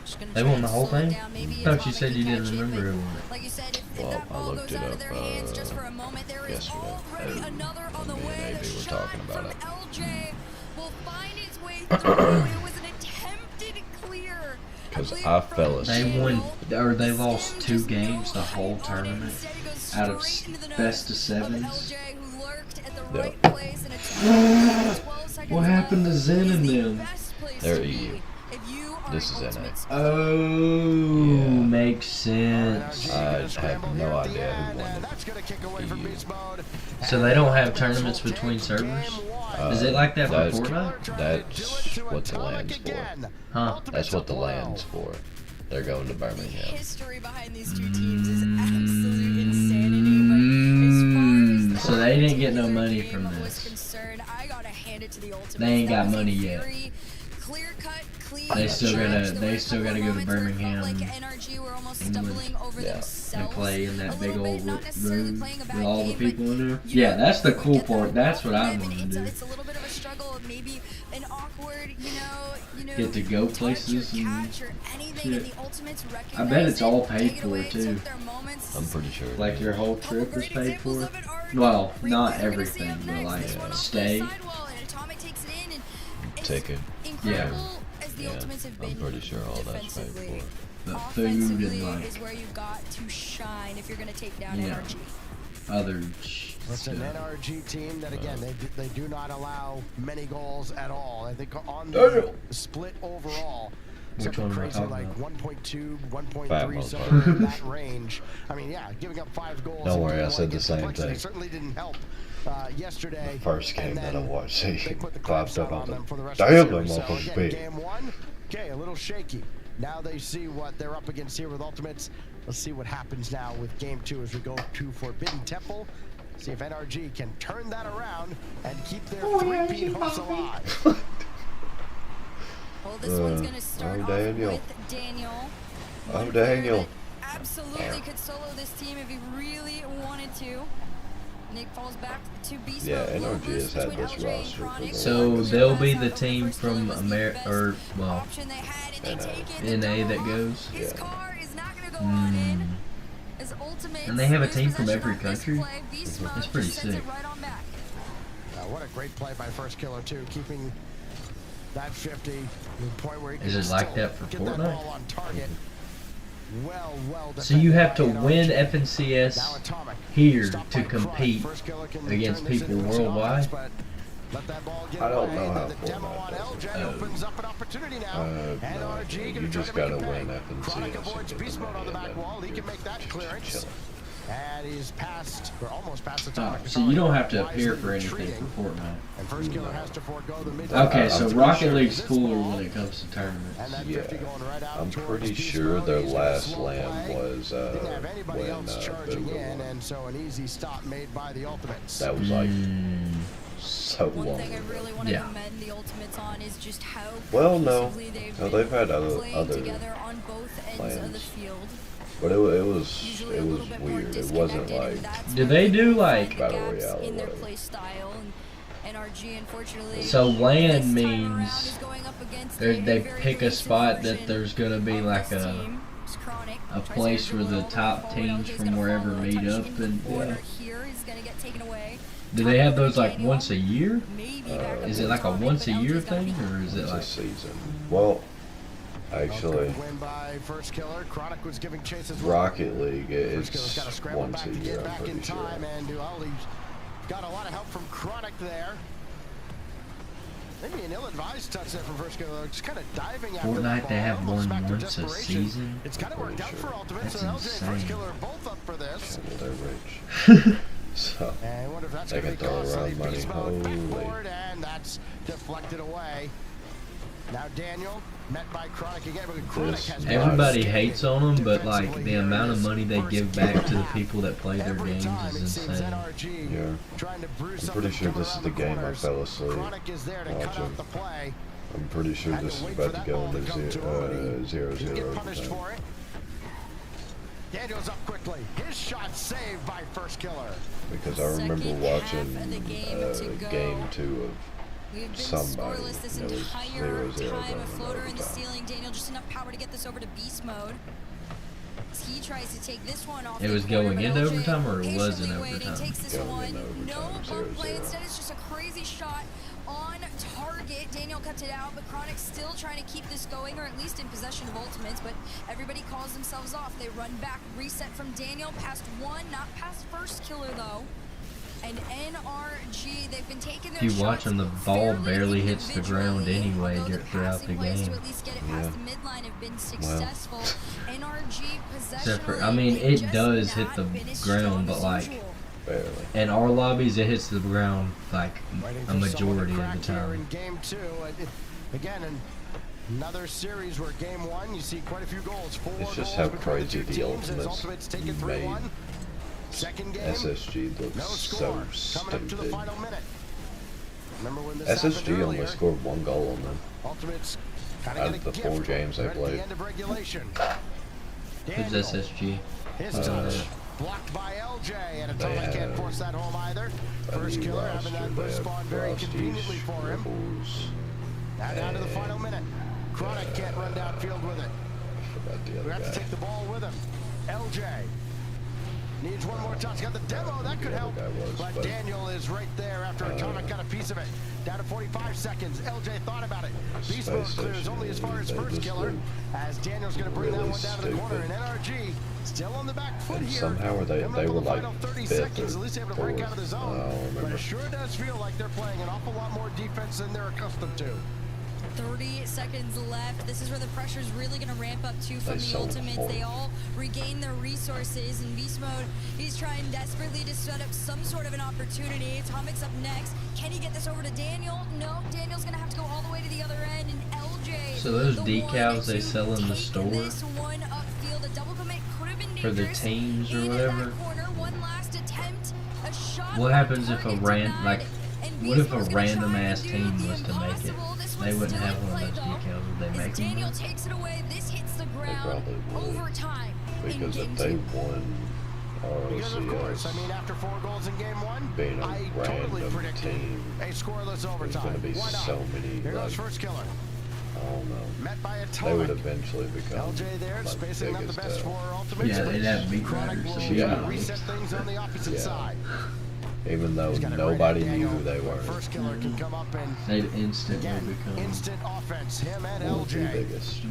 Just gonna They try won the and whole slow it thing? down. Maybe Thought you Atomic said can you didn't catch it, remember but who won it. like you said, if Well, that I ball looked goes it out of up, their hands just for a moment, there is yesterday. already another on the Me and way. AB The were shot talking about from it. LJ will find its way through. It was an attempted clear. 'Cause believe I from fell They asleep. won, Daniel. or they The lost stem 2 just games the no whole height on it. tournament Instead, it goes out of straight into the best nose of 7s. LJ, who lurked at the Yep. right place, and it's 12 seconds What happened to left. Zen Is and the them? best place They're to be EU. if you are This an is NA. Ultimates Oh, makes sense. I have no idea who won it. That's going to kick away from EU. Beast Mode. So they don't have tournaments between servers? Is it like that for That's- Fortnite? That's what the land's for. Huh. That's what the land's for. They're going to Birmingham. history behind these two teams is absolute insanity. But as far as So they didn't get no their money game from was this. concerned, I gotta hand it to the Ultimates. They ain't That got was a money yet. very clear-cut, clean They still match. gotta- There they were a still couple gotta of go to moments where it felt Birmingham, like NRG were almost England. stumbling over Yeah. themselves And play in a that big little old bit, not necessarily room playing a with bad all the game, people but, in there. you Yeah, know, that's the you cool get that part. That's what I off want to rhythm, do. It's a little bit of a struggle, maybe an awkward, you know, Get to go touch or places and catch or anything, and shit. the Ultimates I bet recognized it's all it, paid take it for, away, too. took their moments. I'm pretty sure. it Like is. your whole Couple trip is great paid examples for? of it already. Well, Right not there, we're gonna see everything, up but next. like This one off the stay. sidewall, and Atomic takes it in, and it's Ticket. incredible as the Yeah, Ultimates have I'm been pretty sure all that's paid defensively. for. The food Offensively and is like where you got to shine if you're going to take down Yeah. NRG. other It's an stuff. NRG team that, again, they do not allow many goals at all. I think on Daniel. the split overall, Which something one am I crazy talking like about? 1.2, Fat 1.3, motherfucker. somewhere in that range. I mean, yeah, giving up 5 goals. Don't in worry, game I one said the against same Complexity thing. certainly didn't help yesterday. The first game and that I then watched, they he put the popped clamps up on on them the for the rest damn, of the them series. So motherfuckers again, big. game 1, okay, a little shaky. Now they see what they're up against here with Ultimates. Let's see what happens now with game 2 as we go to Forbidden Temple. See if NRG can turn that around and keep their three-peat hopes alive. Well, this one's going to start off Daniel. with Daniel. Oh, One player Daniel. that absolutely could solo this team if he really wanted to. Nick falls back to Beast Yeah, Mode. Low NRG has boost had between this LJ and roster for Chronic. the So longest they'll Last be half the of team first killer from was the America, best or well, option they had, and they take it. The NA that double. goes. His Yeah. car is not going to go on in. As Ultimates And they have a lose team from possession every off this country? play, Beast Mode That's pretty just sends sick. it right on back. What a great play by First Killer, too, keeping that 50 to the point where he can Is it like still that for get that Fortnite? ball on target. Well So you have to defended by win NRG. Now FNCS Atomic. here Stopped to by Chronic. compete First killer can against turn this people into an worldwide. offense, but let that ball get I don't away. know how The demo on Fortnite does LJ it. opens up an opportunity now. No, NRG you gonna try just to make gotta it win pay. FNCS Chronic and avoids get the beast mode on the money, back and wall. He then can make that just clearance. chilling. And he's past, or almost past the Oh, Atomic. so you don't have to Wisely appear for anything retreating. for Fortnite. And first killer has to forego the mid. Okay, so I'm pretty Rocket sure League's this cooler ball, when it comes to tournaments. and that Yeah, 50 going right out I'm towards pretty beast sure mode. their He's gonna last slow land play. was Didn't have anybody when else charging Booga in, won. and so an easy stop made by the Ultimates. That was like so One long thing I ago. really want to Yeah. commend the Ultimates on is just how Well, no. cohesively they've No, been they've had playing other together on both ends of the plans. field. But it was Usually a little bit more weird. It wasn't disconnected, and like that's Do where they people do, find like, the Battle gaps Royale or in their whatever? play style? And NRG, unfortunately, So land this time means around is going up against they a very pick a cohesive spot that version there's gonna be of like this a team. It's Chronic. a Tries to place where dribble the all way top forward. teams LJ's from gonna wherever follow, meet touch up into and the corner yeah. Here is gonna get taken away. Do they have those like Daniel. once a year? Maybe back up Is to it like a Atomic, once a but year LJ's gotta thing be- or is it It's a like season. Well, actually, Quick win by first killer. Chronic was giving chase as well. Rocket League, First killer's it's got to scramble once back a to year, get I'm back in pretty sure. time, and Duali's got a lot of help from Chronic there. Maybe an ill-advised touch there from first killer, just kind of diving after Fortnite, that ball, they have almost one back to once a desperation. season? It's kind of worked out for Ultimate, That's so LJ and first insane. killer are both up for this. Well, they're rich. So, And I wonder if that's they going to can be throw costly. around money. Beast mode Holy. backboard, and that's deflected away. Now Daniel met by Chronic again, but Chronic This has everybody been hates on them, but like defensively the here amount in of this money they first give back to the half. people that play their Every games time is it seems insane. NRG Yeah. trying to brew I'm something pretty sure come this is around the game I corners. fell asleep Chronic is there to cut watching. out the play. I'm pretty sure Had to this is wait for about that to go ball to into come to him, and 0-0 he didn't get punished overtime. for it. Daniel's up quickly. His shot saved by first killer. Because I remember Second watching half of the game to go. game 2 We've been somebody, scoreless this and it was entire 0-0 time. A going floater in the overtime. ceiling. Daniel just enough power to get this over to beast mode. As he tries to take this one off. It the was corner, going but into LJ overtime or it was in patiently waiting, overtime? takes this Going one. into No overtime, bump play. 0-0. Instead, it's just a crazy shot on target. Daniel cuts it out, but Chronic still trying to keep this going, or at least in possession of ultimates. But everybody calls themselves off. They run back, reset from Daniel, past one, not past first killer though. And NRG, they've been taking their If you shots watch them, the ball fairly barely hits the ground individually, anyway although the throughout the passing plays game. to at least get it past the midline have been successful. NRG Except for, possessionally, I mean, they've it just does hit not the been as ground, strong but as like usual. Barely. in our lobbies, it hits the ground like Waiting a for someone to majority of crack the here time. in game 2. Again, another series where game 1 you see quite a few goals. 4 It's just goals how between crazy two the teams as Ultimates take it made 3-1. Second game, SSG looks no score. so Coming up to the stupid. final minute. Remember when this happened SSG only earlier? scored 1 goal on them. Ultimates kind Out of of get the a 4 gift games they right at played. the end of regulation. Who's Daniel, SSG? his Uh, touch blocked by LJ, and Atomic They can't have force that home either. a First new killer roster. having that They boost have spawn very Frosties, conveniently for him. Rebels. Now down to the final minute. Chronic can't run downfield with it. Forgot the We other have to guy. take the ball with him. LJ needs one more touch. Got the demo. That could The help. other guy was, But but, Daniel is right there after Atomic got a piece of it. Down to 45 seconds. LJ thought about it. Beast mode Space clears Station, only as far as they first just killer. look As Daniel's going to bring really that one down to the corner. stupid. And NRG still on the back foot And here. somehow they Coming up were on the like final 30 fifth seconds. or At least able to break out of the fourth. zone. I don't But remember. it sure does feel like they're playing an awful lot more defense than they're accustomed to. 30 seconds left. This is where the pressure is really going to ramp up too from They the so Ultimates. hard. They all regain their resources in beast mode. He's trying desperately to set up some sort of an opportunity. Atomic's up next. Can he get this over to Daniel? No, Daniel's going to have to go all the way to the other end. And LJ, So those the decals one they to sell in the take store this one upfield. A double commit could have been for the dangerous. teams or In whatever. that corner, one last attempt. A shot What on happens if a target ran denied. like And what if Beast a Mode's gonna random try and ass do team the was to make it? impossible. This They one's wouldn't still have in one play, of those though. decals. Would they As make them? Daniel takes it away, this hits the ground probably would. overtime in Because game if they 2. won Because of course, I mean, RLCS, after 4 goals in game 1, being a I totally random predicted team, a scoreless there's overtime. going to be Why not? so many, Here goes like, first killer. I don't know. Met by They Atomic. would eventually become LJ there, like spacing not the biggest, best for Ultimates. Yeah, but they'd have beat Chronic riders, will so yeah. reset things on the opposite Yeah. side. even though He's got it right nobody at knew Daniel, who they but were. First killer can come up and They'd instantly again, become instant offense. Him and One of the LJ. biggest.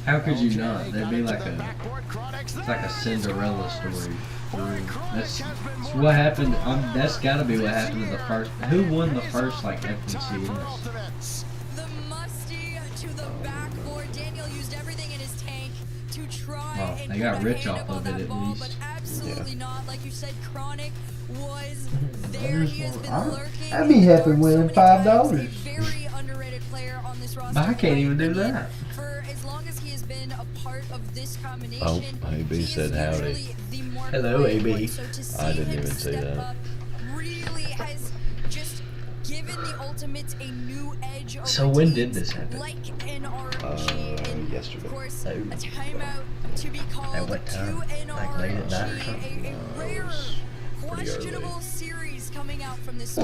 How could you LJ not? That'd got be into like the a backboard. Chronic's it's like there. a Cinderella story. Boy, That's Chronic has been it's more what happened. than That's got to be what happened to the this first. year. Who won the He's first off like big time for FNCS? Ultimates. The musty to the backboard. Daniel used everything in his tank to try Well, and they put got a rich hand off up on of it that at ball, least. but absolutely not. Like you said, Chronic was I there. just He has want- been I- lurking. I'd be in the happy dark so winning many times. $5. A very underrated player on this roster. But I can't in my even do opinion. that. For as long as he has been a part of this combination, Oh, AB he said is howdy. usually the more Hello, quiet AB. one. So to see I didn't him even see step that. up really has just given the Ultimates a new edge over So when teams did this happen? like NRG, and yesterday. of course Oh. a timeout to be called what to time? Like late at night or NRG, something? a rare, pretty questionable early. series coming out from this.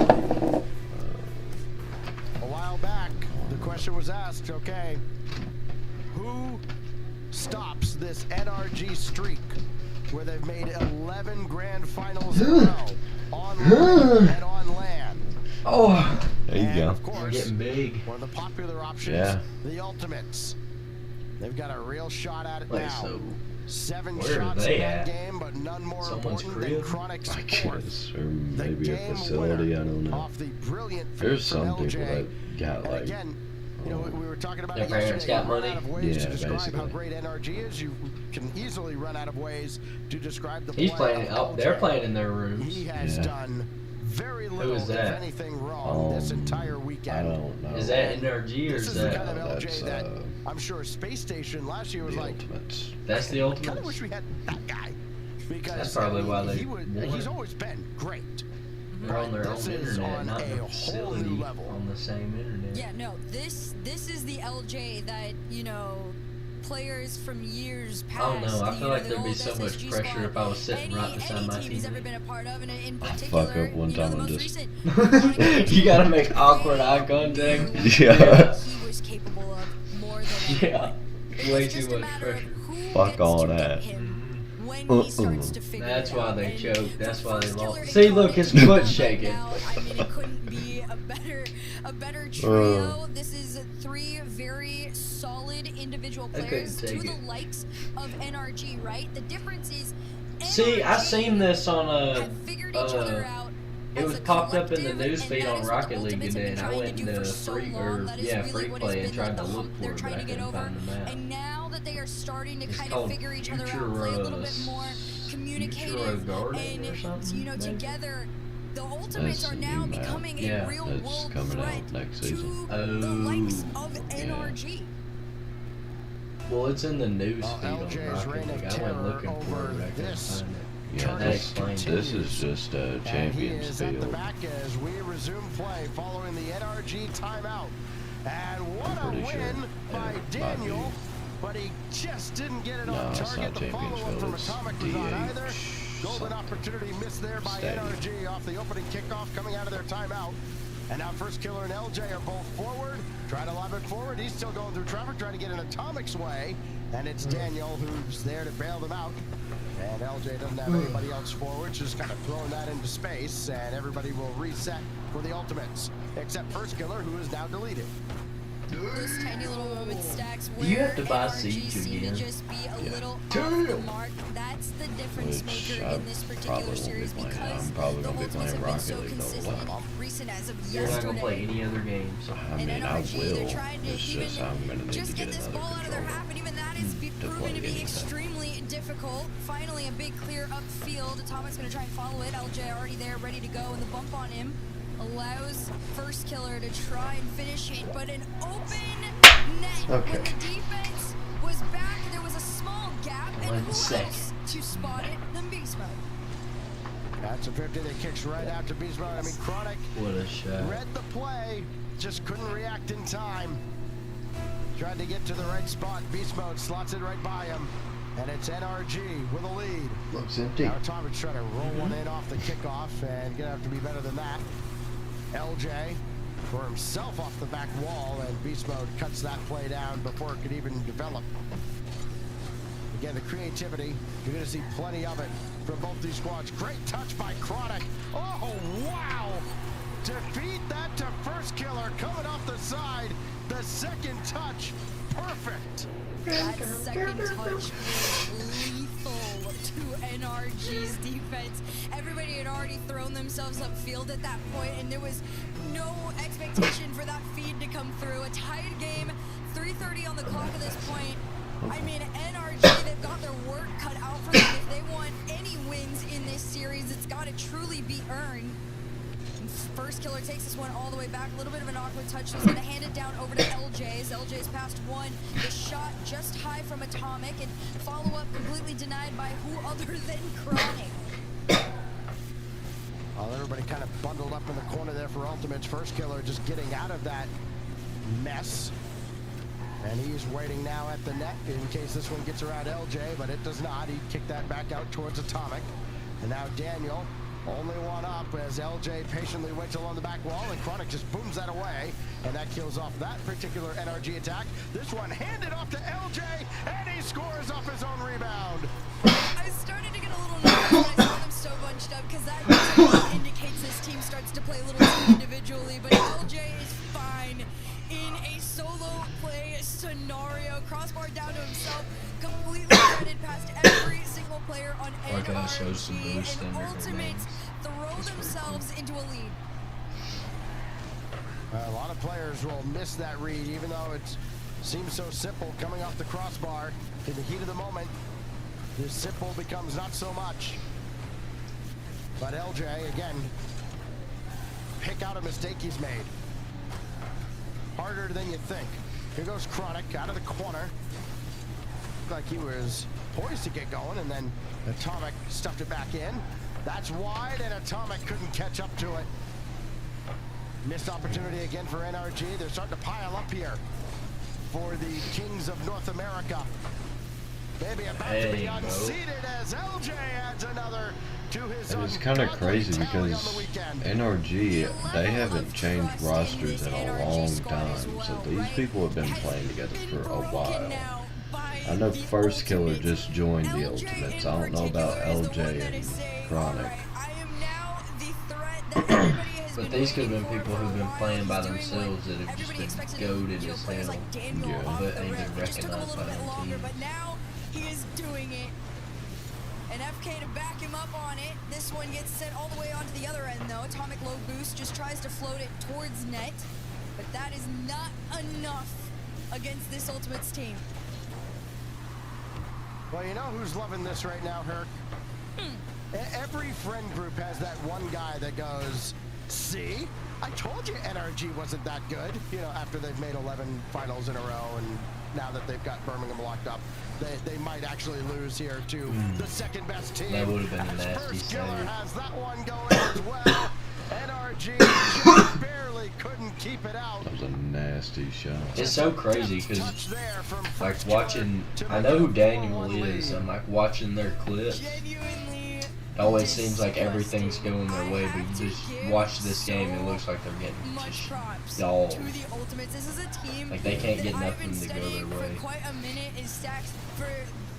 A while back, the question was asked, okay, who stops this NRG streak where they've made 11 grand finals in a row on and on land? Oh, There you And go. of we're course, getting big. one of the popular options, Yeah. the Ultimates. They've got a real shot at it Wait, now. so 7 where are shots they in that at? game, but none more Someone's important than crib? Chronic's I fourth. guess, or The maybe a game facility. winner I don't know. Off the brilliant feed There's from some people LJ. that got And like. again, you know, we were talking about Their it parents yesterday. got You run money? out of ways Yeah, to describe how basically. great NRG is. You can easily run out of ways to describe the He's play playing. of Oh, they're LJ. playing in their rooms. He has Yeah. done very little, is if that? anything, wrong this entire I weekend. don't know. Is that NRG or This is is the that? kind of LJ that's, that I'm sure Space Station last year was the like, Ultimates? That's the I kind of ultimate. wish we had that guy. Because That's probably why they he's won. always been great. They're on their This own is internet, on not a the whole facility new level. on the same internet. Yeah, no, this is the LJ that, you know, players from years past. I don't know, I you feel know, like the there'd be old so much SSG pressure squad, if I was sitting right beside any my team he's TV. ever been a part of, and in I particular, fuck up one you know, time the and most just- recent. You gotta make awkward eye contact. Yeah. He was capable of more than Yeah. It Way was too just a much matter of pressure. who Fuck gets all to get that. him when Uh-uh. he starts to figure That's it why out. they And choked. That's for why they First lost. Killer and See, look, his Chronic foot's right shaking. now, I mean, it couldn't be a better trio. This is 3 very solid individual I couldn't players to take the it. likes of NRG, right? The difference is See, I NRG seen this on have figured each other out. it as was a popped up in the collective, news and feed that on is what the Rocket League Ultimates have today, been and I trying went to do into for so free long. That is really free what has play and been tried like to the look hump for they're it, trying but I to get couldn't over. find the map. And now that they are starting to It's kind of called figure each other out, Future, play a little bit more communicative, Garden and or something, you know, maybe? together, the Ultimates That's are the now new map. becoming Yeah, a real that's world coming out threat next to season. the likes Oh, of yeah. NRG. Well, it's in the news Well, feed on LJ's Rocket reign of League. I went terror looking for over it, but I couldn't this find it. Yeah, Charge That this, explains it. this is just a And he Champions is at the Field. back as we resume play following the NRG timeout. And what a pretty win sure by it might Daniel, be. but he just didn't get it No, on it's target. not The Champions follow-up from Field, it's Atomic was not either. DH Golden something. opportunity missed there by Stadium. NRG off the opening kickoff coming out of their timeout. And now First Killer and LJ are both forward, trying to lob it forward. He's still going through traffic, trying to get in Atomic's way. And it's Daniel who's there to bail them out. And LJ doesn't have anybody else forward, just kind of throwing that into space, and everybody will reset for the Ultimates, except First Killer, who is now deleted. Those tiny little moments stacks where You have to buy NRG seats seem again. to just be a Yeah. little off the mark. That's the difference Which maker I in this particular probably won't be series playing. because I'm probably the gonna be Ultimates playing have been Rocket so League the whole consistent, time. recent as of You're not gonna play yesterday. any other games. I And mean, I NRG, they're will. trying to It's just even I'm gonna need just to get get this another ball out of their controller half, and even that is to proven play to be anything. extremely difficult. Finally, a big clear upfield. Atomic's going to try and follow it. LJ already there, ready to go, and the bump on him allows First Killer to try and finish it, but an open net Okay. when the defense was back. There was a small gap, and 1 who second. else to spot it than Beast Mode? That's a 50 that kicks right out to Beast Mode. I mean, Chronic What a shot. read the play, just couldn't react in time. Tried to get to the right spot. Beast Mode slots it right by him. And it's NRG with a lead. Looks empty. Now Atomic's trying to roll one in off the kickoff, and gonna have to be better than that. LJ for himself off the back wall, and Beast Mode cuts that play down before it could even develop. Again, the creativity, you're gonna see plenty of it from both these squads. Great touch by Chronic. Oh, wow! Defeat that to First Killer coming off the side. The second touch, perfect. That second touch was lethal to NRG's defense. Everybody had already thrown themselves upfield at that point, and there was no expectation for that feed to come through. A tied game, 3:30 on the clock at this point. I mean, NRG, they've got their work cut out for them. If they want any wins in this series, it's got to truly be earned. First killer takes this one all the way back. A little bit of an awkward touch. He's going to hand it down over to LJ's. LJ's passed one. The shot just high from Atomic, and follow-up completely denied by who other than Chronic. Well, everybody kind of bundled up in the corner there for Ultimate's first killer, just getting out of that mess. And he's waiting now at the net in case this one gets around LJ, but it does not. He kicked that back out towards Atomic. And now Daniel, only one up as LJ patiently waits along the back wall, and Chronic just booms that away. And that kills off that particular NRG attack. This one handed off to LJ, and he scores off his own rebound. I started to get a little nervous when I saw them so bunched up, because that usually indicates this team starts to play a little too individually, but LJ is fine in a solo play scenario. Crossbar down to himself, completely threaded past every single player on NRG, and Ultimates throw themselves into a lead. A lot of players will miss that read, even though it seems so simple coming off the crossbar. In the heat of the moment, this simple becomes not so much. But LJ, again, pick out a mistake he's made. Harder than you think. Here goes Chronic out of the corner. Looked like he was poised to get going, and then Atomic stuffed it back in. That's wide, and Atomic couldn't catch up to it. Missed opportunity again for NRG. They're starting to pile up here for the Kings of North America. Maybe about to be unseated as LJ adds another to his. It was kind of crazy because NRG, they haven't changed rosters in a long time, so these people have been playing together for a while. I know First Killer just joined the Ultimates. I don't know about LJ and Chronic. But these could have been people who've been playing by themselves that have just been goated as hell. Yeah. But ain't been recognized by their team. But now he is doing it. And FK to back him up on it. This one gets sent all the way onto the other end, though. Atomic low boost just tries to float it towards net. But that is not enough against this Ultimates team. Well, you know who's loving this right now, Herc? Every friend group has that one guy that goes, see? I told you NRG wasn't that good. You know, after they've made 11 finals in a row, and now that they've got Birmingham locked up, they might actually lose here to the second best team. That would have been a nasty First Killer save. has that one going as well. NRG just barely couldn't keep it out. That was a nasty shot. It's so crazy because, like, watching, I know who Daniel is. I'm like watching their clips. Genuinely. It always seems like everything's going their way, but you just watch this game, it looks like they're getting just dolled. To the Ultimates. This is a team Like, they can't get that I've nothing been to go studying their way. for quite a minute. Is stacks for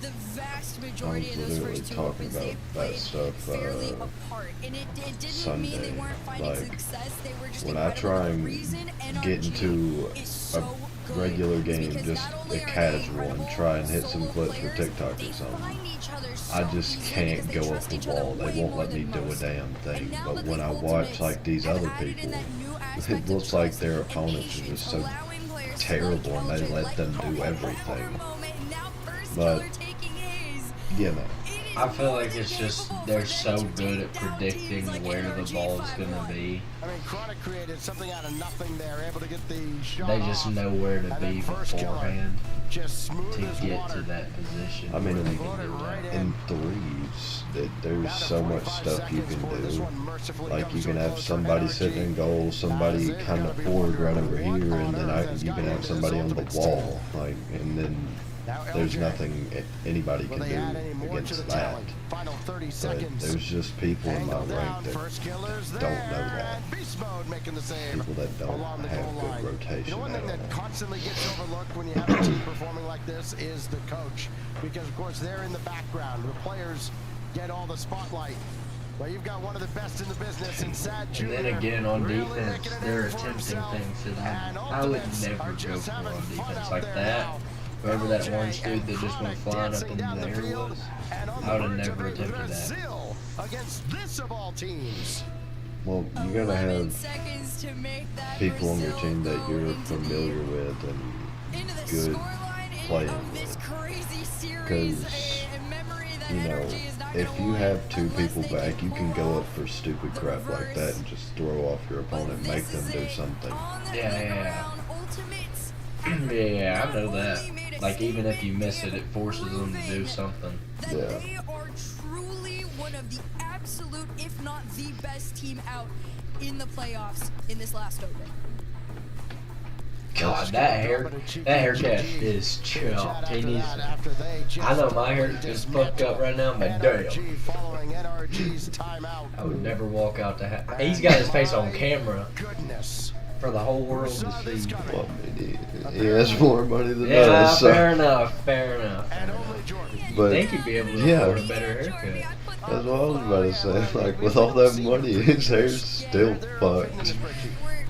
the vast I majority was of those literally first two talking opens. about They that played stuff fairly apart, and it didn't mean Sunday. they weren't finding Like, success. They were just when I incredible. try The and reason get NRG into is a so good regular is game, because just not a only are they casual, and incredible try and hit some solo clips for players, TikTok they or something, find each other so I just easily can't because go they up trust the each other wall. They way won't more let me than do a most. damn And thing. now But that when the I watch Ultimates like these have other added in people, that new it aspect of looks like trust their and opponents are patience, just so allowing players like terrible, and they LJ, let like them do Cole, everything. another moment, and now First But, Killer taking his. you know, It is I feel more like than it's just capable they're for so them to good take at down predicting teams like where the NRG ball's 5-1. gonna be. I mean, Chronic created something out of nothing there, able to get the shot They just off. know where to And then be First Killer beforehand just smooth to as get water. to that position. I mean, where they in- can do Right that. in threes, there's Down to so much 45 stuff you seconds can before this do. one mercifully Like, comes you to can a have close for somebody NRG. sitting in goal, somebody they've kind gotta of be forward right over wondering here, what and then on earth has you can gotten have into somebody this on the Ultimates wall. Like, and then Now there's LJ. nothing anybody Will can they add any do more to against the that. talent? Final 30 But seconds. there's just people in my Angle down, rank that First Killer's don't there, know that. and Beast Mode making the save People that don't along the have goal good line. rotation You know, one at thing that all. constantly gets overlooked when you have a team performing like this is the coach, because of course they're in the background. The players get all the spotlight. Well, you've got one of the best in the business in Sad Jr. And then again, on really defense, making a they're name for attempting himself. things that And I would Ultimates never are go just for having on fun defense out like there that. now. Whoever that orange dude that just went flying up into the air was, I would have never attempted that. Brazil against this of all teams. Well, you gotta 11 have seconds to make that people on your Brazil team that go you're into the- familiar with and into the good scoreline playing of this with. crazy series. 'Cause, A memory that you know, NRG is not if gonna you want have two unless people they back, can you can pull go off up for stupid the crap like that reverse. and just throw off your opponent, But make this them is do a something. on the Yeah. ground ultimates Yeah, I not know that. only made a Like, even if you statement, miss it, they it have forces them to do proven something. that Yeah. they are truly one of the absolute, if not the best team out in the playoffs in this last open. God, that haircut is chopped. He needs. I know my hair is fucked up right now, but damn. Following NRG's timeout. I would never walk out the house. He's got his face on camera Goodness. for the whole world to see. Well, I mean, he has more money than Yeah, us, so. fair enough, fair enough. And only Jordan. I But think he'd be able to yeah. afford a better haircut. that's what I was about to say. Like, with all that money, his hair's still fucked.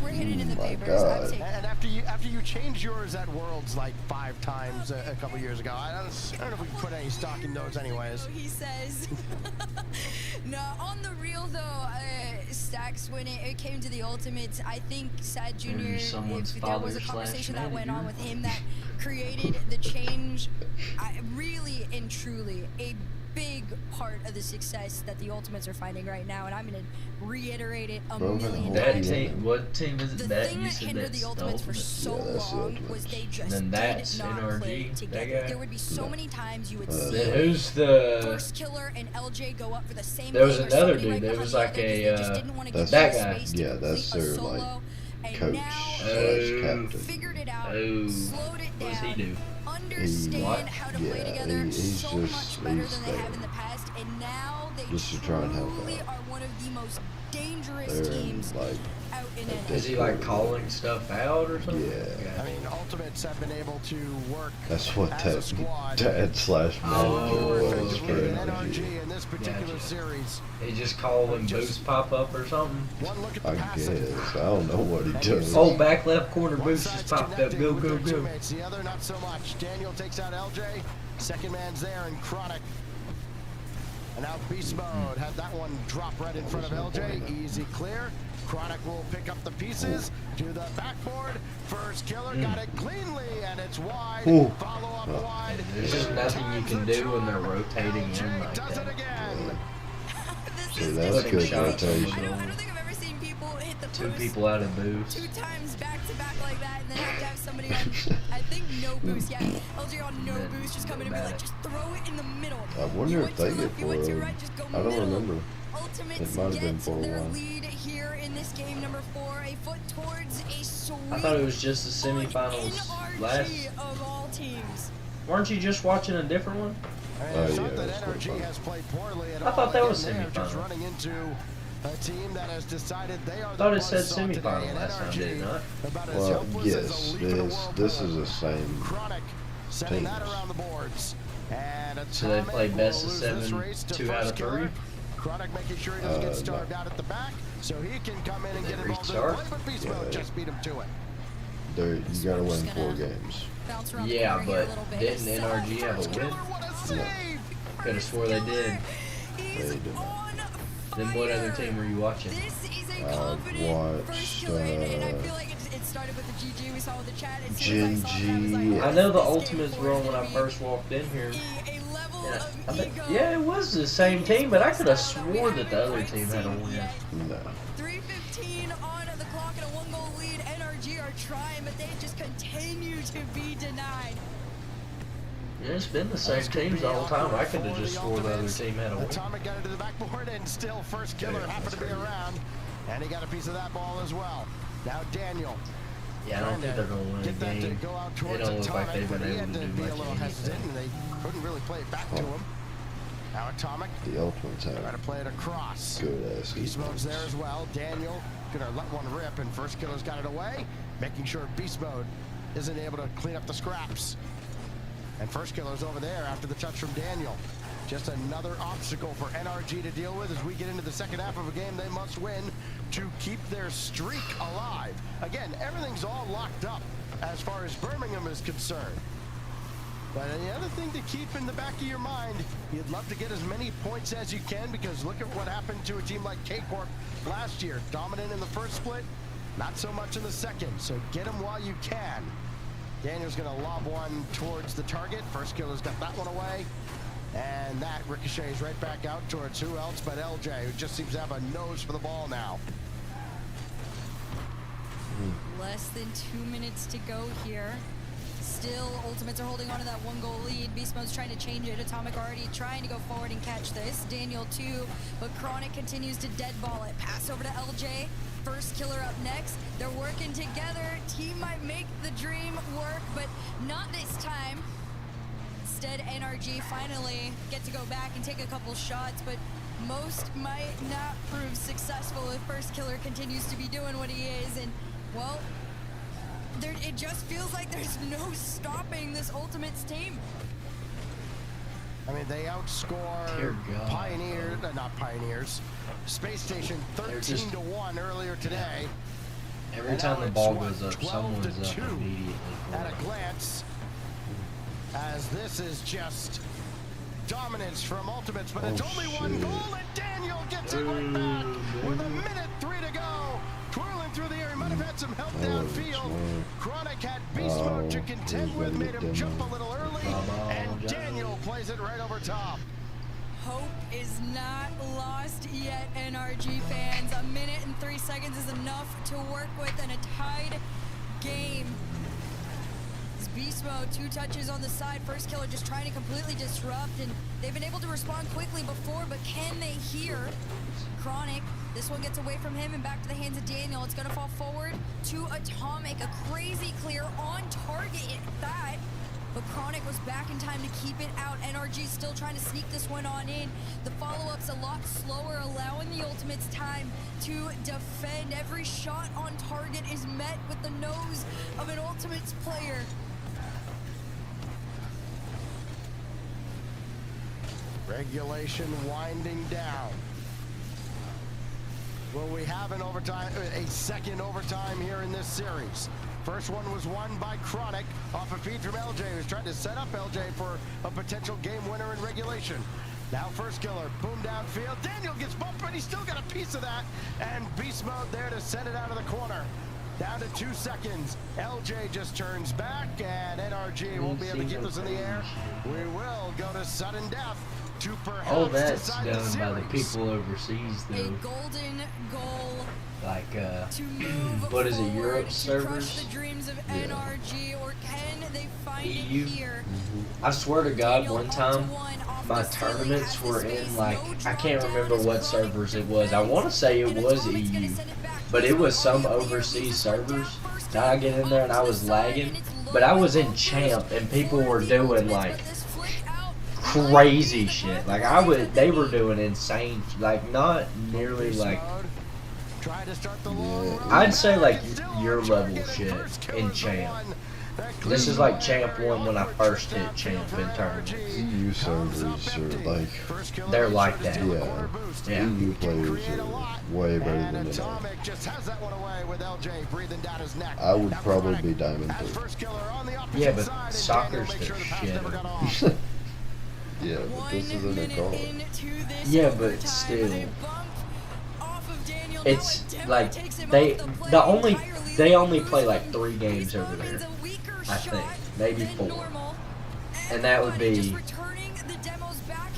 We're hitting in the Oh my papers. God. I'm taking And after you changed yours at Worlds like 5 times a couple years ago, I don't know if we can put any stock in those anyways. he says. No, on the real though, Stacks, when it came to the Ultimates, I think Sad Jr., someone's if there was a father/manager. conversation that went on with him that created the change, really and truly a big part of the success that the Ultimates are finding right now, and I'm going to reiterate it a Bro, million That times. team, what team is The it? That thing you that said hindered that's the Ultimates for so Yeah, that's the long Ultimates. was they just Then that's did not NRG, play that together. guy? There would be so many times you would Then see Then who's the? First Killer and LJ go up for the same There was thing, or another somebody dude, right there behind was the like other 'cause they just a, didn't want to that's- give that them guy. space to Yeah, that's complete a their, solo, like, and coach now slash they captain. figured it out, Oh, slowed it what does he down, do? understand What? how to play Yeah, together he's so just- much better he's than they have there. in the past, and now they Just to try and help truly out. are one of the most dangerous They're teams like, out in like NA. Is he like calling stuff out or something? Yeah. I mean, Ultimates have been able to work that's what as a that squad dad slash manager Oh, was for effectively in NRG. NRG in this particular Gotcha. series. He just called when boost pop up or something. One look at the I passing. guess. I don't know what he does. Oh, back left corner One boost side's just popped up. connecting Go, with go, their go. teammates, the other not so much. Daniel takes out LJ. Second man's there, and Chronic. And now Beast Mode had that one drop right in front of LJ. Easy clear. Chronic will pick up the pieces to the backboard. First Killer got it cleanly, and it's wide. Ooh. Follow up wide. There's just nothing you can do when they're rotating in LJ like does it that. again. This See, is that's just good crazy. rotation. I don't think I've ever seen people hit the Two post people out of boost. 2 times back to back like that, and then have to have somebody on, I think, no boost. Yeah, LJ on no Then boost, just come in and go be like, back. just throw it in the middle. I wonder You if went to they the get left, you went to four. right, just go I don't middle. remember. Ultimates It might have been get 4-1. their lead here in this game number 4, a foot towards a sweep. I thought it was just the on semifinals NRG last. of all teams. Weren't you just watching a different one? And it's yeah, not that that's NRG quarterfinal. has played poorly at I all. thought that was Again, they're just semifinal. running into a team that has decided they are I thought the it said buzzsaw today, semifinal and last time, NRG did it not? about as Well, helpless as a yes, leaf in a this whirlpool. is the same. Chronic sending that teams. around the boards. And So they Atomic play best will of lose this 7, race to 2 out First of Killer. 3? Chronic making sure he doesn't get No. starved out at the back, so he can come in and Did get they involved in the restart? play, but Beast Mode Yeah. just beat him to it. You gotta win Just 4 gonna- games. Bounce around Yeah, the corner here a but little bit. didn't NRG have a First win? Killer, what a save! Could have swore they did. He's They did not. on Then what other fire. team were you watching? This is a I confident First watched, Killer, and I feel like it started with the GG we saw with the chat. As soon as I saw that, I was like, GG. oh, I know the this game Ultimates four were is on when gonna I be first walked in here. a level Yeah, of I think, ego. yeah, it was the same team, but I could have Style that we swore that the haven't other quite team had a seen win. yet. No. 3:15 on the clock and a 1-goal lead. NRG are trying, but they just continue to be denied. Yeah, it's been the same teams the whole time. I could have For just the swore the other Ultimates. team had a win. Atomic got it to the backboard, and still First Killer Yeah, happened to be that's crazy. around, and he got a piece of that ball as well. Now Daniel. Yeah, I don't think they're going to win a Get that to game. go out They towards don't look like Atomic, they've but been he able had to to do be a much little of hesitant, anything. and they couldn't really play it back to him. Now Atomic The Ultimates trying to have play it across. good ass Beast Mode's there defense. as well. Daniel gonna let one rip, and First Killer's got it away, making sure Beast Mode isn't able to clean up the scraps. And First Killer's over there after the touch from Daniel. Just another obstacle for NRG to deal with as we get into the second half of a game they must win to keep their streak alive. Again, everything's all locked up as far as Birmingham is concerned. But the other thing to keep in the back of your mind, you'd love to get as many points as you can, because look at what happened to a team like K-Corp last year. Dominant in the first split, not so much in the second. So get them while you can. Daniel's going to lob one towards the target. First killer's got that one away. And that ricochets right back out towards who else but LJ, who just seems to have a nose for the ball now. Less than 2 minutes to go here. Still, Ultimates are holding on to that 1-goal lead. Beast Mode's trying to change it. Atomic already trying to go forward and catch this. Daniel too, but Chronic continues to deadball it. Pass over to LJ. First killer up next. They're working together. Team might make the dream work, but not this time. Instead, NRG finally get to go back and take a couple shots, but most might not prove successful if First Killer continues to be doing what he is. And, well, it just feels like there's no stopping this Ultimates team. I mean, they outscore not Pioneers, Space Station 13-1 earlier today. Every time the ball goes up, someone's up immediately. At a glance, as this is just dominance from Ultimates, but it's only one goal, and Daniel gets it right back with 1:03 to go. Twirling through the air, he might have had some help downfield. Chronic had Beast Mode to contend with, made him jump a little early, and Daniel plays it right over top. Hope is not lost yet, NRG fans. 1 minute and 3 seconds is enough to work with in a tied game. It's Beast Mode, 2 touches on the side. First killer just trying to completely disrupt, and they've been able to respond quickly before, but can they hear Chronic? This one gets away from him and back to the hands of Daniel. It's gonna fall forward to Atomic. A crazy clear on target at that. But Chronic was back in time to keep it out. NRG still trying to sneak this one on in. The follow-up's a lot slower, allowing the Ultimates time to defend. Every shot on target is met with the nose of an Ultimates player. Regulation winding down. Well, we have an overtime, a second overtime here in this series. First one was won by Chronic off a feed from LJ, who's trying to set up LJ for a potential game winner in regulation. Now First Killer, boom downfield. Daniel gets bumped, but he's still got a piece of that. And Beast Mode there to send it out of the corner. Down to 2 seconds. LJ just turns back, and NRG won't be able to keep us in the air. We will go to sudden death. All that's done by the people overseas, though. A golden goal. Like, to move what is it, Europe to servers? crush the dreams of NRG, or can they find EU? it here? I swear to God, one time, my tournaments were in, like, I can't remember what servers it was. I want to say it was EU, but it was some overseas servers. Now I get in there and I was lagging, but I was in Champ and people were doing, like, crazy shit. Like, they were doing insane, like, not nearly, like, I'd say, like, your level shit in Champ. This is like Champ 1 when I first hit Champ in tournaments. EU servers are like... They're like that. Yeah. EU players are way better than that. I would probably be Diamond 3. Yeah, but soccer's their shit. Yeah, but this isn't a car. Yeah, but still. It's like they only play like 3 games over there, I think, maybe 4, and that would be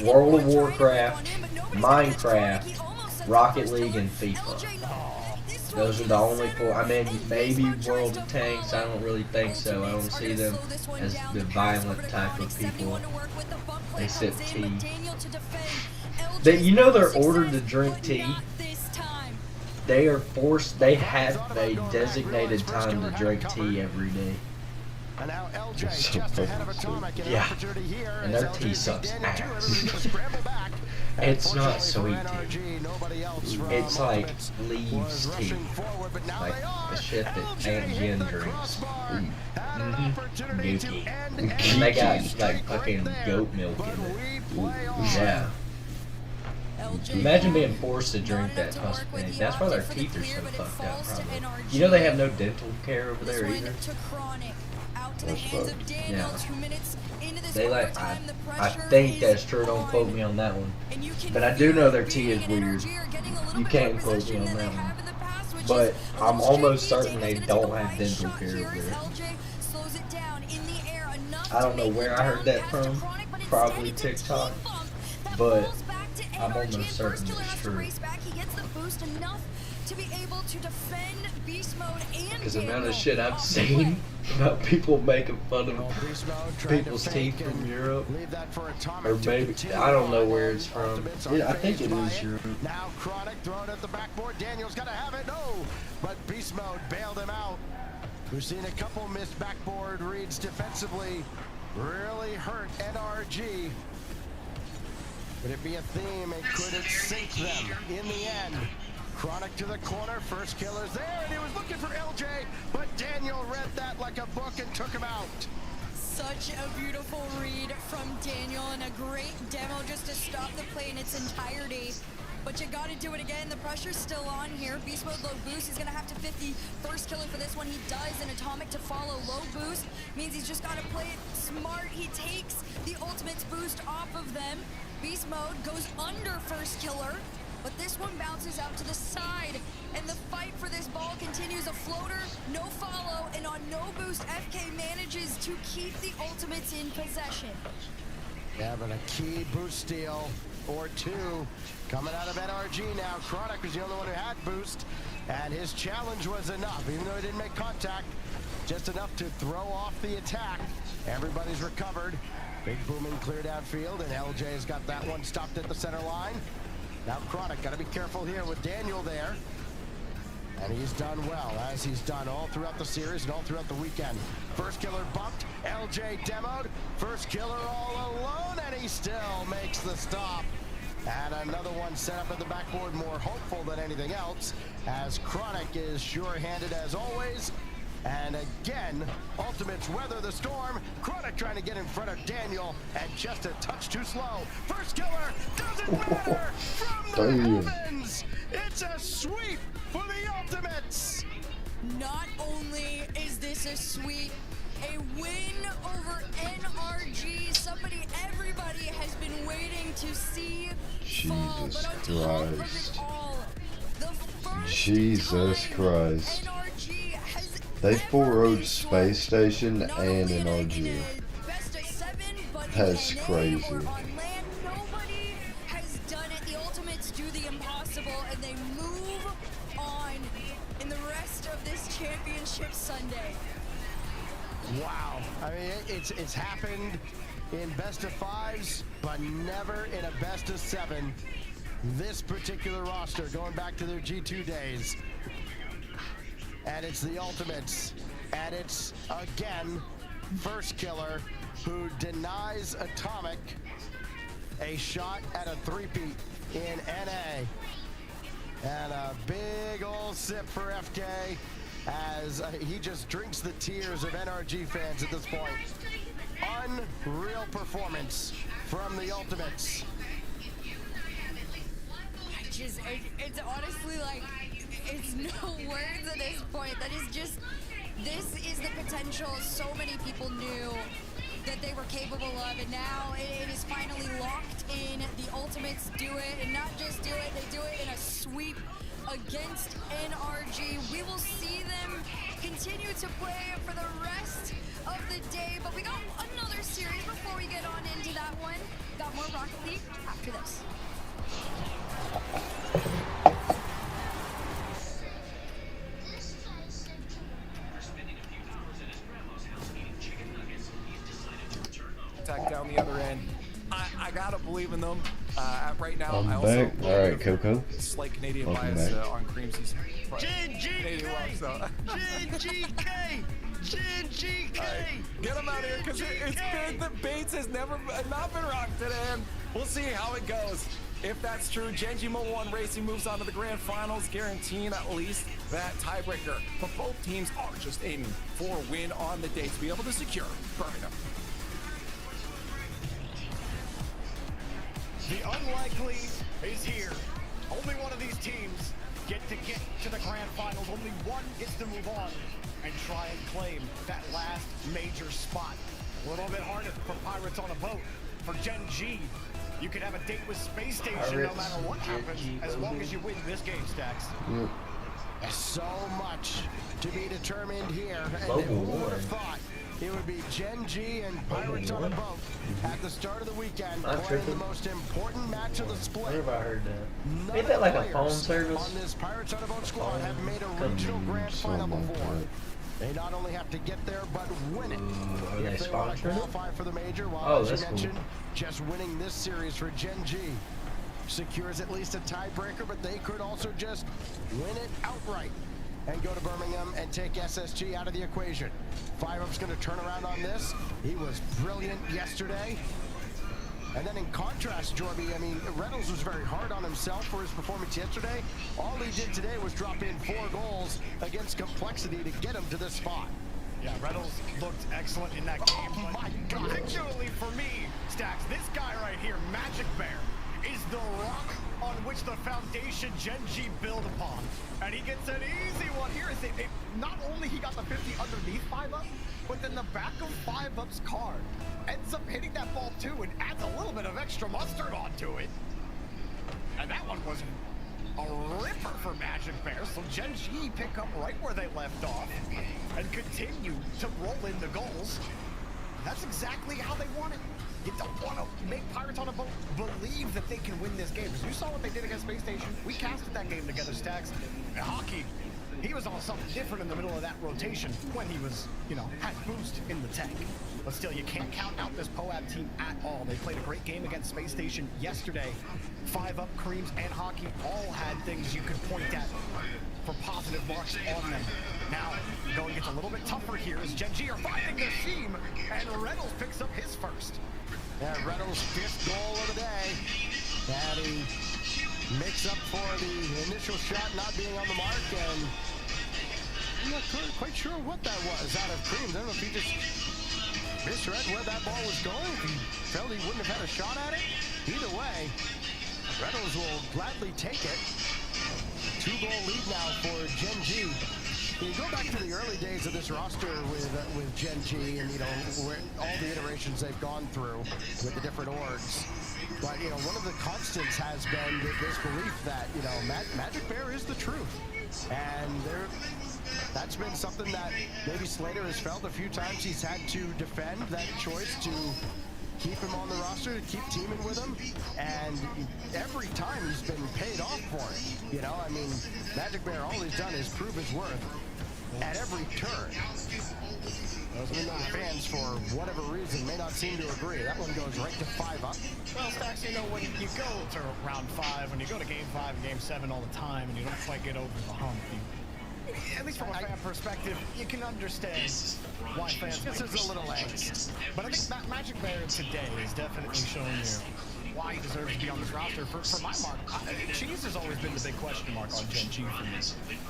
World of Warcraft, Minecraft, Rocket League, and FIFA. Those are the only 4. I mean, maybe World of Tanks. I don't really think so. I don't see them as the violent type of people. They sip tea. You know they're ordered to drink tea. They are forced. They have a designated time to drink tea every day. Yeah, and their tea sucks ass. It's not sweet tea. It's like leaves tea, like the shit that Aunt Jen drinks. Dookie. And they got like fucking goat milk in it. Yeah. Imagine being forced to drink that husk thing. That's why their teeth are so fucked up, probably. You know they have no dental care over there either? out to the That's hands fucked. of Daniel. Yeah. 2 minutes into this They like. overtime, the I pressure think is that's true. Don't quote on. me on that one. And you can But I do feel know their it. T is Being and weird. NRG are getting a little You bit can't more quote me possession on than they that have one. in the past, which But is a I'm little almost shaky. certain they Daniel's gonna don't take a have wide dental shot care here over as there. LJ slows it down in the air enough I don't to know make where the I heard that down pass to from. Chronic, but Probably instead it's a TikTok. T-bump that But falls back to I'm NRG, almost and certain First Killer it's has to true. race back. He gets the boost enough to be able to defend Beast Mode and Because the amount Daniel of shit I've off the play. seen about people making fun Well, of Beast Mode trying to people's fake teeth from and Europe. leave that for Atomic Or to maybe, continue I don't know on, where and it's from. Ultimates Yeah, I think unfazed it by is Europe. Now Chronic thrown at the backboard. Daniel's got to have it. No, but Beast Mode bailed him out. We've seen a couple missed backboard reads defensively. Really hurt NRG. Could it be a theme, and could it sink them in the end? Chronic to the corner, First Killer's there, and he was looking for LJ, but Daniel read that like a book and took him out. Such a beautiful read from Daniel and a great demo just to stop the play in its entirety. But you gotta do it again. The pressure's still on here. Beast Mode low boost. He's gonna have to 50 First Killer for this one. He does, and Atomic to follow. Low boost means he's just gotta play it smart. He takes the Ultimate's boost off of them. Beast Mode goes under First Killer, but this one bounces out to the side, and the fight for this ball continues. A floater, no follow, and on no boost, FK manages to keep the Ultimates in possession. Yeah, but a key boost steal or two coming out of NRG now. Chronic was the only one who had boost, and his challenge was enough, even though he didn't make contact, just enough to throw off the attack. Everybody's recovered. Big booming clear downfield, and LJ's got that one stopped at the center line. Now Chronic got to be careful here with Daniel there. And he's done well, as he's done all throughout the series and all throughout the weekend. First Killer bumped, LJ demoed, First Killer all alone, and he still makes the stop. And another one set up at the backboard, more hopeful than anything else, as Chronic is sure-handed as always. And again, Ultimates weather the storm. Chronic trying to get in front of Daniel, and just a touch too slow. First Killer does it better from the heavens. It's a sweep for the Ultimates. Not only is this a sweep, a win over NRG, somebody everybody has been waiting to see fall. Jesus But on top of Christ. it all, the first Jesus time Christ. NRG has They ever four-road been Space Station not and only in NRG. a best of 7, but in That's NA crazy. or on land, nobody has done it. The Ultimates do the impossible, and they move on in the rest of this championship Sunday. Wow. I mean, it's happened in best of 5s, but never in a best of 7. This particular roster, going back to their G2 days. And it's the Ultimates. And it's, again, First Killer, who denies Atomic a shot at a three-peat in NA. And a big old sip for FK as he just drinks the tears of NRG fans at this point. Unreal performance from the Ultimates. It's honestly like, it's no words at this point. That is just, this is the potential so many people knew that they were capable of, and now it is finally locked in. The Ultimates do it, and not just do it, they do it in a sweep against NRG. We will see them continue to play for the rest of the day, but we got another series before we get on into that one. Got more Rocket League after this. Attack down the other end. I gotta believe in them. Right now, I'm I also back. All right, Coco. slight Canadian Welcome bias back. on Creamsy's JGK! JGK! JGK! Get him out of here, because it's been, the Bates has never not been rocked today, and we'll see how it goes. If that's true, Genji Mobile One Racing moves on to the grand finals, guaranteeing at least that tiebreaker. But both teams are just aiming for a win on the day to be able to secure Birmingham. The unlikely is here. Only one of these teams get to the grand finals. Only one gets to move on. and try and claim that last major spot. A little bit harder for Pirates on a boat. For Gen G, you could have a date with Space Station no matter what happens, as long as you win this game, Stacks. So much to be determined here, and who would have thought it would be Gen G and Pirates on a boat at the start of the weekend, playing the most important match of the split. Where have I heard that? None Ain't that of like the a phone players service? on this Pirates on a Boat squad have made a regional grand final before. They not only have to get there, but win it. Are If they they want to sponsored? qualify for the major, while, Oh, as you that's cool. mentioned, just winning this series for Gen G secures at least a tiebreaker, but they could also just win it outright and go to Birmingham and take SSG out of the equation. 5-Up's going to turn around on this. He was brilliant yesterday. And then in contrast, Jorby, I mean, Reynolds was very hard on himself for his performance yesterday. All he did today was drop in 4 goals against Complexity to get him to this spot. Yeah, Reynolds looked excellent in that game. Oh my God. Particularly for me, Stacks, this guy right here, Magic Bear, is the rock on which the foundation Gen G build upon. And he gets an easy one here. Not only he got the 50 underneath 5-Up, but then the back of 5-Up's card ends up hitting that ball too and adds a little bit of extra mustard onto it. And that one was a ripper for Magic Bear. So Gen G pick up right where they left off and continue to roll in the goals. That's exactly how they want it. You don't want to make Pirates on a Boat believe that they can win this game. Because you saw what they did against Space Station. We casted that game together, Stacks. And Hockey, he was on something different in the middle of that rotation when he was, you know, had boost in the tank. But still, you can't count out this POAB team at all. They played a great game against Space Station yesterday. 5-Up, Creams, and Hockey all had things you could point at for positive marks on them. Now, going gets a little bit tougher here as Gen G are finding their seam, and Reynolds picks up his first. Yeah, Reynolds' 5th goal of the day. And he makes up for the initial shot not being on the mark, and I'm not quite sure what that was out of Creams. I don't know if he just misread where that ball was going, if he felt he wouldn't have had a shot at it. Either way, Reynolds will gladly take it. 2-goal lead now for Gen G. You go back to the early days of this roster with Gen G, and you know all the iterations they've gone through with the different orgs. But you know, one of the constants has been this belief that you know Magic Bear is the truth, and that's been something that maybe Slater has felt a few times. He's had to defend that choice to keep him on the roster, to keep teaming with him, and every time he's been paid off for it. You know, I mean, Magic Bear, all he's done is prove his worth at every turn. Those fans, for whatever reason, may not seem to agree. That one goes right to 5-Up. Well, Stacks, you know, when you go to round 5, when you go to game 5 and game 7 all the time, and you don't quite get over the hump, at least from a fan perspective, you can understand why fans. This is a little angst. But I think that Magic Bear today is definitely showing you why he deserves to be on this roster. For my mark, Cheese has always been the big question mark on Gen G for me.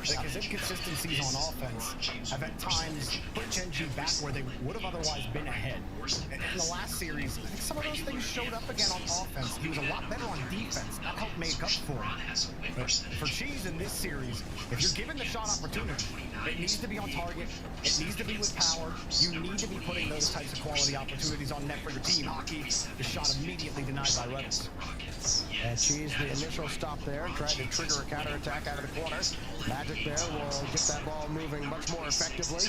Like his inconsistencies on offense have at times put Gen G back where they would have otherwise been ahead. In the last series, I think some of those things showed up again on offense. He was a lot better on defense. That helped make up for it. But for Cheese in this series, if you're given the shot opportunity, it needs to be on target. It needs to be with power. You need to be putting those types of quality opportunities on net for your team. Hockey, the shot immediately denied by Reynolds. And Cheese, the initial stop there, trying to trigger a counterattack out of the corner. Magic Bear will get that ball moving much more effectively.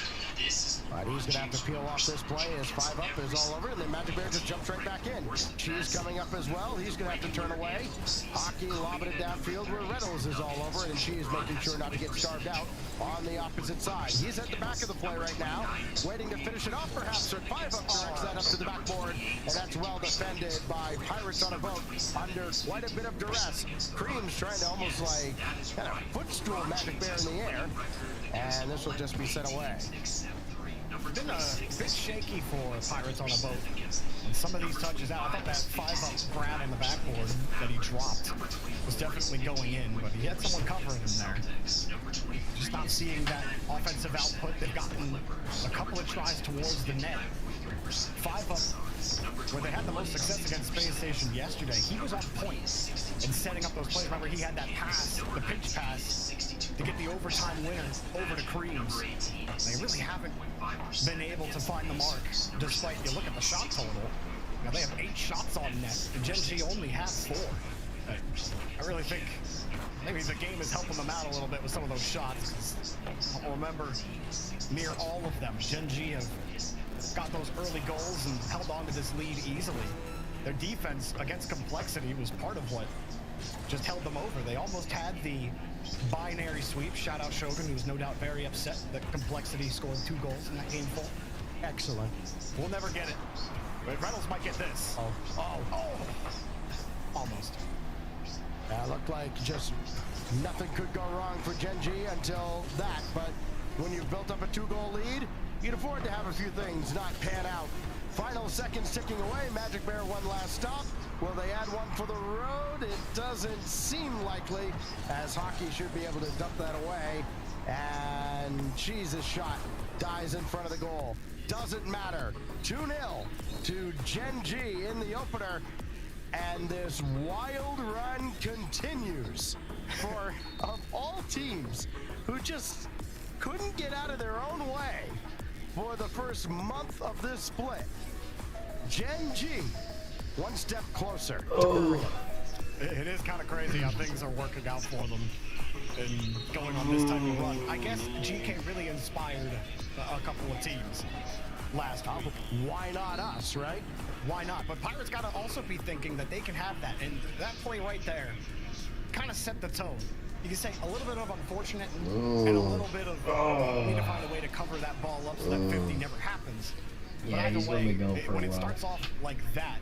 But he's going to have to peel off this play as 5-Up is all over, and then Magic Bear just jumps right back in. Cheese coming up as well. He's going to have to turn away. Hockey lobbing it downfield where Reynolds is all over it, and Cheese making sure not to get starved out on the opposite side. He's at the back of the play right now, waiting to finish it off perhaps, or 5-Up directs that up to the backboard, and that's well defended by Pirates on a Boat under quite a bit of duress. Cream's trying to almost like kind of footstool Magic Bear in the air, and this will just be sent away. Been a bit shaky for Pirates on a Boat. And some of these touches out, I thought that 5-Up grab on the backboard that he dropped was definitely going in, but he had someone covering him there. Just not seeing that offensive output. They've gotten a couple of tries towards the net. 5 up, where they had the most success against Space Station yesterday, he was on point in setting up those plays. Remember, he had that pass, the pitch pass, to get the overtime winner over to Creams. They really haven't been able to find the mark, despite, you look at the shot total. Now they have 8 shots on net, and Gen G only has 4. I really think maybe the game is helping them out a little bit with some of those shots. I'll remember near all of them, Gen G have got those early goals and held on to this lead easily. Their defense against Complexity was part of what just held them over. They almost had the binary sweep. Shout out Shogun, who was no doubt very upset that Complexity scored 2 goals in that game full. Excellent. We'll never get it. But Reynolds might get this. Almost. Looked like just nothing could go wrong for Gen G until that, but when you've built up a 2-goal lead, you can afford to have a few things not pan out. Final seconds ticking away. Magic Bear one last stop. Will they add one for the road? It doesn't seem likely, as Hockey should be able to dump that away. And Cheese's shot dies in front of the goal. Doesn't matter. 2-0 to Gen G in the opener. And this wild run continues for, of all teams, who just couldn't get out of their own way for the first month of this split. Gen G, one step closer. It is kind of crazy how things are working out for them and going on this type of run. I guess GK really inspired a couple of teams last week. Why not us, right? Why not? But Pirates got to also be thinking that they can have that. And that play right there kind of set the tone. You can say a little bit of unfortunate and a little bit of need to find a way to cover that ball up so that 50 never happens. Yeah, but either he's way, gonna be going for when a it while. starts off like that,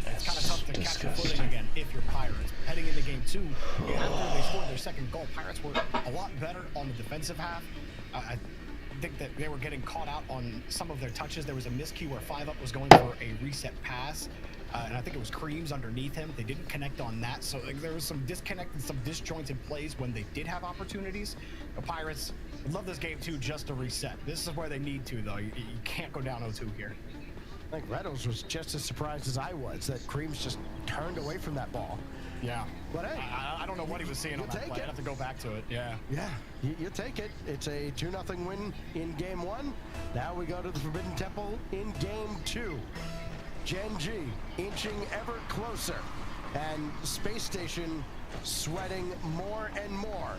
it's kind of tough to catch your footing again if you're Pirates. Heading into game 2, after they scored their second goal, Pirates were a lot better on the defensive half. I think that they were getting caught out on some of their touches. There was a miscue where 5-Up was going for a reset pass, and I think it was Creams underneath him. They didn't connect on that, so there was some disconnect and some disjointed plays when they did have opportunities. The Pirates love this game too, just to reset. This is where they need to, though. You can't go down 0-2 here. I think Reynolds was just as surprised as I was that Creams just turned away from that ball. Yeah. But hey, I don't know what he was seeing on that play. I'd have to go back to it. Yeah. Yeah, you take it. It's a 2-0 win in game 1. Now we go to the Forbidden Temple in game 2. Gen G inching ever closer, and Space Station sweating more and more.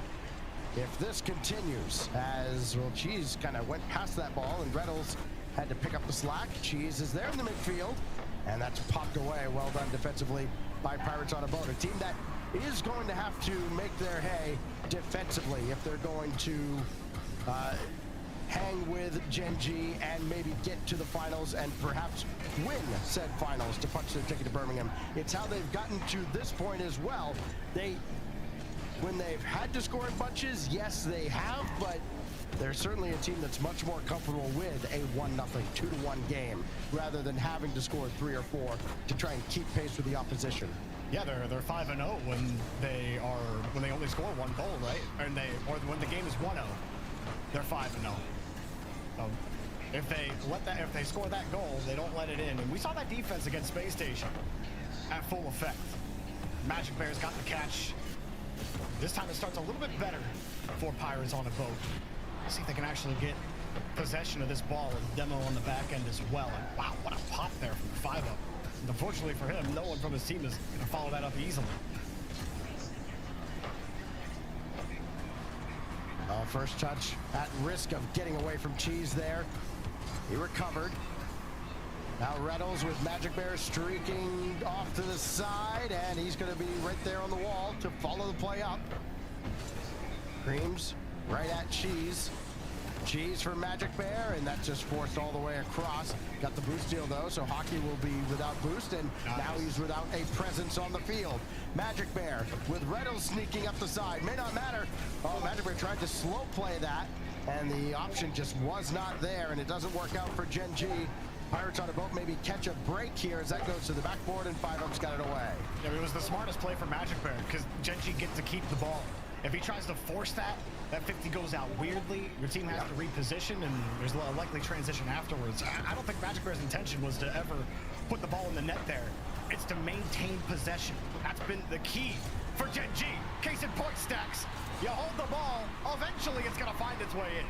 If this continues, as well, Cheese kind of went past that ball, and Reynolds had to pick up the slack. Cheese is there in the midfield, and that's popped away. Well done defensively by Pirates on a Boat. A team that is going to have to make their hay defensively if they're going to hang with Gen G and maybe get to the finals and perhaps win said finals to punch their ticket to Birmingham. It's how they've gotten to this point as well. When they've had to score in bunches, yes, they have, but they're certainly a team that's much more comfortable with a 1-0, 2-1 game rather than having to score 3 or 4 to try and keep pace with the opposition. Yeah, they're 5-0 when they only score 1 goal, right? Or when the game is 1-0, they're 5-0. If they score that goal, they don't let it in. And we saw that defense against Space Station at full effect. Magic Bears got the catch. This time it starts a little bit better for Pirates on a Boat. See if they can actually get possession of this ball and demo on the back end as well. And wow, what a pop there from the 5-Up. Unfortunately for him, no one from his team is going to follow that up easily. First touch at risk of getting away from Cheese there. He recovered. Now Reynolds with Magic Bear streaking off to the side, and he's going to be right there on the wall to follow the play up. Creams right at Cheese. Cheese for Magic Bear, and that's just forced all the way across. Got the boost deal though, so Hockey will be without boost, and now he's without a presence on the field. Magic Bear with Reynolds sneaking up the side. May not matter. Oh, Magic Bear tried to slow play that, and the option just was not there, and it doesn't work out for Gen G. Pirates on a Boat maybe catch a break here as that goes to the backboard, and 5-Up's got it away. Yeah, it was the smartest play for Magic Bear because Gen G gets to keep the ball. If he tries to force that 50 goes out weirdly. Your team has to reposition, and there's a likely transition afterwards. I don't think Magic Bear's intention was to ever put the ball in the net there. It's to maintain possession. That's been the key for Gen G. Case in point, Stacks. You hold the ball, eventually it's going to find its way in.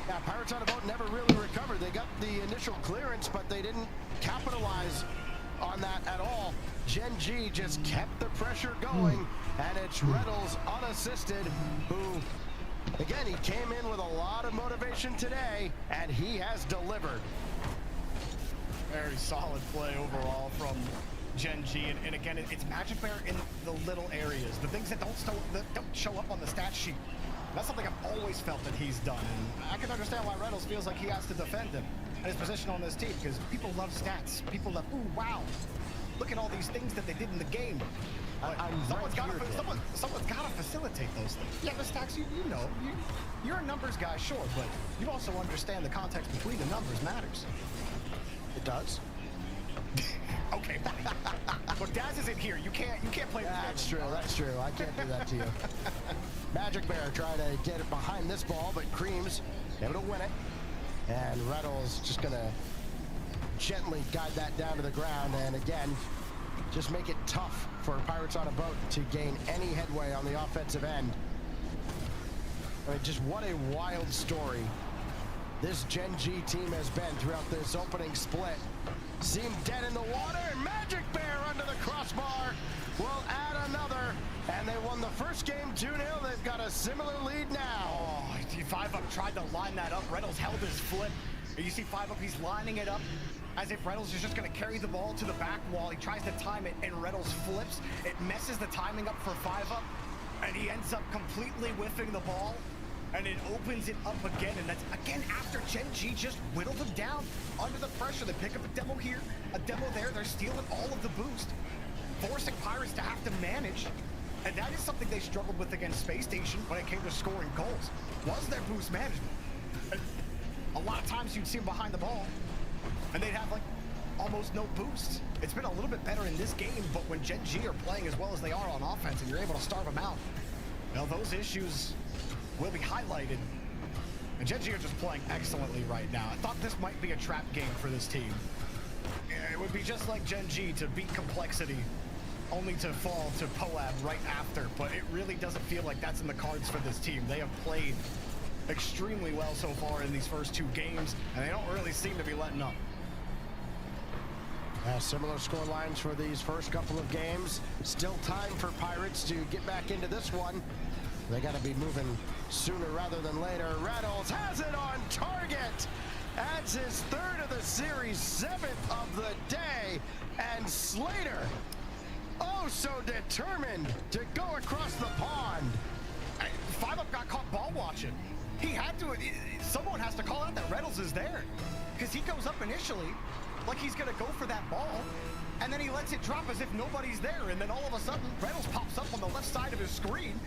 Yeah, Pirates on a Boat never really recovered. They got the initial clearance, but they didn't capitalize on that at all. Gen G just kept the pressure going, and it's Reynolds unassisted, who, again, he came in with a lot of motivation today, and he has delivered. Very solid play overall from Gen G, and again, it's Magic Bear in the little areas, the things that don't show up on the stat sheet. That's something I've always felt that he's done, and I can understand why Reynolds feels like he has to defend him and his position on this team, because people love stats. People love, ooh, wow, look at all these things that they did in the game. Someone's got to facilitate those things. Yeah, the Stacks, you know, you're a numbers guy, sure, but you also understand the context between the numbers matters. It does. Okay, buddy. Look, Daz isn't here. You can't play with That's true. That's true. I can't do that to you. Magic Bear trying to get it behind this ball, but Creams able to win it. And Reynolds just going to gently guide that down to the ground. And again, just make it tough for Pirates on a Boat to gain any headway on the offensive end. I mean, just what a wild story this Gen G team has been throughout this opening split. Seemed dead in the water, and Magic Bear under the crossbar will add another, and they won the first game 2-0. They've got a similar lead now. Oh, 5-Up tried to line that up. Reynolds held his flip. You see 5-Up, he's lining it up as if Reynolds is just going to carry the ball to the back wall. He tries to time it, and Reynolds flips. It messes the timing up for 5-Up, and he ends up completely whiffing the ball. And it opens it up again, and that's again after Gen G just whittled them down under the pressure. They pick up a demo here, a demo there. They're stealing all of the boost, forcing Pirates to have to manage. And that is something they struggled with against Space Station when it came to scoring goals, was their boost management. And a lot of times you'd see them behind the ball, and they'd have like almost no boost. It's been a little bit better in this game, but when Gen G are playing as well as they are on offense and you're able to starve them out, well, those issues will be highlighted. And Gen G are just playing excellently right now. I thought this might be a trap game for this team. It would be just like Gen G to beat Complexity, only to fall to Poab right after, but it really doesn't feel like that's in the cards for this team. They have played extremely well so far in these first 2 games, and they don't really seem to be letting up. Similar score lines for these first couple of games. Still time for Pirates to get back into this one. They got to be moving sooner rather than later. Reynolds has it on target. Adds his 3rd of the series, 7th of the day. And Slater, oh so determined to go across the pond. 5-Up got caught ball watching. He had to, someone has to call out that Reynolds is there. Because he goes up initially like he's going to go for that ball. And then he lets it drop as if nobody's there. And then all of a sudden, Reynolds pops up on the left side of his screen.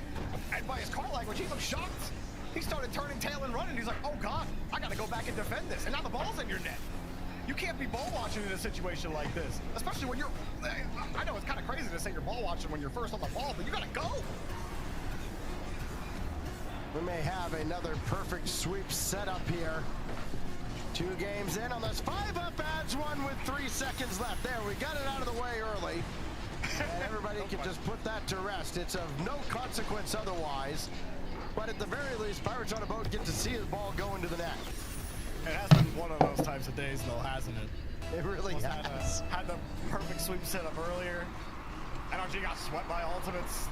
And by his car language, he looks shocked. He started turning tail and running. He's like, oh God, I got to go back and defend this. And now the ball's in your net. You can't be ball watching in a situation like this. Especially when you're, I know it's kind of crazy to say you're ball watching when you're first on the ball, but you got to go. We may have another perfect sweep setup here. 2 games in on this. 5-Up adds one with 3 seconds left. There, we got it out of the way early. And everybody can just put that to rest. It's of no consequence otherwise. But at the very least, Pirates on a Boat get to see the ball go into the net. It has been one of those types of days, though, hasn't it? It really has. Had the perfect sweep set up earlier. NRG got swept by ultimates.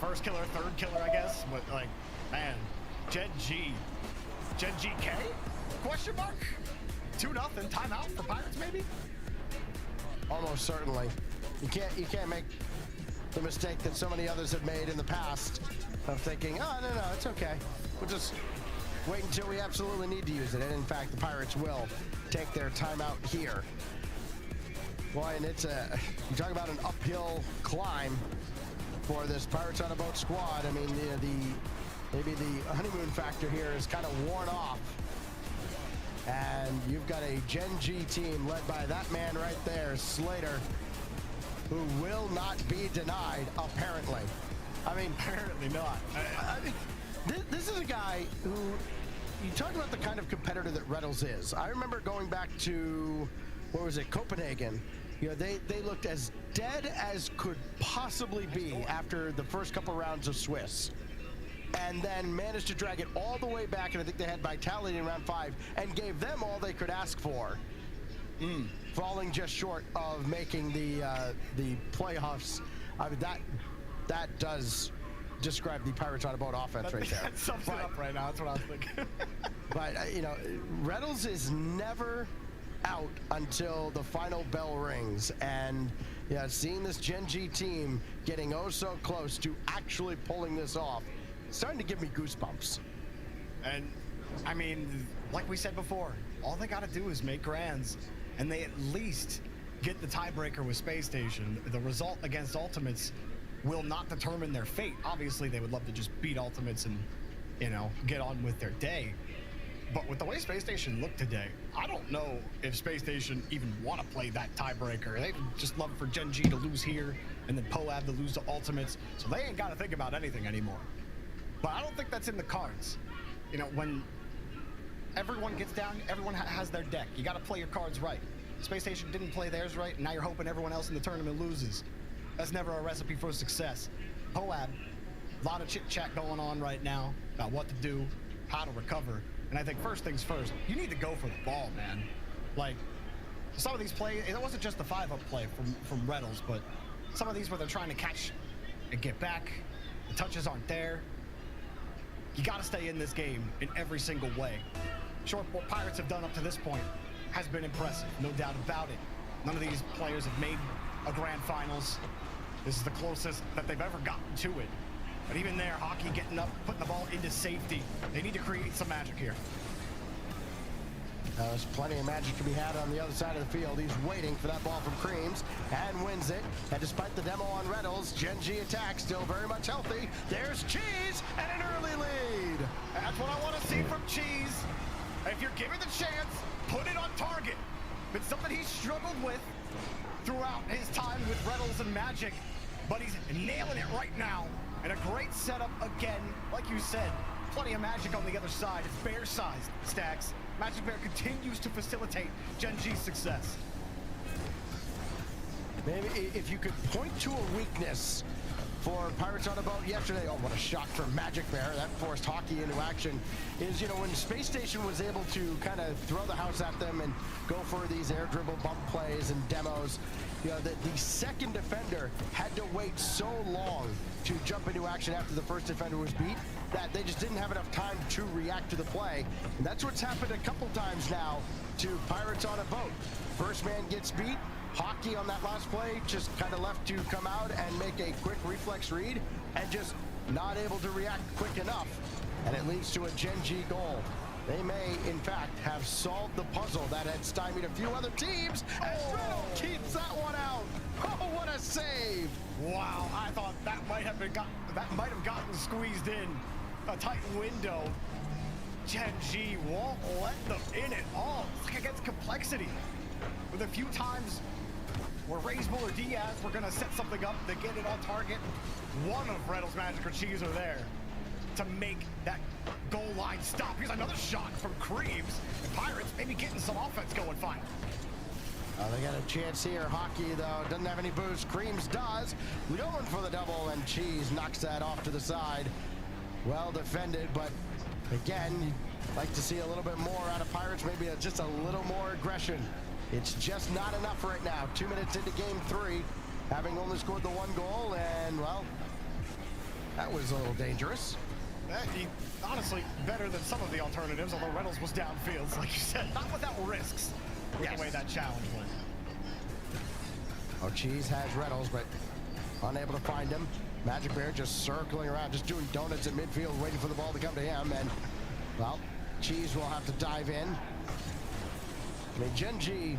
First killer, 3rd killer, I guess. But, like, man, Gen GK? Question mark? 2-0, timeout for Pirates, maybe? Almost certainly. You can't make the mistake that so many others have made in the past of thinking, oh, no, it's okay. We'll just wait until we absolutely need to use it. And in fact, the Pirates will take their timeout here. Boy, and you talk about an uphill climb for this Pirates on a Boat squad. I mean, maybe the honeymoon factor here is kind of worn off. And you've got a Gen G team led by that man right there, Slater, who will not be denied, apparently. I mean, Apparently not. this is a guy who, you talk about the kind of competitor that Reynolds is. I remember going back to, what was it, Copenhagen. You know, they looked as dead as could possibly be after the first couple rounds of Swiss. And then managed to drag it all the way back, and I think they had Vitality in round 5, and gave them all they could ask for. Falling just short of making the playoffs. I mean, that does describe the Pirates on a Boat offense right there. That sums it up right now. That's what I was thinking. But, you know, Reynolds is never out until the final bell rings. And, yeah, seeing this Gen G team getting oh so close to actually pulling this off, it's starting to give me goosebumps. And, I mean, like we said before, all they got to do is make grands, and they at least get the tiebreaker with Space Station. The result against Ultimates will not determine their fate. Obviously, they would love to just beat Ultimates and, you know, get on with their day. But with the way Space Station looked today, I don't know if Space Station even want to play that tiebreaker. They just love for Gen G to lose here and then Poab to lose to Ultimates. So they ain't got to think about anything anymore. But I don't think that's in the cards. You know, when everyone gets down, everyone has their deck. You got to play your cards right. Space Station didn't play theirs right, and now you're hoping everyone else in the tournament loses. That's never a recipe for success. Poab, a lot of chit-chat going on right now about what to do, how to recover. And I think first things first, you need to go for the ball, man. Like, some of these plays, it wasn't just the 5-up play from Reynolds, but some of these where they're trying to catch and get back, the touches aren't there. You got to stay in this game in every single way. Sure, what Pirates have done up to this point has been impressive, no doubt about it. None of these players have made a grand finals. This is the closest that they've ever gotten to it. But even there, Hockey getting up, putting the ball into safety. They need to create some magic here. There's plenty of magic to be had on the other side of the field. He's waiting for that ball from Creams and wins it. And despite the demo on Reynolds, Gen G attack still very much healthy. There's Cheese and an early lead. That's what I want to see from Cheese. If you're given the chance, put it on target. It's something he's struggled with throughout his time with Reynolds and Magic, but he's nailing it right now. And a great setup again, like you said, plenty of magic on the other side. It's bear-sized, Stacks. Magic Bear continues to facilitate Gen G's success. Maybe if you could point to a weakness for Pirates on a Boat yesterday. Oh, what a shot from Magic Bear. That forced Hockey into action. Is, you know, when Space Station was able to kind of throw the house at them and go for these air dribble bump plays and demos, you know, the second defender had to wait so long to jump into action after the first defender was beat that they just didn't have enough time to react to the play. And that's what's happened a couple times now to Pirates on a Boat. First man gets beat. Hockey on that last play just kind of left to come out and make a quick reflex read and just not able to react quick enough. And it leads to a Gen G goal. They may, in fact, have solved the puzzle that had stymied a few other teams. And Reynolds keeps that one out. Oh, what a save! Wow, I thought that might have gotten squeezed in. A tight window. Gen G won't let them in at all. It's like against complexity. With a few times where Raisbull or Diaz were going to set something up to get it on target, one of Reynolds, Magic, or Cheese are there to make that goal line stop. Here's another shot from Creeves. The Pirates maybe getting some offense going finally. They got a chance here. Hockey, though, doesn't have any boost. Creams does. Going for the double, and Cheese knocks that off to the side. Well defended, but again, you'd like to see a little bit more out of Pirates, maybe just a little more aggression. It's just not enough right now. 2 minutes into game 3, having only scored the 1 goal, and, well, that was a little dangerous. Honestly, better than some of the alternatives, although Reynolds was downfield, like you said, not without risks with the way that challenge went. Oh, Cheese has Reynolds, but unable to find him. Magic Bear just circling around, just doing donuts at midfield, waiting for the ball to come to him, and, well, Cheese will have to dive in. I mean, Gen G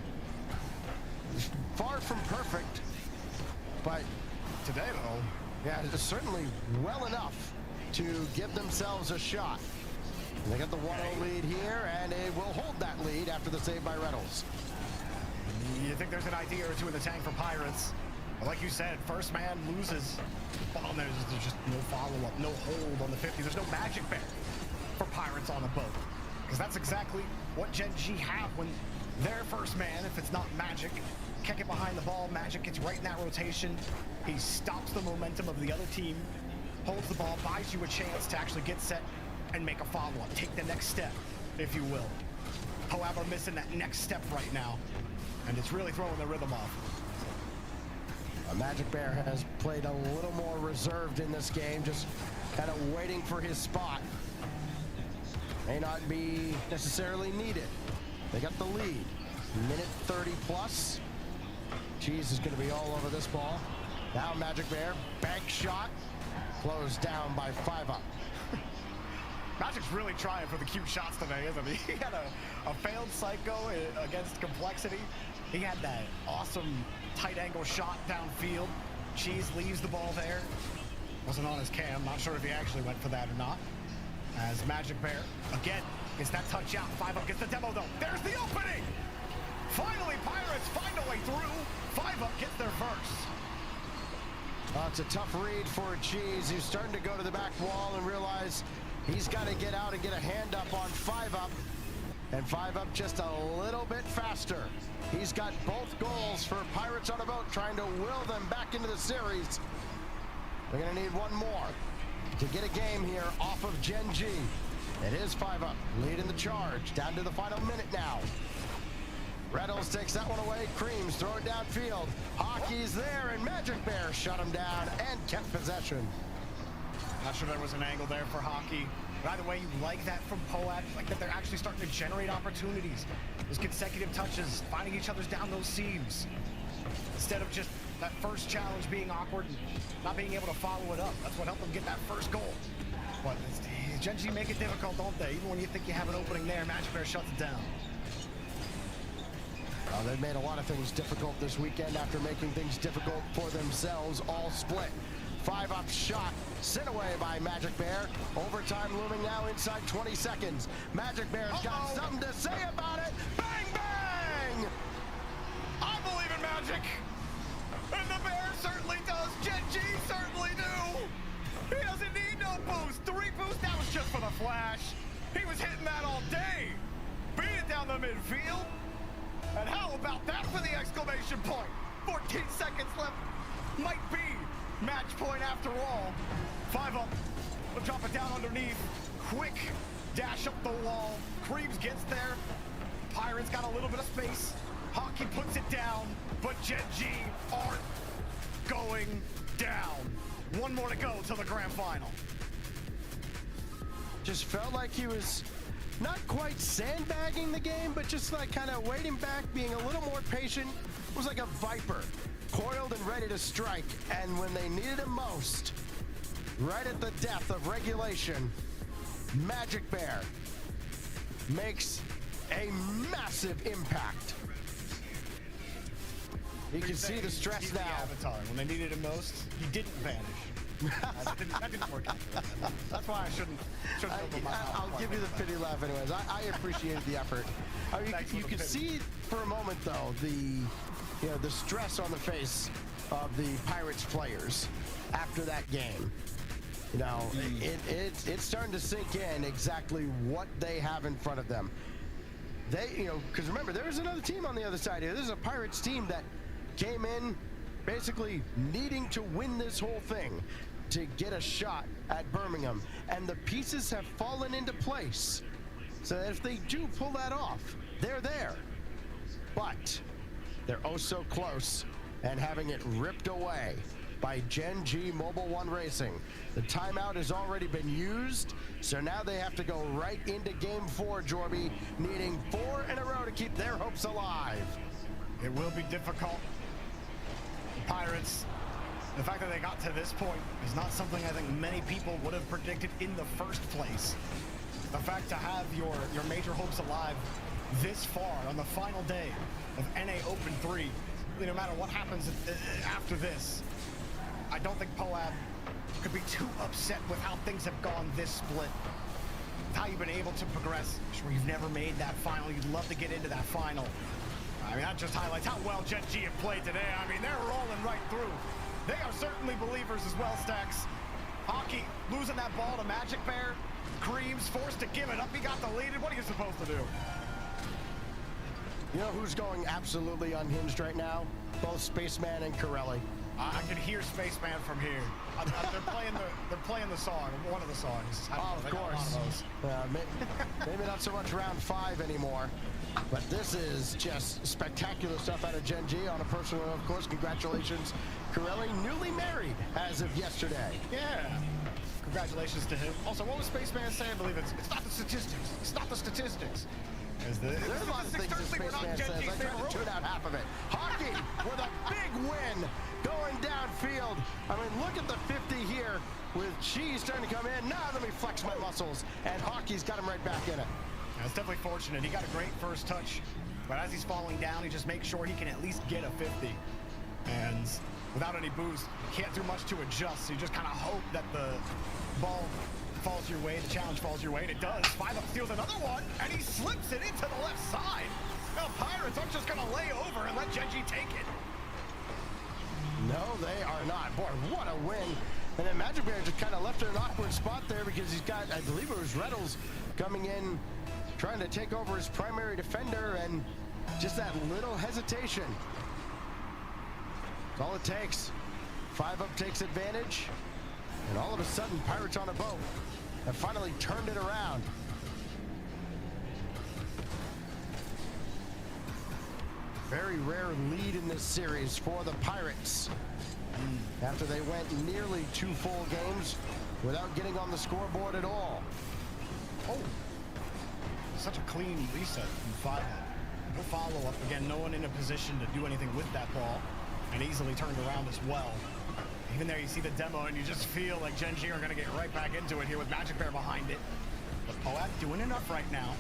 is far from perfect, but today, though, yeah, it's certainly well enough to give themselves a shot. They got the 1-0 lead here, and they will hold that lead after the save by Reynolds. You think there's an idea or two in the tank for Pirates, But like you said, first man loses. Well, there's just no follow-up, no hold on the 50. There's no magic bear for Pirates on a boat. Because that's exactly what Gen G have when their first man, if it's not Magic, can't get behind the ball. Magic gets right in that rotation. He stops the momentum of the other team, holds the ball, buys you a chance to actually get set and make a follow-up. Take the next step, if you will. However, missing that next step right now, and it's really throwing the rhythm off. Magic Bear has played a little more reserved in this game, just kind of waiting for his spot. May not be necessarily needed. They got the lead. Minute 30 plus. Cheese is going to be all over this ball. Now Magic Bear, bank shot, closed down by 5-up. Magic's really trying for the cute shots today, isn't he? He had a failed psycho against Complexity. He had that awesome tight angle shot downfield. Cheese leaves the ball there. Wasn't on his cam. Not sure if he actually went for that or not. As Magic Bear, again, gets that touch out. 5-up gets the demo though. There's the opening! Finally, Pirates find a way through. 5-up gets their first. It's a tough read for Cheese. He's starting to go to the back wall and realize he's got to get out and get a hand up on 5-up. And 5-up just a little bit faster. He's got both goals for Pirates on a boat, trying to will them back into the series. They're going to need one more to get a game here off of Gen G. It is 5-up, leading the charge, down to the final minute now. Reynolds takes that one away. Creams throw it downfield. Hockey's there, and Magic Bear shut him down and kept possession. Not sure there was an angle there for Hockey. But either way, you like that from Poad. You like that they're actually starting to generate opportunities. Those consecutive touches, finding each other's down those seams. Instead of just that first challenge being awkward and not being able to follow it up. That's what helped them get that first goal. But Gen G make it difficult, don't they? Even when you think you have an opening there, Magic Bear shuts it down. They've made a lot of things difficult this weekend after making things difficult for themselves, all split. 5-up shot sent away by Magic Bear. Overtime looming now inside 20 seconds. Magic Bear's got something to say about it. Bang, bang! I believe in Magic. And the Bear certainly does. Gen G certainly do. He doesn't need no boost. 3 boosts, that was just for the flash. He was hitting that all day. Beat it down the midfield. And how about that for the exclamation point? 14 seconds left. Might be match point after all. 5-up. We'll drop it down underneath. Quick dash up the wall. Creeves gets there. Pirates got a little bit of space. Hockey puts it down. But Gen G aren't going down. One more to go till the grand final. Just felt like he was not quite sandbagging the game, but just like kind of waiting back, being a little more patient. It was like a viper, coiled and ready to strike. And when they needed him most, right at the death of regulation, Magic Bear makes a massive impact. You can see the stress He's now. The Avatar. When they needed him most, he didn't vanish. that didn't work out for him. That's why I shouldn't open my mouth. I'll give you the pity laugh anyways. I appreciated the effort. I mean, you could see for a moment though the stress on the face of the Pirates players after that game. You know, it's starting to sink in exactly what they have in front of them. They, because remember, there was another team on the other side here. This is a Pirates team that came in basically needing to win this whole thing to get a shot at Birmingham, and the pieces have fallen into place so that if they do pull that off, they're there. But they're oh so close and having it ripped away by Gen G Mobile One Racing. The timeout has already been used, so now they have to go right into game 4, Jorby, needing 4 in a row to keep their hopes alive. It will be difficult. The Pirates, the fact that they got to this point is not something I think many people would have predicted in the first place. The fact to have your major hopes alive this far on the final day of NA Open 3, no matter what happens after this, I don't think Poab could be too upset with how things have gone this split. How you've been able to progress. Sure, you've never made that final. You'd love to get into that final. I mean, that just highlights how well Gen G have played today. I mean, they're rolling right through. They are certainly believers as well, Stacks. Hockey losing that ball to Magic Bear. Cream's forced to give it up. He got the lead. What are you supposed to do? You know who's going absolutely unhinged right now? Both Spaceman and Corelli. I can hear Spaceman from here. They're playing the song, one of the songs. Of course. Maybe not so much round 5 anymore. But this is just spectacular stuff out of Gen G. On a personal note, of course, congratulations, Corelli, newly married as of yesterday. Yeah. Congratulations to him. Also, what was Spaceman saying? I believe it's not the statistics. It's not the statistics. There's a lot of things that Spaceman says. I tried to tune out half of it. Hockey with a big win going downfield. I mean, look at the 50 here with Cheese starting to come in. Now let me flex my muscles. And Hockey's got him right back in it. That's definitely fortunate. He got a great first touch. But as he's falling down, he just makes sure he can at least get a 50. And without any boost, can't do much to adjust. So you just kind of hope that the ball falls your way, the challenge falls your way, and it does. 5-Up steals another one, and he slips it into the left side. Now Pirates aren't just gonna lay over and let Gen G take it. No, they are not. Boy, what a win. And then Magic Bear just kind of left in an awkward spot there because he's got, I believe it was Reynolds coming in, trying to take over his primary defender, and just that little hesitation. That's all it takes. 5-Up takes advantage, and all of a sudden, Pirates on a boat have finally turned it around. Very rare lead in this series for the Pirates. After they went nearly 2 full games without getting on the scoreboard at all. Oh, such a clean reset from 5-Up. No follow-up. Again, no one in a position to do anything with that ball, and easily turned around as well. Even there, you see the demo, and you just feel like Gen G are going to get right back into it here with Magic Bear behind it. But Poat doing enough right now.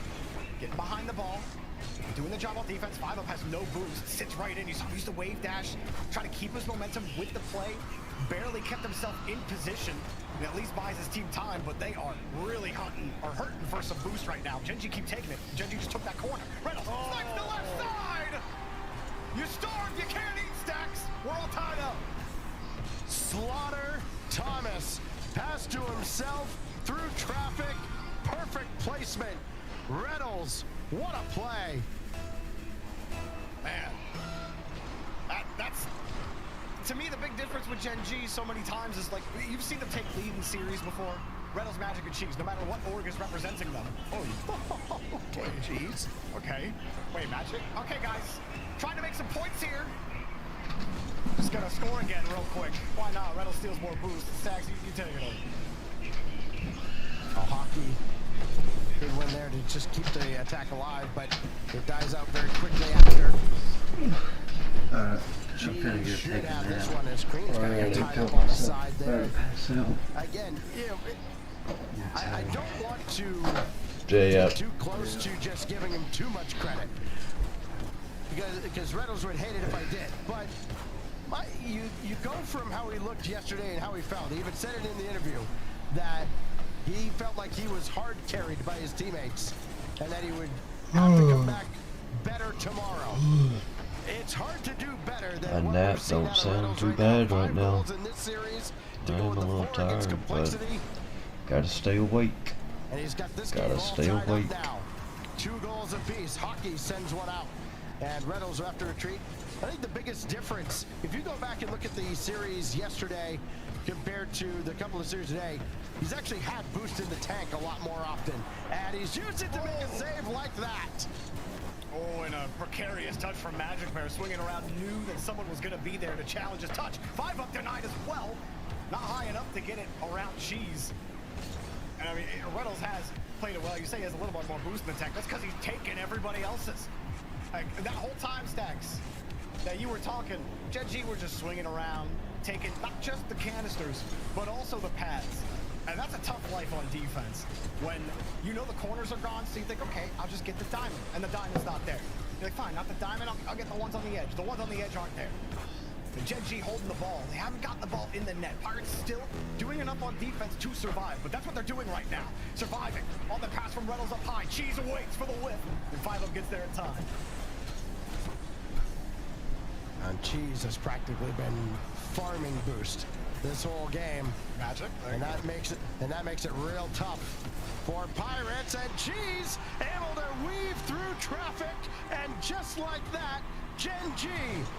Getting behind the ball. Doing the job on defense. 5-Up has no boost. Sits right in. You saw him use the wave dash. Trying to keep his momentum with the play. Barely kept himself in position. And at least buys his team time, but they are really hurting for some boost right now. Gen G keep taking it. Gen G just took that corner. Reynolds flicks the left side! You starved, you can't eat, Stacks. We're all tied up. Slaughter Thomas pass to himself through traffic. Perfect placement. Reynolds, what a play. Man, that's to me the big difference with Gen G so many times is like you've seen them take lead in series before. Reynolds, Magic, and Cheese, no matter what org is representing them. Oh, okay, Cheese. Okay, wait, Magic. Okay, guys, trying to make some points here. Just gonna score again real quick. Why not? Reynolds steals more boost. Stacks, you take it over. Hockey. Good win there to just keep the attack alive, but it dies out very quickly after. G should have this one as Green's got to tie up on the side there. Again, you know, I don't want to get too close to just giving him too much credit. Because Reynolds would hate it if I did. But you go from how he looked yesterday and how he felt. He even said it in the interview that he felt like he was hard carried by his teammates and that he would have to come back better tomorrow. It's hard to do better than what we're seeing out of Reynolds right now. 5 goals in this series to go with the 4 against complexity. Gotta stay awake. And he's got this game all tied up now. 2 goals apiece. Hockey sends one out. And Reynolds will have to retreat. I think the biggest difference, if you go back and look at the series yesterday compared to the couple of series today, he's actually had boost in the tank a lot more often. And he's used it to make a save like that. Oh, and a precarious touch from Magic Bear, swinging around, knew that someone was going to be there to challenge his touch. 5-Up denied as well. Not high enough to get it around Cheese. And I mean, Reynolds has played it well. You say he has a little bit more boost in the tank. That's because he's taken everybody else's. Like, that whole time, Stacks, that you were talking, Gen G were just swinging around, taking not just the canisters, but also the pads. And that's a tough life on defense. When you know the corners are gone, so you think, okay, I'll just get the diamond. And the diamond's not there. You're like, fine, not the diamond, I'll get the ones on the edge. The ones on the edge aren't there. And Gen G holding the ball. They haven't gotten the ball in the net. Pirates still doing enough on defense to survive. But that's what they're doing right now. Surviving. On the pass from Reynolds up high. Cheese waits for the whip. And 5-Up gets there in time. And Cheese has practically been farming boost this whole game. Magic. And that makes it real tough for Pirates. And Cheese able to weave through traffic, and just like that, Gen G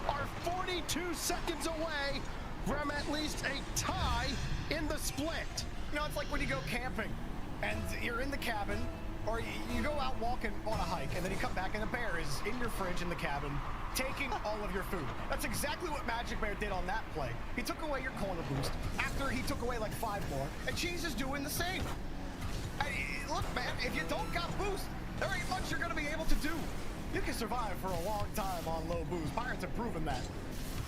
are 42 seconds away from at least a tie in the split. You know, it's like when you go camping and you're in the cabin, or you go out walking on a hike, and then you come back and a bear is in your fridge in the cabin taking all of your food. That's exactly what Magic Bear did on that play. He took away your corner boost after he took away like 5 more, and Cheese is doing the same. Look, man, if you don't got boost, there ain't much you're gonna be able to do. You can survive for a long time on low boost. Pirates have proven that.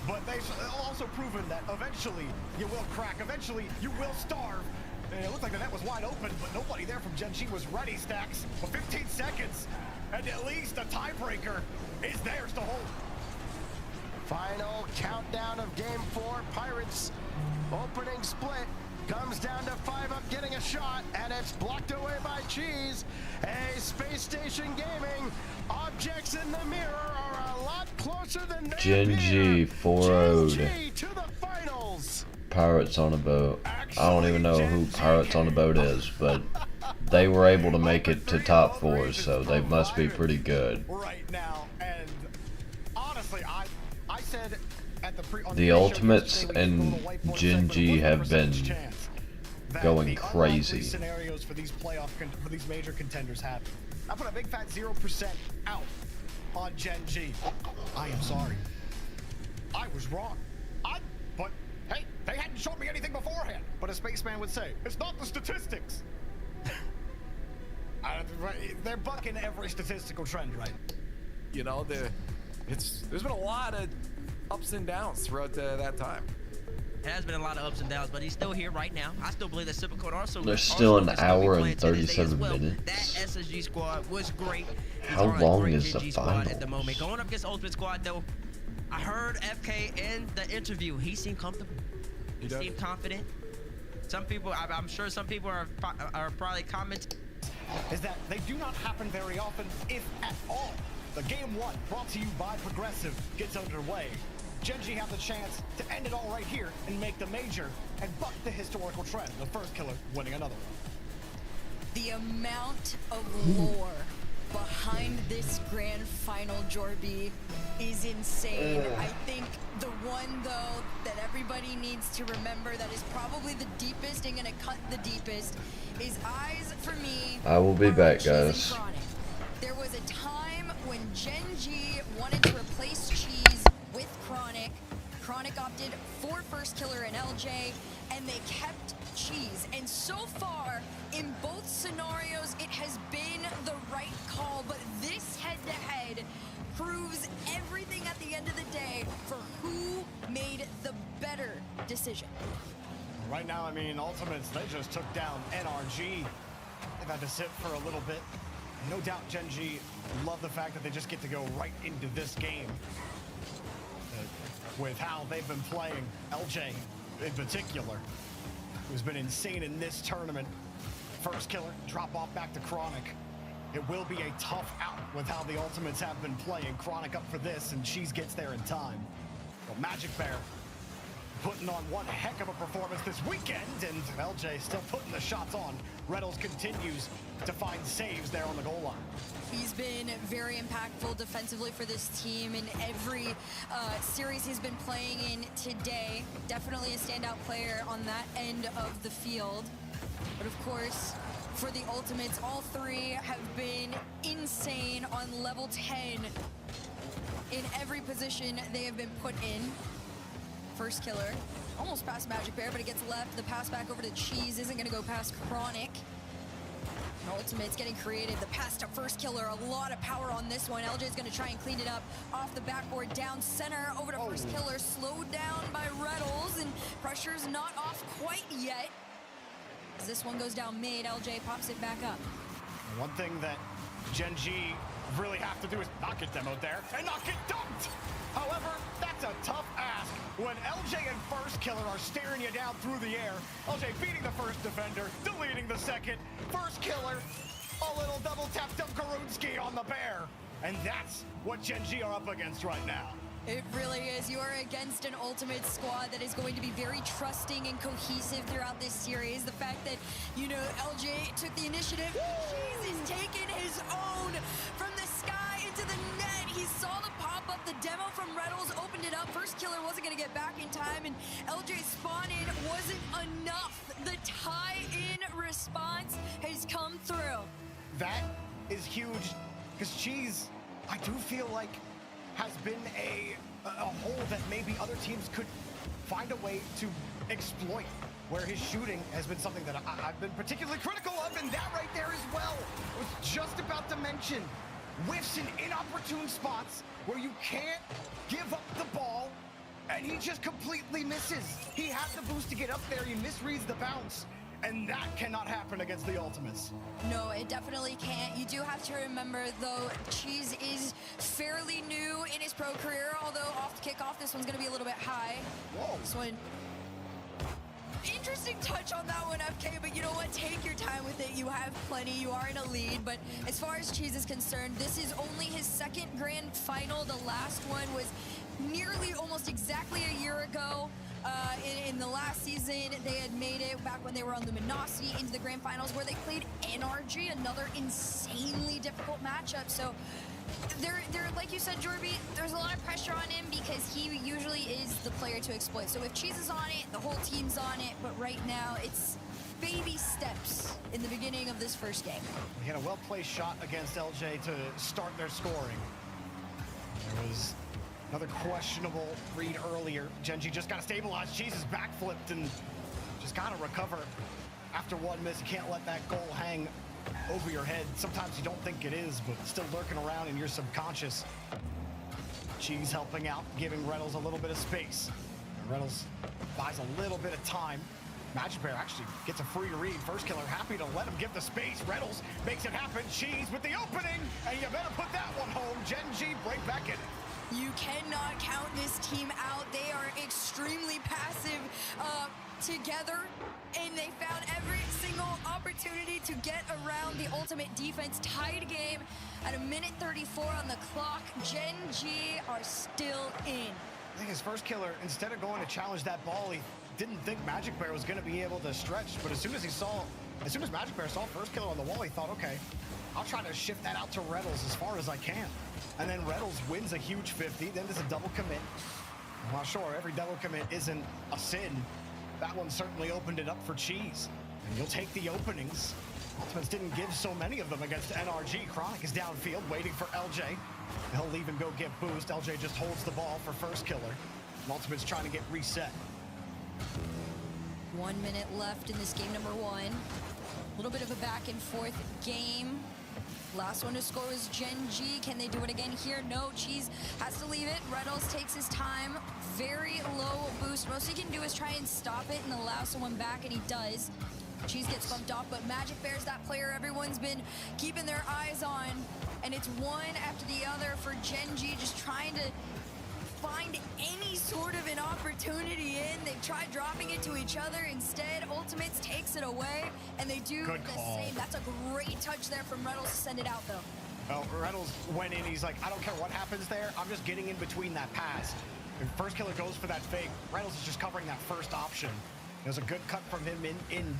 But they've also proven that eventually you will crack, eventually you will starve. And it looked like the net was wide open, but nobody there from Gen G was ready, Stacks. For 15 seconds, and at least a tiebreaker is theirs to hold. Final countdown of Game 4. Pirates opening split comes down to 5 up, getting a shot, and it's blocked away by Cheese. A Space Station Gaming. Objects in the mirror are a lot closer than they Gen G appear. 4-0'd. Gen G to the finals. Pirates on a boat. I don't even know who Pirates on the boat is, but they were able to make it to top 4, so they must be pretty good. Right now, and honestly, I said at The Ultimates and Gen G have been going crazy. Scenarios for these for these major contenders happen. I put a big fat 0% out on Gen G. I am sorry. I was wrong. But hey, they hadn't shown me anything beforehand. But a spaceman would say, it's not the statistics. They're bucking every statistical trend, right? You know, there's been a lot of ups and downs throughout that time. It has been a lot of ups and downs, but he's still here right now. I still believe that Supercode also. There's still an is gonna be hour playing and to this day as 37 well. minutes. That SSG squad was great. These How are a long great is the Gen G squad at the finals? moment. Going up against Ultimate Squad though, I heard FK in the interview. He seemed comfortable. He seemed confident. Some people, I'm sure some people are probably commenting. Is that they do not happen very often, if at all. The Game 1, brought to you by Progressive, gets underway. Gen G have the chance to end it all right here and make the major and buck the historical trend. The first killer winning another one. The amount of lore behind this grand final, Jorby, is insane. I think the one, though, that everybody needs to remember that is probably the deepest and gonna cut the deepest is eyes for me. I will be back, guys. There was a time when Gen G wanted to replace Cheese with Chronic. Chronic opted for First Killer and LJ, and they kept Cheese. And so far, in both scenarios, it has been the right call, but this head-to-head proves everything at the end of the day for who made the better decision. Right now, I mean, Ultimates, they just took down NRG. They've had to sit for a little bit. No doubt Gen G love the fact that they just get to go right into this game. With how they've been playing, LJ in particular, who's been insane in this tournament. First killer, drop off back to Chronic. It will be a tough out with how the Ultimates have been playing. Chronic up for this, and Cheese gets there in time. Well, Magic Bear putting on one heck of a performance this weekend, and LJ still putting the shots on. Reynolds continues to find saves there on the goal line. He's been very impactful defensively for this team in every series he's been playing in today. Definitely a standout player on that end of the field. But of course, for the Ultimates, all three have been insane on level 10 in every position they have been put in. First killer, almost past Magic Bear, but it gets left. The pass back over to Cheese isn't gonna go past Chronic. Ultimate's getting creative. The pass to First Killer, a lot of power on this one. LJ's gonna try and clean it up off the backboard, down center, over to First Killer, slowed down by Reynolds, and pressure's not off quite yet. As this one goes down mid, LJ pops it back up. One thing that Gen G really have to do is not get demoed there and not get dumped. However, that's a tough ask when LJ and First Killer are staring you down through the air. LJ beating the first defender, deleting the second. First Killer, a little double tap Dunkarooski on the bear. And that's what Gen G are up against right now. It really is. You are against an Ultimate squad that is going to be very trusting and cohesive throughout this series. The fact that, you know, LJ took the initiative. Cheese is taking his own from the sky into the net. He saw the pop-up. The demo from Reynolds opened it up. First killer wasn't going to get back in time, and LJ spawn-in wasn't enough. The tie-in response has come through. That is huge, because Cheese, I do feel like, has been a hole that maybe other teams could find a way to exploit, where his shooting has been something that I've been particularly critical of, and that right there as well. I was just about to mention whiffs in inopportune spots where you can't give up the ball, and he just completely misses. He had the boost to get up there, he misreads the bounce, and that cannot happen against the Ultimates. No, it definitely can't. You do have to remember, though, Cheese is fairly new in his pro career, although off the kickoff, this one's going to be a little bit high. Whoa. This one, interesting touch on that one, FK, but you know what? Take your time with it. You have plenty. You are in a lead, but as far as Cheese is concerned, this is only his second grand final. The last one was nearly almost exactly a year ago. In the last season, they had made it back when they were on Luminosity into the grand finals, where they played NRG, another insanely difficult matchup. So they're like you said, Jorby, there's a lot of pressure on him because he usually is the player to exploit. So if Cheese is on it, the whole team's on it, but right now it's baby steps in the beginning of this first game. He had a well-placed shot against LJ to start their scoring. There was another questionable read earlier. Genji just got to stabilize. Cheese is backflipped and just got to recover after one miss. You can't let that goal hang over your head. Sometimes you don't think it is, but still lurking around in your subconscious. Cheese helping out, giving Reynolds a little bit of space. And Reynolds buys a little bit of time. Magic Bear actually gets a free read. First killer happy to let him give the space. Reynolds makes it happen. Cheese with the opening, and you better put that one home. Genji right back in it. You cannot count this team out. They are extremely passive together, and they found every single opportunity to get around the Ultimate defense. Tied game at a minute 34 on the clock. Gen G are still in. I think his first killer, instead of going to challenge that ball, he didn't think Magic Bear was going to be able to stretch, but as soon as Magic Bear saw first killer on the wall, he thought, okay, I'll try to shift that out to Reynolds as far as I can. And then Reynolds wins a huge 50, then there's a double commit. I'm not sure, every double commit isn't a sin. That one certainly opened it up for Cheese. And you'll take the openings. Ultimates didn't give so many of them against NRG. Chronic is downfield, waiting for LJ. He'll leave and go get boost. LJ just holds the ball for first killer. And Ultimate's trying to get reset. 1 minute left in this game number one. A little bit of a back and forth game. Last one to score was Gen G. Can they do it again here? No, Cheese has to leave it. Reynolds takes his time. Very low boost. Most he can do is try and stop it and allow someone back, and he does. Cheese gets bumped off, but Magic Bear's that player everyone's been keeping their eyes on. And it's one after the other for Gen G, just trying to find any sort of an opportunity in. They've tried dropping it to each other. Instead, Ultimates takes it away, and they do the same. That's a great touch there from Reynolds to send it out, though. Well, Reynolds went in. He's like, I don't care what happens there. I'm just getting in between that pass. If first killer goes for that fake, Reynolds is just covering that first option. There's a good cut from him in. And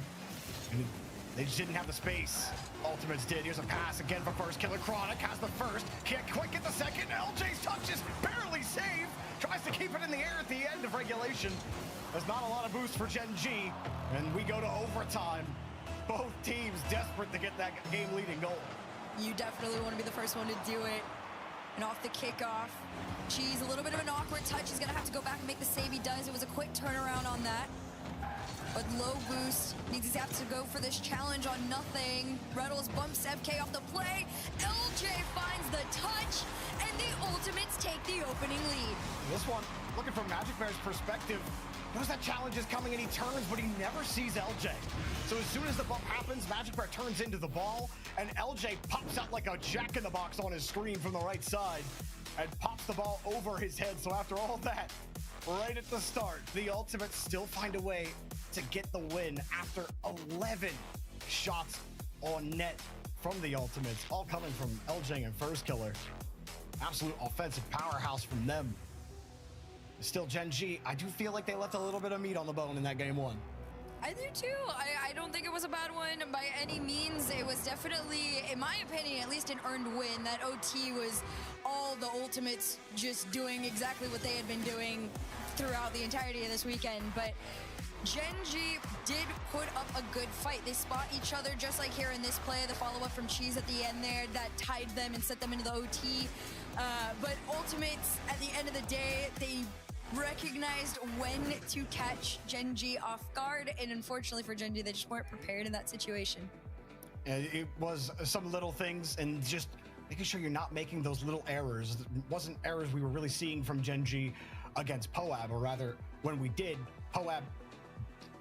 they just didn't have the space. Ultimates did. Here's a pass again for first killer. Chronic has the first. Can't quite get the second. LJ's touch is barely saved. Tries to keep it in the air at the end of regulation. There's not a lot of boost for Gen G. And we go to overtime. Both teams desperate to get that game-leading goal. You definitely want to be the first one to do it. And off the kickoff, Cheese, a little bit of an awkward touch. He's going to have to go back and make the save. He does. It was a quick turnaround on that. But low boost, needs to have to go for this challenge on nothing. Reynolds bumps FK off the play. LJ finds the touch, and the Ultimates take the opening lead. This one, looking from Magic Bear's perspective, knows that challenge is coming and he turns, but he never sees LJ. So as soon as the bump happens, Magic Bear turns into the ball, and LJ pops out like a jack-in-the-box on his screen from the right side and pops the ball over his head. So after all that, right at the start, the Ultimates still find a way to get the win after 11 shots on net from the Ultimates, all coming from LJ and first killer. Absolute offensive powerhouse from them. Still, Gen G, I do feel like they left a little bit of meat on the bone in that game one. I do too. I don't think it was a bad one by any means. It was definitely, in my opinion, at least an earned win. That OT was all the Ultimates just doing exactly what they had been doing throughout the entirety of this weekend. But Gen G did put up a good fight. They spot each other just like here in this play. The follow-up from Cheese at the end there that tied them and set them into the OT. But Ultimates, at the end of the day, they recognized when to catch Gen G off guard, and unfortunately for Gen G, they just weren't prepared in that situation. It was some little things and just making sure you're not making those little errors. It wasn't errors we were really seeing from Gen G against Poab, or rather, when we did, Poab,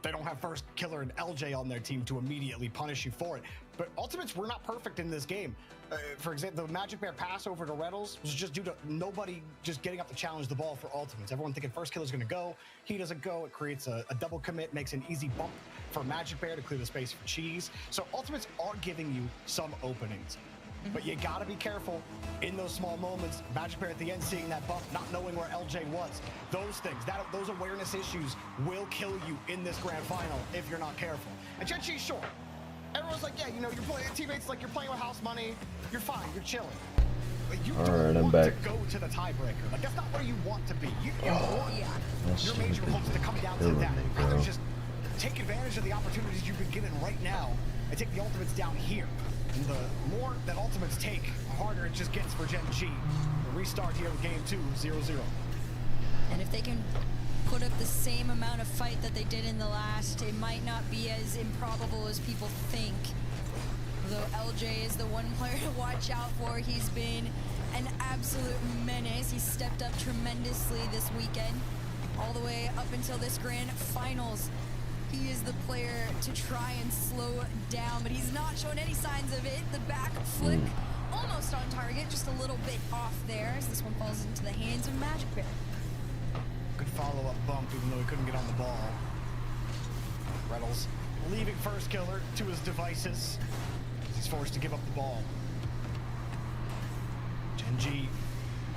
they don't have First Killer and LJ on their team to immediately punish you for it. But Ultimates were not perfect in this game. For example, the Magic Bear pass over to Reynolds was just due to nobody just getting up to challenge the ball for Ultimates. Everyone thinking First Killer's gonna go, he doesn't go. It creates a double commit, makes an easy bump for Magic Bear to clear the space for Cheese. So Ultimates are giving you some openings. But you gotta be careful in those small moments. Magic Bear at the end seeing that bump, not knowing where LJ was. Those things, those awareness issues will kill you in this grand final if you're not careful. And Gen G, sure. Everyone's like, yeah, you know, you're playing teammates like you're playing with house money. You're fine, you're chilling. But you don't want to go to the tiebreaker. Like, that's not where you want to be. You want your major hopes to come down to that. Rather just take advantage of the opportunities you've been given right now and take the Ultimates down here. And the more that Ultimates take, the harder it just gets for Gen G. The restart here in game 2, 0-0. And if they can put up the same amount of fight that they did in the last, it might not be as improbable as people think. Although LJ is the one player to watch out for. He's been an absolute menace. He stepped up tremendously this weekend, all the way up until this grand finals. He is the player to try and slow down, but he's not showing any signs of it. The back flick, almost on target, just a little bit off there as this one falls into the hands of Magic Bear. Good follow-up bump, even though he couldn't get on the ball. Reynolds leaving First Killer to his devices. He's forced to give up the ball. Gen G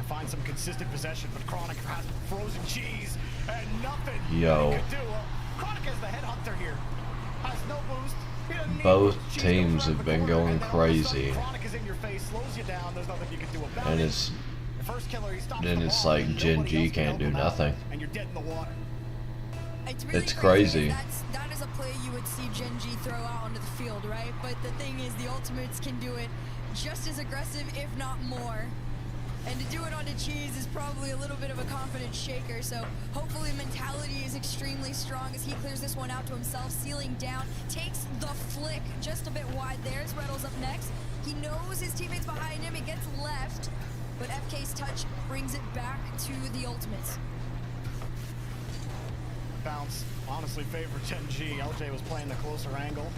find some consistent possession, but Chronic has frozen cheese and nothing he could do. Chronic as the headhunter here has no boost. Both teams have been going crazy, Chronic is in your face, slows you down. There's nothing you can do about and it. it's First Killer, he stops then the it's ball, like and Gen nobody G else can can't do help him out, nothing. and you're dead in the water. It's crazy. That is a play you would see Gen G throw out onto the field, right? But the thing is, the Ultimates can do it just as aggressive, if not more. And to do it onto Cheese is probably a little bit of a confidence shaker, so hopefully mentality is extremely strong as he clears this one out to himself, sealing down, takes the flick just a bit wide. There's Reynolds up next. He knows his teammates behind him. It gets left, but FK's touch brings it back to the Ultimates. Bounce honestly favored Gen G. LJ was playing the closer angle.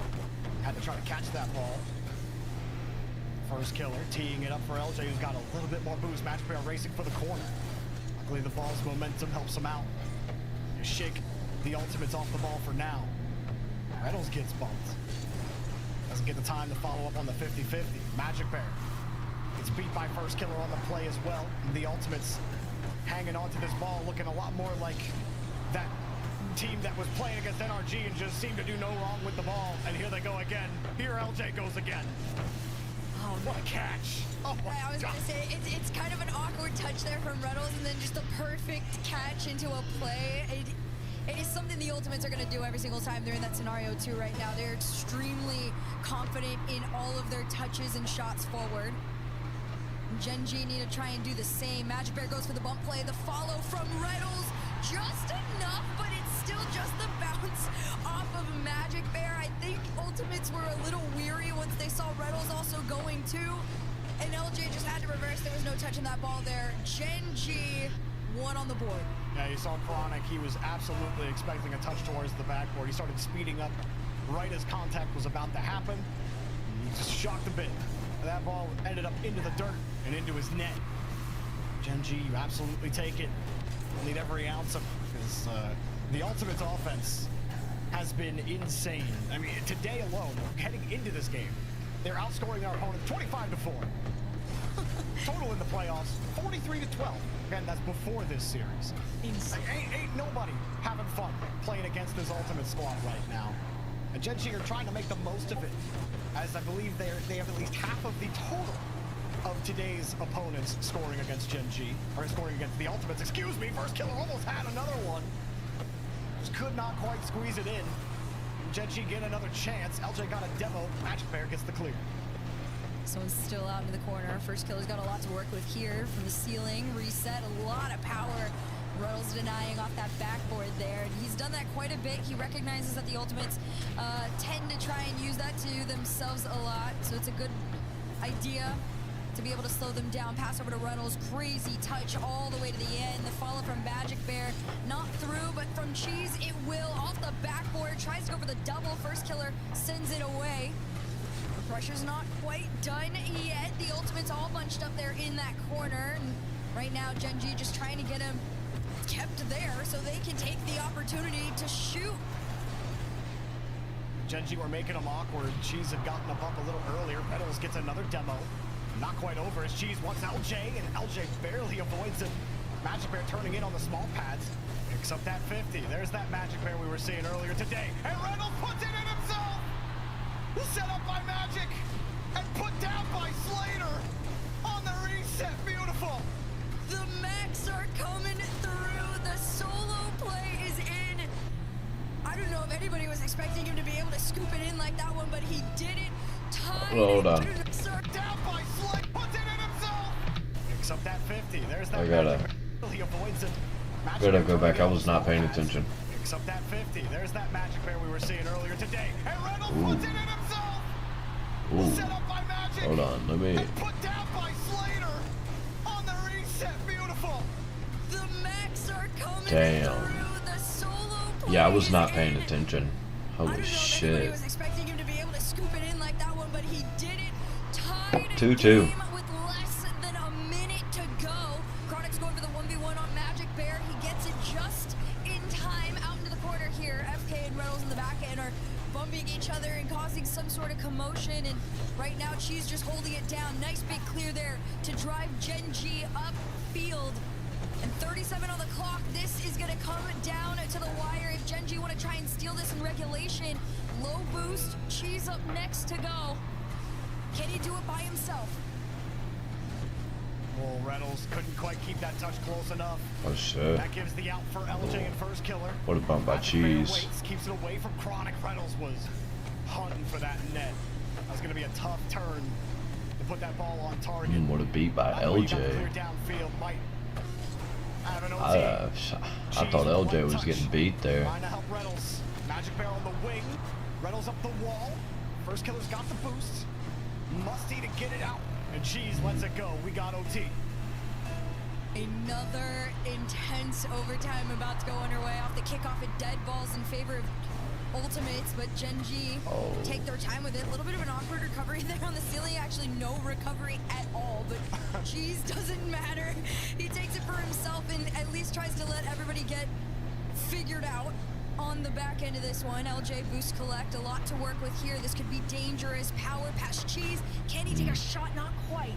Had to try to catch that ball. First Killer teeing it up for LJ, who's got a little bit more boost. Magic Bear racing for the corner. Luckily the ball's momentum helps him out. You shake the Ultimates off the ball for now. Reynolds gets bumped. Doesn't get the time to follow up on the 50-50. Magic Bear gets beat by First Killer on the play as well. And the Ultimates hanging on to this ball, looking a lot more like that team that was playing against NRG and just seemed to do no wrong with the ball. And here they go again. Here LJ goes again. Oh, what a catch. Oh I was going to say, it's kind of an awkward touch there from Reynolds, and then just a perfect catch into a play. It is something the Ultimates are going to do every single time they're in that scenario too right now. They're extremely confident in all of their touches and shots forward. Gen G need to try and do the same. Magic Bear goes for the bump play. The follow from Reynolds, just enough, but it's still just the bounce off of Magic Bear. I think Ultimates were a little weary once they saw Reynolds also going too. And LJ just had to reverse. There was no touching that ball there. Gen G, one on the board. Yeah, you saw Chronic. He was absolutely expecting a touch towards the backboard. He started speeding up right as contact was about to happen. He just shocked a bit. That ball ended up into the dirt and into his net. Gen G, you absolutely take it. Need every ounce of it, because the Ultimates offense has been insane. I mean, today alone, heading into this game, they're outscoring our opponent 25-4. Total in the playoffs, 43-12. Again, that's before this series. Ain't nobody having fun playing against this Ultimate squad right now. And Gen G are trying to make the most of it, as I believe they have at least half of the total of today's opponents scoring against Gen G, or scoring against the Ultimates. Excuse me, First Killer almost had another one. Just could not quite squeeze it in. Gen G get another chance. LJ got a demo. Magic Bear gets the clear. Someone's still out in the corner. First Killer's got a lot to work with here from the ceiling. Reset, a lot of power. Reynolds denying off that backboard there. And he's done that quite a bit. He recognizes that the Ultimates tend to try and use that to themselves a lot. So it's a good idea to be able to slow them down. Pass over to Reynolds. Crazy touch all the way to the end. The follow from Magic Bear. Not through, but from Cheese, it will. Off the backboard. Tries to go for the double. First Killer sends it away. The pressure's not quite done yet. The Ultimates all bunched up there in that corner. And right now, Gen G just trying to get him kept there so they can take the opportunity to shoot. Gen G were making them awkward. Cheese had gotten a bump a little earlier. Reynolds gets another demo. Not quite over as Cheese wants LJ, and LJ barely avoids it. Magic Bear turning in on the small pads. Picks up that 50. There's that Magic Bear we were seeing earlier today. And Reynolds puts it in himself! Set up by Magic and put down by Slater on the reset. Beautiful. The Max are coming through. The solo play is in. I don't know if anybody was expecting him to be able to scoop it in like that one, but he did it. Hold on. Down by Slater. Puts it in himself. Picks up that 50. There's that. I gotta avoids it. go back. I was not paying attention. Picks up that 50. There's that Magic Bear we were seeing earlier today. And Reynolds puts it in himself. Ooh. Set up by Magic. Hold on, let me. And put down by Slater on the reset. Beautiful. The Max are coming Damn. through. The solo play Yeah, I was not is paying in. attention. I Holy don't know if shit. anybody was expecting him to be able to scoop it in like that one, but he did it. Tied 2-2. game with less than a minute to go. Chronic's going for the 1v1 on Magic Bear. He gets it just in time out into the corner here. FK and Reynolds in the back end are bumping each other and causing some sort of commotion. And right now, Cheese just holding it down. Nice big clear there to drive Gen G upfield. And 37 on the clock. This is going to come down to the wire. If Gen G want to try and steal this in regulation, low boost, Cheese up next to go. Can he do it by himself? Well, Reynolds couldn't quite keep that touch close enough. Oh shit. That gives the out for LJ and First Killer. What a bump by Magic Bear Cheese. waits, keeps it away from Chronic. Reynolds was hunting for that net. That was going to be a tough turn to put that ball on target. What a beat by That way you got the LJ. clear downfield, might have an OT. I thought LJ was getting beat there. Trying to help Reynolds. Magic Bear on the wing. Reynolds up the wall. First Killer's got the boost. Musty to get it out. And Cheese lets it go. We got OT. Another intense overtime about to go underway off the kickoff at dead balls in favor of Ultimates, but Gen G take their time with it. A little bit of an awkward recovery there on the ceiling. Actually, no recovery at all, but Cheese doesn't matter. He takes it for himself and at least tries to let everybody get figured out on the back end of this one. LJ boost collect, a lot to work with here. This could be dangerous. Power past Cheese. Can he take a shot? Not quite.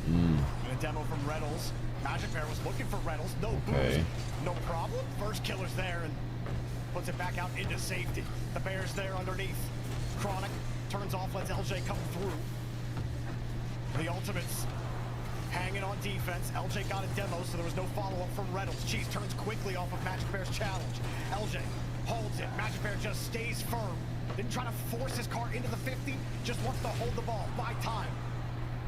And a demo from Reynolds. Magic Bear was looking for Reynolds. No boost. No problem. First Killer's there and puts it back out into safety. The Bear's there underneath. Chronic turns off, lets LJ come through. The Ultimates hanging on defense. LJ got a demo, so there was no follow-up from Reynolds. Cheese turns quickly off of Magic Bear's challenge. LJ holds it. Magic Bear just stays firm. Didn't try to force his car into the 50, just wants to hold the ball, buy time.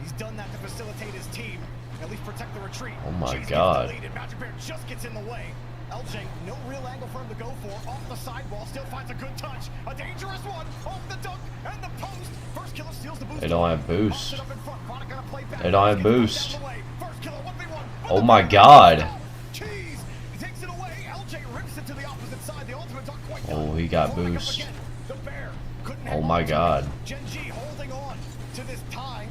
He's done that to facilitate his team, at least protect the retreat. Oh my Cheese God. gets the lead, and Magic Bear just gets in the way. LJ, no real angle for him to go for. Off the sidewall, still finds a good touch. A dangerous one, off the dunk, and the post. First Killer steals the boost. They don't have boost. Pops it up in front. Chronic gonna play back. They don't have Gets it boost. down the way. First Killer, 1v1. Oh my God. Cheese, he takes it away. LJ rips it to the opposite side. The Ultimates aren't quite done. Oh, he got Chronic up boost. again. The Bear couldn't Oh hang my on to God. it. Gen G holding on to this tie,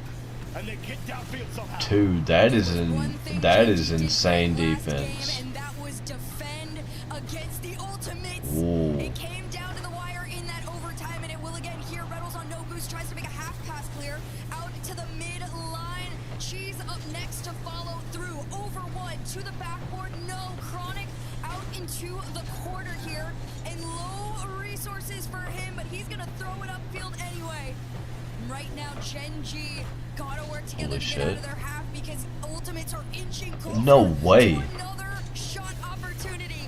and they get downfield somehow. Dude, that is One thing that Gen is G did insane great last defense. game, and that was defend against the Ultimates. Ooh. It came down to the wire in that overtime, and it will again here. Reynolds on no boost tries to make a half pass clear out to the mid line. Cheese up next to follow through. Over one to the backboard. No. Chronic out into the corner here. And low resources for him, but he's going to throw it upfield anyway. Right now, Gen G got to work together to get out of their half because Ultimates are inching closer No way. to another shot opportunity.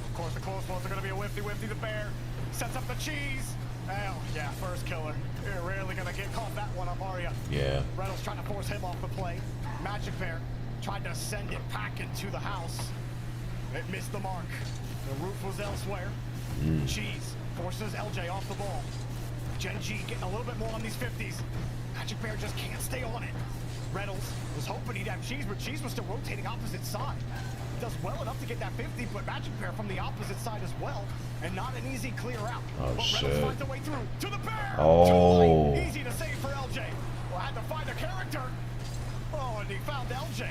Of course, the close ones are going to be a whifty. The bear sets up the cheese. Oh, yeah, first killer. You're rarely going to get caught that one up, are you? Yeah. Reynolds trying to force him off the play. Magic Bear tried to send it back into the house. It missed the mark. The roof was elsewhere. Cheese forces LJ off the ball. Gen G getting a little bit more on these 50s. Magic Bear just can't stay on it. Reynolds was hoping he'd have Cheese, but Cheese was still rotating opposite side. Does well enough to get that 50, but Magic Bear from the opposite side as well. And not an easy clear out. Oh, but shit. Reynolds finds a way through to the bear. Oh. Easy to save for LJ. Well, had to find a character. Oh, and he found LJ.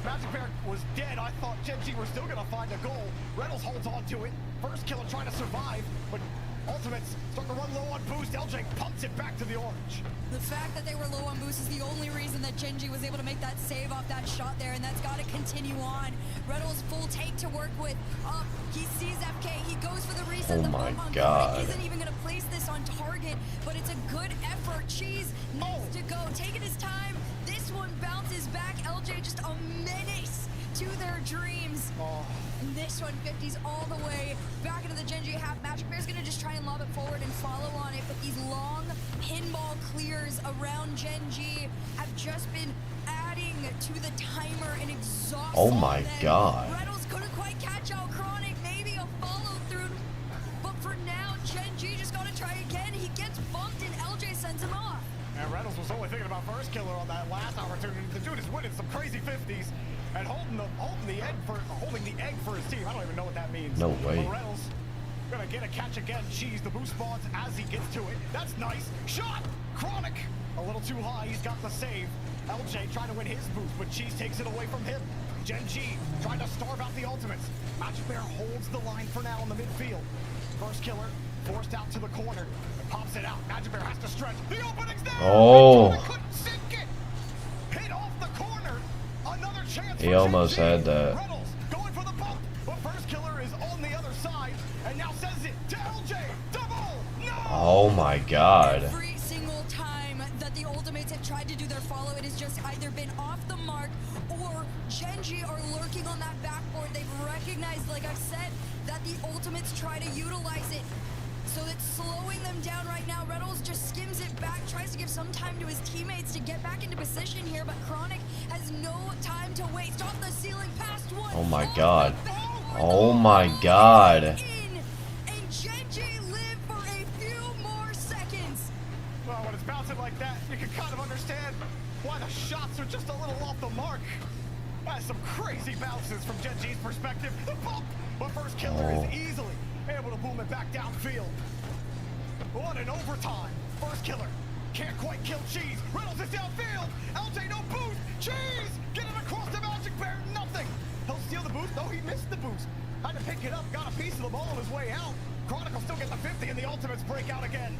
Magic Bear was dead. I thought Gen G were still going to find a goal. Reynolds holds on to it. First killer trying to survive, but Ultimates start to run low on boost. LJ pumps it back to the orange. The fact that they were low on boost is the only reason that Gen G was able to make that save off that shot there, and that's got to continue on. Reynolds full take to work with. He sees FK. He goes for the reset. Oh The my bomb on God. Chronic isn't even going to place this on target, but it's a good effort. Cheese needs to go. Taking his time. This one bounces back. LJ just a menace to their dreams. And this one 50s all the way back into the Gen G half. Magic Bear's gonna just try and lob it forward and follow on it, but these long pinball clears around Gen G have just been adding to the timer and exhausting Oh my them. God. Reynolds couldn't quite catch out Chronic, maybe a follow through, but for now, Gen G just gotta try again. He gets bumped and LJ sends him off. And Reynolds was only thinking about first killer on that last opportunity. The dude is winning some crazy 50s and holding the egg for his team. I don't even know what that means. No way. But Reynolds gonna get a catch again. Cheese, the boost spawns as he gets to it. That's nice. Shot! Chronic! A little too high. He's got the save. LJ trying to win his boost, but Cheese takes it away from him. Gen G trying to starve out the ultimates. Magic Bear holds the line for now in the midfield. First killer forced out to the corner. Pops it out. Magic Bear has to stretch. The opening's there! Oh. Couldn't sink it! Hit off the corner. Another chance. He for almost Gen G. had that. Reynolds going for the bump, but first killer is on the other side and now sends it to LJ. Double! No! Oh my God. Every single time that the Ultimates have tried to do their follow, it has just either been off the mark or Gen G are lurking on that backboard. They've recognized, like I've said, that the Ultimates try to utilize it. So it's slowing them down right now. Reynolds just skims it back, tries to give some time to his teammates to get back into position here, but Chronic has no time to waste. Off the ceiling, past one. Oh my off God. the backboard, Oh the my ball God. is in, and Gen G live for a few more seconds. Well, when it's bouncing like that, you can kind of understand why the shots are just a little off the mark. That's some crazy bounces from Gen G's perspective. The bump, but first killer is easily able to boom it back downfield. What an overtime. First killer can't quite kill Cheese. Reynolds is downfield. LJ no boost. Cheese get it across the Magic Bear. Nothing. He'll steal the boost. No, he missed the boost. Had to pick it up. Got a piece of the ball on his way out. Chronicle still get the 50 and the Ultimates break out again.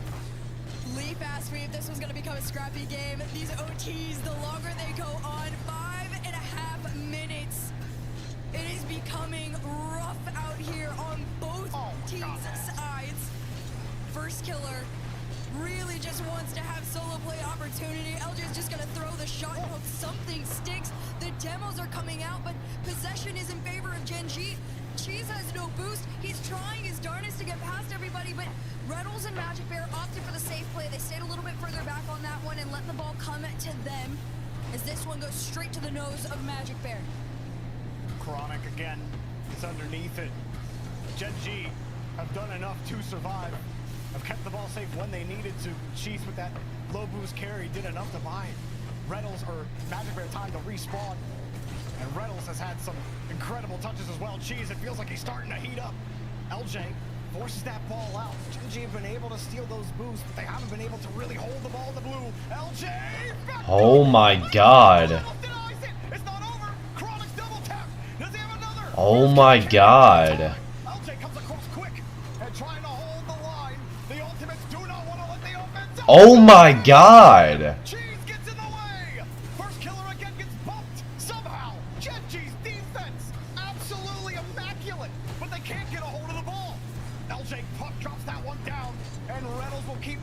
Leaf asked me if this was going to become a scrappy game. These OTs, the longer they go on, 5.5 minutes. It is becoming rough out here on both teams' sides. First killer really just wants to have solo play opportunity. LJ's just going to throw the shot and hope something sticks. The demos are coming out, but possession is in favor of Gen G. Cheese has no boost. He's trying his darnest to get past everybody, but Reynolds and Magic Bear opted for the safe play. They stayed a little bit further back on that one and let the ball come to them as this one goes straight to the nose of Magic Bear. Chronic again is underneath it. Gen G have done enough to survive. Have kept the ball safe when they needed to. Cheese with that low boost carry did enough to buy Reynolds or Magic Bear time to respawn. And Reynolds has had some incredible touches as well. Cheese, it feels like he's starting to heat up. LJ forces that ball out. Gen G have been able to steal those boosts, but they haven't been able to really hold the ball in the blue. LJ! Oh my God. It's not over. Chronic's double tap. Does he have another? Oh my God. LJ comes across quick and trying to hold the line. The Ultimates do not want to let the offense out. Oh my God. Cheese gets in the way.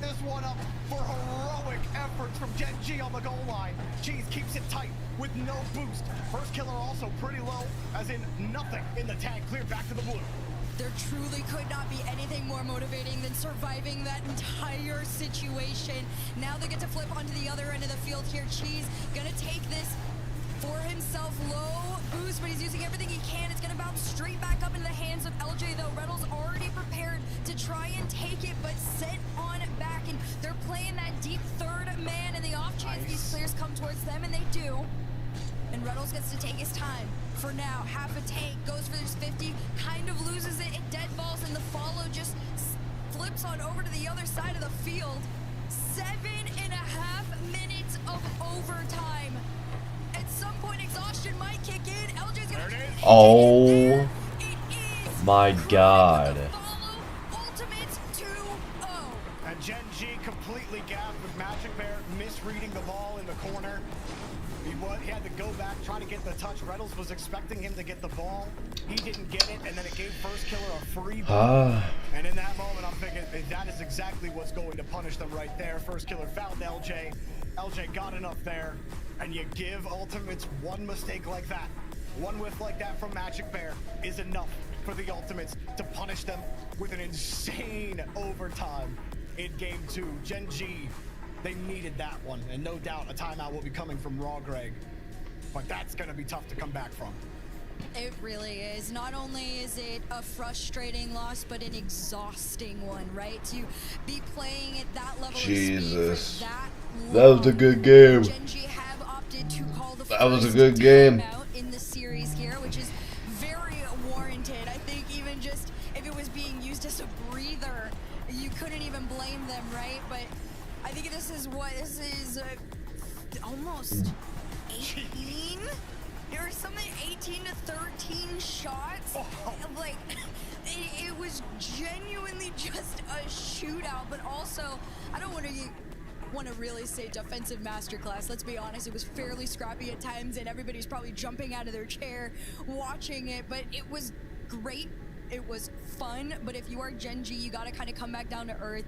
this one up for heroic efforts from Gen G on the goal line. Cheese keeps it tight with no boost. First killer also pretty low, as in nothing in the tank. Cleared back to the blue. There truly could not be anything more motivating than surviving that entire situation. Now they get to flip onto the other end of the field here. Cheese gonna take this for himself. Low boost, but he's using everything he can. It's gonna bounce straight back up into the hands of LJ, though. Reynolds already prepared to try and take it, but sent on back, and they're playing that deep third man in the off chance these players come towards them, and they do. And Reynolds gets to take his time. For now, half a tank, goes for his 50, kind of loses it, dead balls, and the follow just flips on over to the other side of the field. 7.5 minutes of overtime. At some point, exhaustion might kick in. LJ's gonna get it. Oh my God. Ultimates 2-0. And Gen G completely gapped with Magic Bear misreading the ball in the corner. He had to go back, try to get the touch. Reynolds was expecting him to get the ball. He didn't get it, and then it gave First Killer a free ball. And in that moment, I'm thinking that is exactly what's going to punish them right there. First Killer found LJ. LJ got enough there, and you give Ultimates one mistake like that. One whiff like that from Magic Bear is enough for the Ultimates to punish them with an insane overtime in Game 2. Gen G, they needed that one, and no doubt a timeout will be coming from Raw Greg. But that's going to be tough to come back from. It really is. Not only is it a frustrating loss, but an exhausting one, right? To be playing at that level Jesus. of speed for that long. That was a good game. Gen G have opted to call the That was a first good game. timeout in the series here, which is very warranted. I think even just if it was being used as a breather, you couldn't even blame them, right? But I think this is almost 18 or something, 18 to 13 shots. Like it was genuinely just a shootout, but also I don't want to really say defensive masterclass. Let's be honest, it was fairly scrappy at times, and everybody's probably jumping out of their chair watching it, but it was great. It was fun, but if you are Gen G, you got to kind of come back down to earth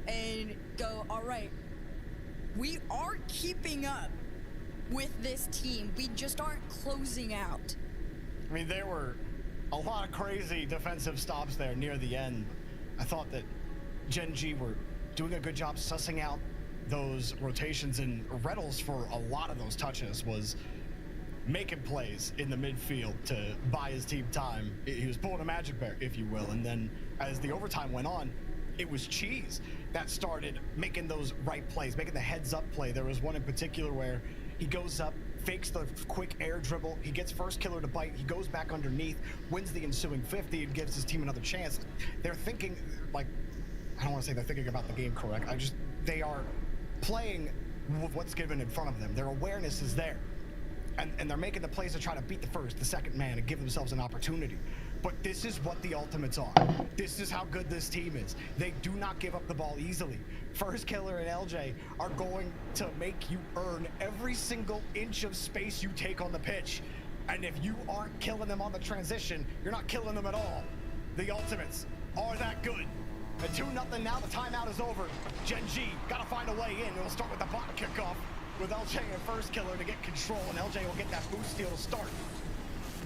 and go, all right, we are keeping up with this team. We just aren't closing out. I mean, there were a lot of crazy defensive stops there near the end. I thought that Gen G were doing a good job sussing out those rotations, and Reynolds for a lot of those touches was making plays in the midfield to buy his team time. He was pulling a Magic Bear, if you will, and then as the overtime went on, it was Cheese that started making those right plays, making the heads-up play. There was one in particular where he goes up, fakes the quick air dribble, he gets First Killer to bite, he goes back underneath, wins the ensuing 50, and gives his team another chance. They're thinking, like, I don't want to say they're thinking about the game correct, they are playing with what's given in front of them. Their awareness is there. And they're making the plays to try to beat the first, the second man, and give themselves an opportunity. But this is what the Ultimates are. This is how good this team is. They do not give up the ball easily. First Killer and LJ are going to make you earn every single inch of space you take on the pitch. And if you aren't killing them on the transition, you're not killing them at all. The Ultimates are that good. And 2-0 now, the timeout is over. Gen G got to find a way in. It'll start with the bot kickoff with LJ and First Killer to get control, and LJ will get that boost steal to start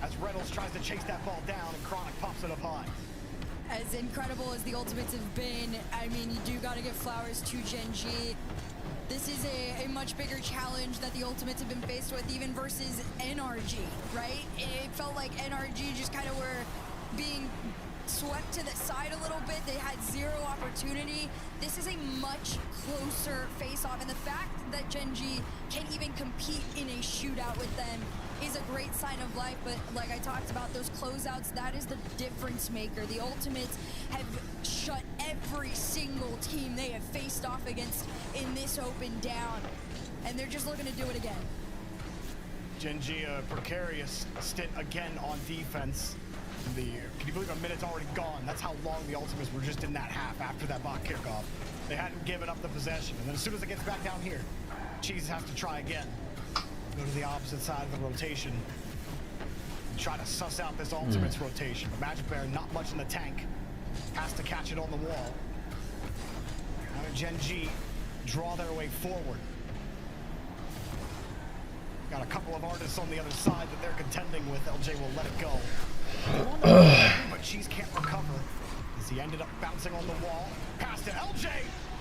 as Reynolds tries to chase that ball down, and Chronic pops it up high. As incredible as the Ultimates have been, I mean, you do got to give flowers to Gen G. This is a much bigger challenge that the Ultimates have been faced with, even versus NRG, right? It felt like NRG just kind of were being swept to the side a little bit. They had zero opportunity. This is a much closer face-off, and the fact that Gen G can even compete in a shootout with them is a great sign of life. But like I talked about, those closeouts, that is the difference maker. The Ultimates have shut every single team they have faced off against in this open down, and they're just looking to do it again. Gen G, a precarious stint again on defense. Can you believe a minute's already gone? That's how long the Ultimates were just in that half after that bot kickoff. They hadn't given up the possession. And then as soon as it gets back down here, Cheese has to try again. Go to the opposite side of the rotation and try to suss out this Ultimates rotation. But Magic Bear, not much in the tank. Has to catch it on the wall. Gen G draw their way forward. Got a couple of artists on the other side that they're contending with. LJ will let it go. But Cheese can't recover as he ended up bouncing on the wall. Pass to LJ,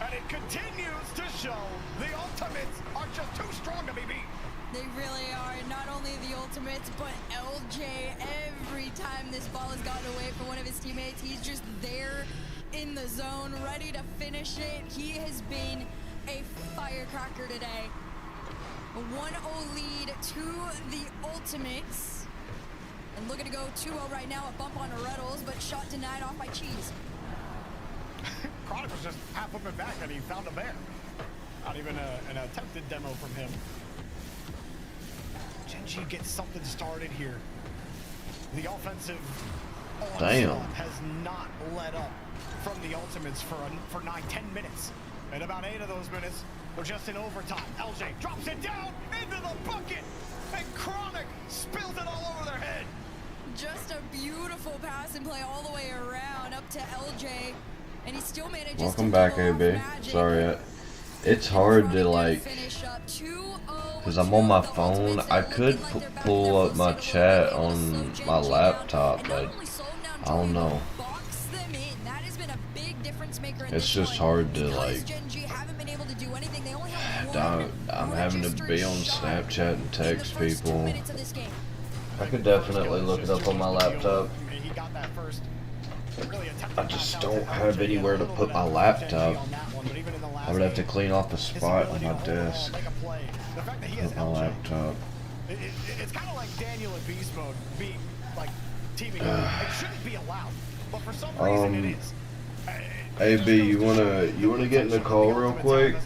and it continues to show the Ultimates are just too strong to be beat. They really are, and not only the Ultimates, but LJ. Every time this ball has gotten away from one of his teammates, he's just there in the zone, ready to finish it. He has been a firecracker today. A 1-0 lead to the Ultimates. And looking to go 2-0 right now, a bump on Reddles, but shot denied off by Cheese. Chronic was just half up and back, and he found a bear. Not even an attempted demo from him. Gen G gets something started here. The offensive onslaught has not let up from the Ultimates for 9-10 minutes. And about 8 of those minutes were just in overtime. LJ drops it down into the bucket, and Chronic spills it all over their head. Just a beautiful pass and play all the way around up to LJ, and he still manages Welcome back, AB. Sorry, it's hard to like, because I'm on my phone. I could pull up my chat on my laptop, but I don't know. It's just hard to like. I'm having to be on Snapchat and text people. I could definitely look it up on my laptop. I just don't have anywhere to put my laptop. I would have to clean off a spot on my desk. Put my laptop. It's kind of like Daniel in Beast Mode, like teaming up. It shouldn't be allowed, but for some reason it is. AB, you wanna get in the call real quick?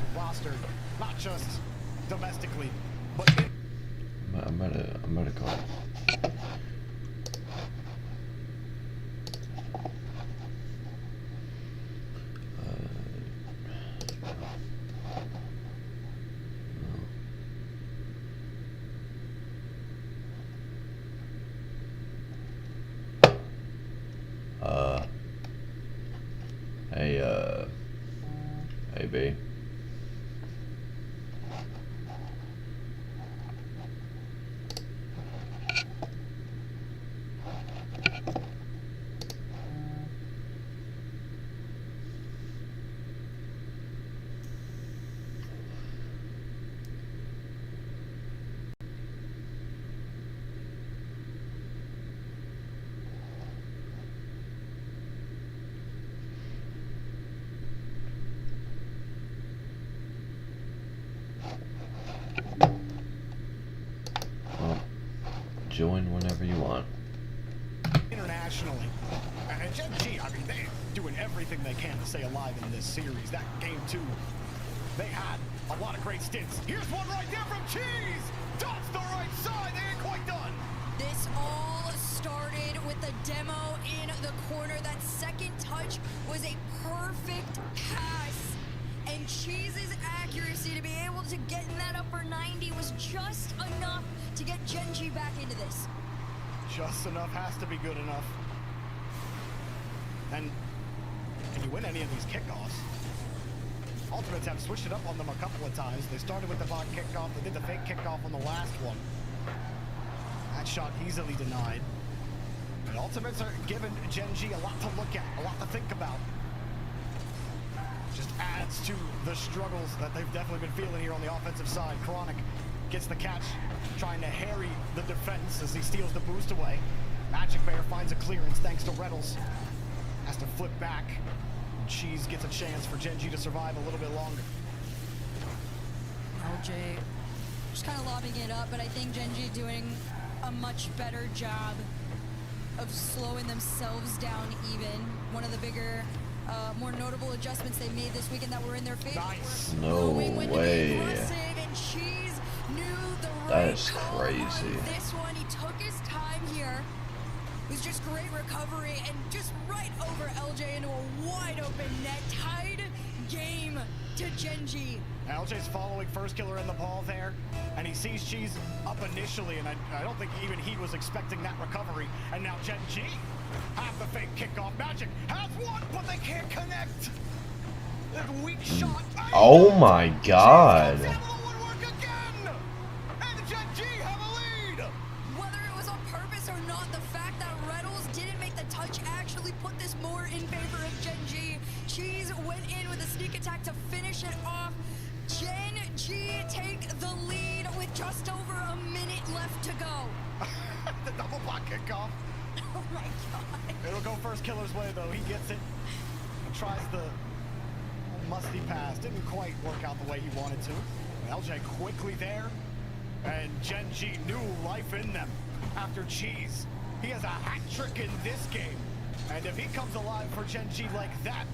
Not just domestically, but I'm gonna call. Hey, AB. Join whenever you want. Internationally, and Gen G, I mean, they're doing everything they can to stay alive in this series. That game 2, they had a lot of great stints. Here's one right there from Cheese. Dots the right side. They ain't quite done. This all started with the demo in the corner. That second touch was a perfect pass. And Cheese's accuracy to be able to get in that upper 90 was just enough to get Gen G back into this. Just enough has to be good enough. And can you win any of these kickoffs? Ultimates have switched it up on them a couple of times. They started with the bot kickoff. They did the fake kickoff on the last one. That shot easily denied. But Ultimates are giving Gen G a lot to look at, a lot to think about. Just adds to the struggles that they've definitely been feeling here on the offensive side. Chronic gets the catch, trying to harry the defense as he steals the boost away. Magic Bear finds a clearance thanks to Reddles. Has to flip back. Cheese gets a chance for Gen G to survive a little bit longer. LJ just kind of lobbing it up, but I think Gen G doing a much better job of slowing themselves down even. One of the bigger, more notable adjustments they made this weekend that were in their favor. Nice. No way. And Cheese knew the That right is call crazy. on this one. He took his time here. It was just great recovery and just right over LJ into a wide open net. Tied game to Gen G. LJ's following first killer in the ball there, and he sees Cheese up initially, and I don't think even he was expecting that recovery. And now Gen G have the fake kickoff. Magic has one, but they can't connect. Weak shot. Oh my God. And Gen G have a lead. Whether it was on purpose or not, the fact that Reynolds didn't make the touch actually put this more in favor of Gen G. Cheese went in with a sneak attack to finish it off. Gen G take the lead with just over a minute left to go. The double block kickoff. Oh my God. It'll go first killer's way though. He gets it. And tries the musty pass. Didn't quite work out the way he wanted to. LJ quickly there. And Gen G new life in them after Cheese. He has a hat trick in this game. And if he comes alive for Gen G like that,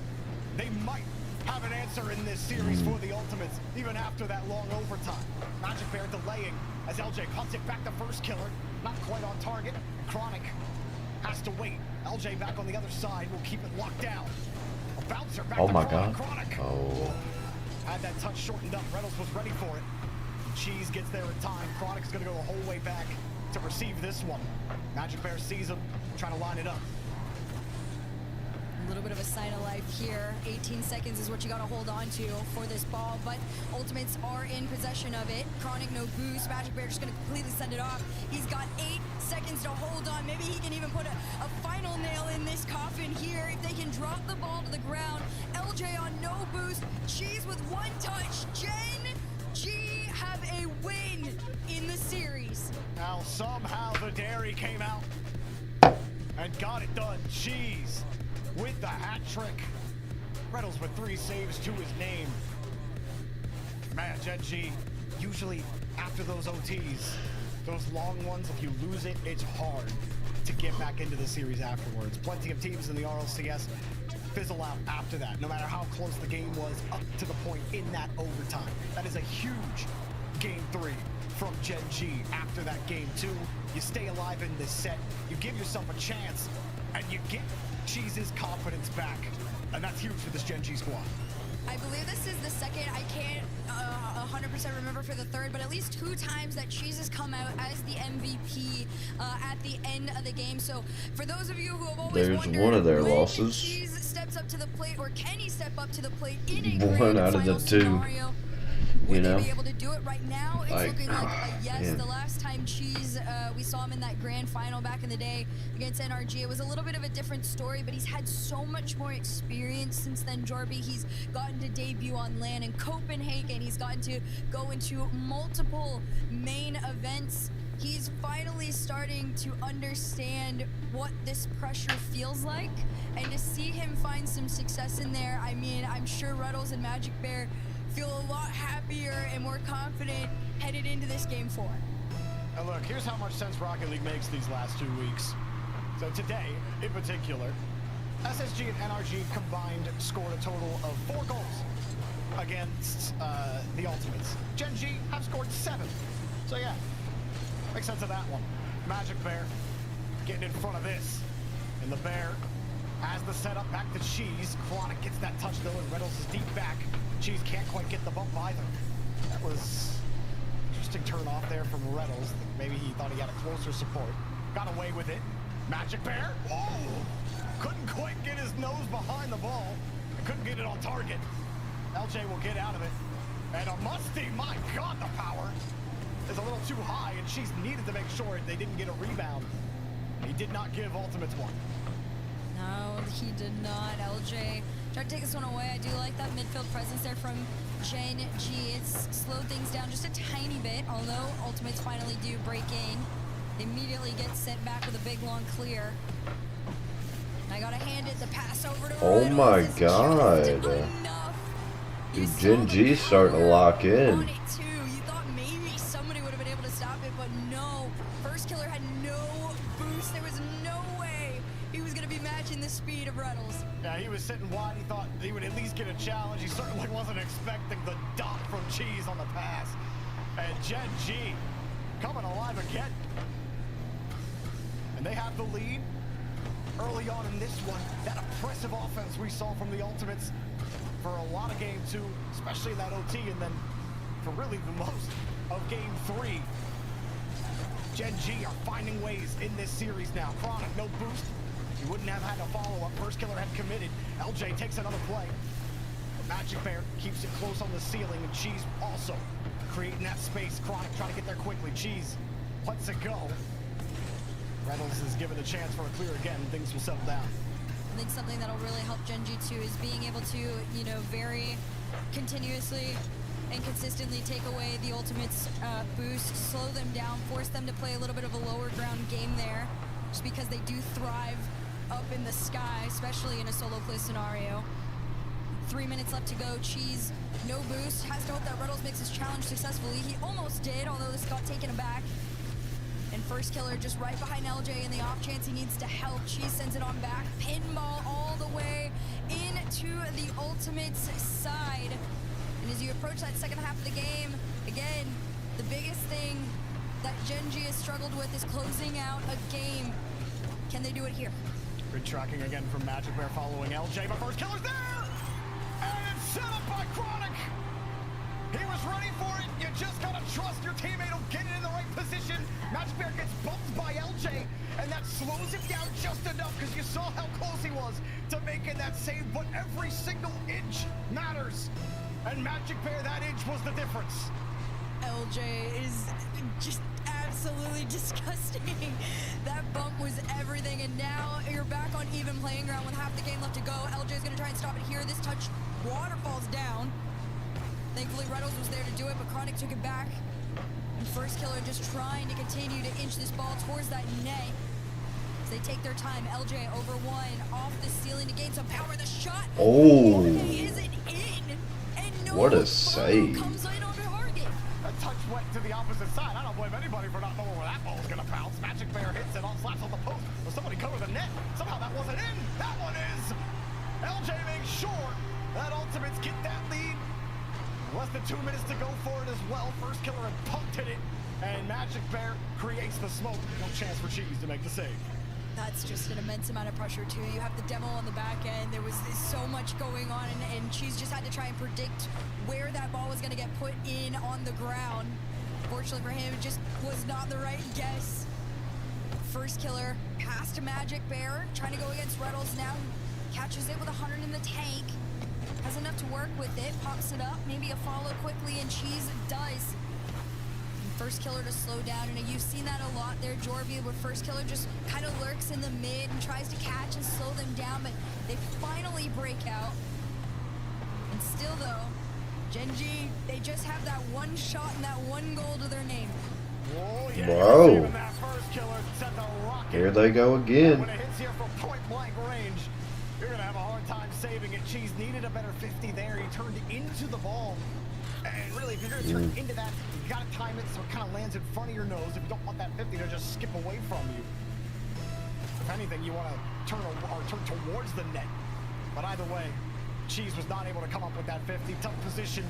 they might have an answer in this series for the Ultimates, even after that long overtime. Magic Bear delaying as LJ punts it back to first killer. Not quite on target. Chronic has to wait. LJ back on the other side will keep it locked down. A bouncer back Oh to my Chronic. God. Chronic. Oh. Had that touch shortened up. Reynolds was ready for it. Cheese gets there in time. Chronic's gonna go the whole way back to receive this one. Magic Bear sees him, trying to line it up. A little bit of a sign of life here. 18 seconds is what you got to hold on to for this ball, but Ultimates are in possession of it. Chronic, no boost. Magic Bear just going to completely send it off. He's got 8 seconds to hold on. Maybe he can even put a final nail in this coffin here if they can drop the ball to the ground. LJ on no boost. Cheese with 1 touch. Gen G have a win in the series. Now somehow the dairy came out and got it done. Cheese with the hat trick. Reynolds with 3 saves to his name. Man, Gen G, usually after those OTs, those long ones, if you lose it, it's hard to get back into the series afterwards. Plenty of teams in the RLCS fizzle out after that, no matter how close the game was up to the point in that overtime. That is a huge game 3 from Gen G. After that game 2, you stay alive in this set, you give yourself a chance, and you get Cheese's confidence back. And that's huge for this Gen G squad. I believe this is the second. I can't 100% remember for the third, but at least 2 times that Cheese has come out as the MVP at the end of the game. So for those of you who have always There's wondered one of their when losses. Cheese steps up to the plate, or can he step up to the plate in a One grand out of the final 2. scenario? You Would know? they be able to do it right now? It's Like, looking like a yes. man. The last time Cheese, we saw him in that grand final back in the day against NRG, it was a little bit of a different story, but he's had so much more experience since then, Jorby. He's gotten to debut on LAN in Copenhagen. He's gotten to go into multiple main events. He's finally starting to understand what this pressure feels like, and to see him find some success in there, I mean, I'm sure Ruddles and Magic Bear feel a lot happier and more confident headed into this game 4. And look, here's how much sense Rocket League makes these last 2 weeks. So today, in particular, SSG and NRG combined scored a total of 4 goals against the Ultimates. Gen G have scored 7. So yeah, makes sense of that one. Magic Bear getting in front of this. And the Bear has the setup back to Cheese. Chronic gets that touch though, and Reynolds is deep back. Cheese can't quite get the bump either. That was interesting turn off there from Reynolds. Maybe he thought he had a closer support. Got away with it. Magic Bear. Oh! Couldn't quite get his nose behind the ball. And couldn't get it on target. LJ will get out of it. And a musty, my God, the power is a little too high, and Cheese needed to make sure they didn't get a rebound. He did not give Ultimates one. No, he did not. LJ tried to take this one away. I do like that midfield presence there from Gen G. It's slowed things down just a tiny bit, although Ultimates finally do break in. They immediately get sent back with a big long clear. And I gotta hand it the pass over to Oh Reynolds. my It's God. just enough. You Dude, saw Gen the G's starting to power lock in. on it too. You thought maybe somebody would have been able to stop it, but no. First Killer had no boost. There was no way he was gonna be matching the speed of Reynolds. Yeah, he was sitting wide. He thought he would at least get a challenge. He certainly wasn't expecting the dot from Cheese on the pass. And Gen G coming alive again. And they have the lead early on in this one. That impressive offense we saw from the Ultimates for a lot of game 2, especially that OT, and then for really the most of game 3. Gen G are finding ways in this series now. Chronic, no boost. He wouldn't have had a follow-up. First Killer had committed. LJ takes another play. Magic Bear keeps it close on the ceiling, and Cheese also creating that space. Chronic trying to get there quickly. Cheese lets it go. Reynolds is given a chance for a clear again. Things will settle down. I think something that'll really help Gen G too is being able to, you know, very continuously and consistently take away the Ultimate's boost, slow them down, force them to play a little bit of a lower ground game there, just because they do thrive up in the sky, especially in a solo play scenario. 3 minutes left to go. Cheese, no boost. Has to hope that Reynolds makes his challenge successfully. He almost did, although this got taken aback. And First Killer just right behind LJ in the off chance he needs to help. Cheese sends it on back. Pinball all the way into the Ultimate's side. And as you approach that second half of the game, again, the biggest thing that Gen G has struggled with is closing out a game. Can they do it here? Good tracking again from Magic Bear following LJ, but First Killer's there! And it's set up by Chronic! He was ready for it. You just gotta trust your teammate will get it in the right position. Magic Bear gets bumped by LJ, and that slows him down just enough because you saw how close he was to making that save, but every single inch matters. And Magic Bear, that inch was the difference. LJ is just absolutely disgusting. That bump was everything, and now you're back on even playing ground with half the game left to go. LJ's gonna try and stop it here. This touch waterfalls down. Thankfully, Reynolds was there to do it, but Chronic took it back. And First Killer just trying to continue to inch this ball towards that net. As they take their time, LJ over one, off the ceiling to gain some power. The shot isn't in, and no what a save. Comes in on target. A touch went to the opposite side. I don't blame anybody for not knowing where that ball's gonna bounce. Magic Bear hits it, all slaps on the post. Will somebody cover the net? Somehow that wasn't in. That one is. LJ makes sure that Ultimates get that lead. Less than 2 minutes to go for it as well. First Killer had punted it, and Magic Bear creates the smoke. No chance for Cheese to make the save. That's just an immense amount of pressure too. You have the demo on the back end. There was so much going on, and Cheese just had to try and predict where that ball was going to get put in on the ground. Fortunately for him, it just was not the right guess. First Killer past Magic Bear, trying to go against Reynolds now. Catches it with 100 in the tank. Has enough to work with it, pops it up, maybe a follow quickly, and Cheese does. And First Killer to slow down, and you've seen that a lot there, Jorby, where First Killer just kind of lurks in the mid and tries to catch and slow them down, but they finally break out. And still though, Gen G, they just have that one shot and that one goal to their name. Oh, yeah. Whoa. That First Killer sent the rocket. Here they go again. When it hits here from point blank range, you're gonna have a hard time saving it. Cheese needed a better 50 there. He turned into the ball. And really, if you're gonna turn into that, you gotta time it so it kind of lands in front of your nose. If you don't want that 50 to just skip away from you. If anything, you want to turn towards the net. But either way, Cheese was not able to come up with that 50. Tough position.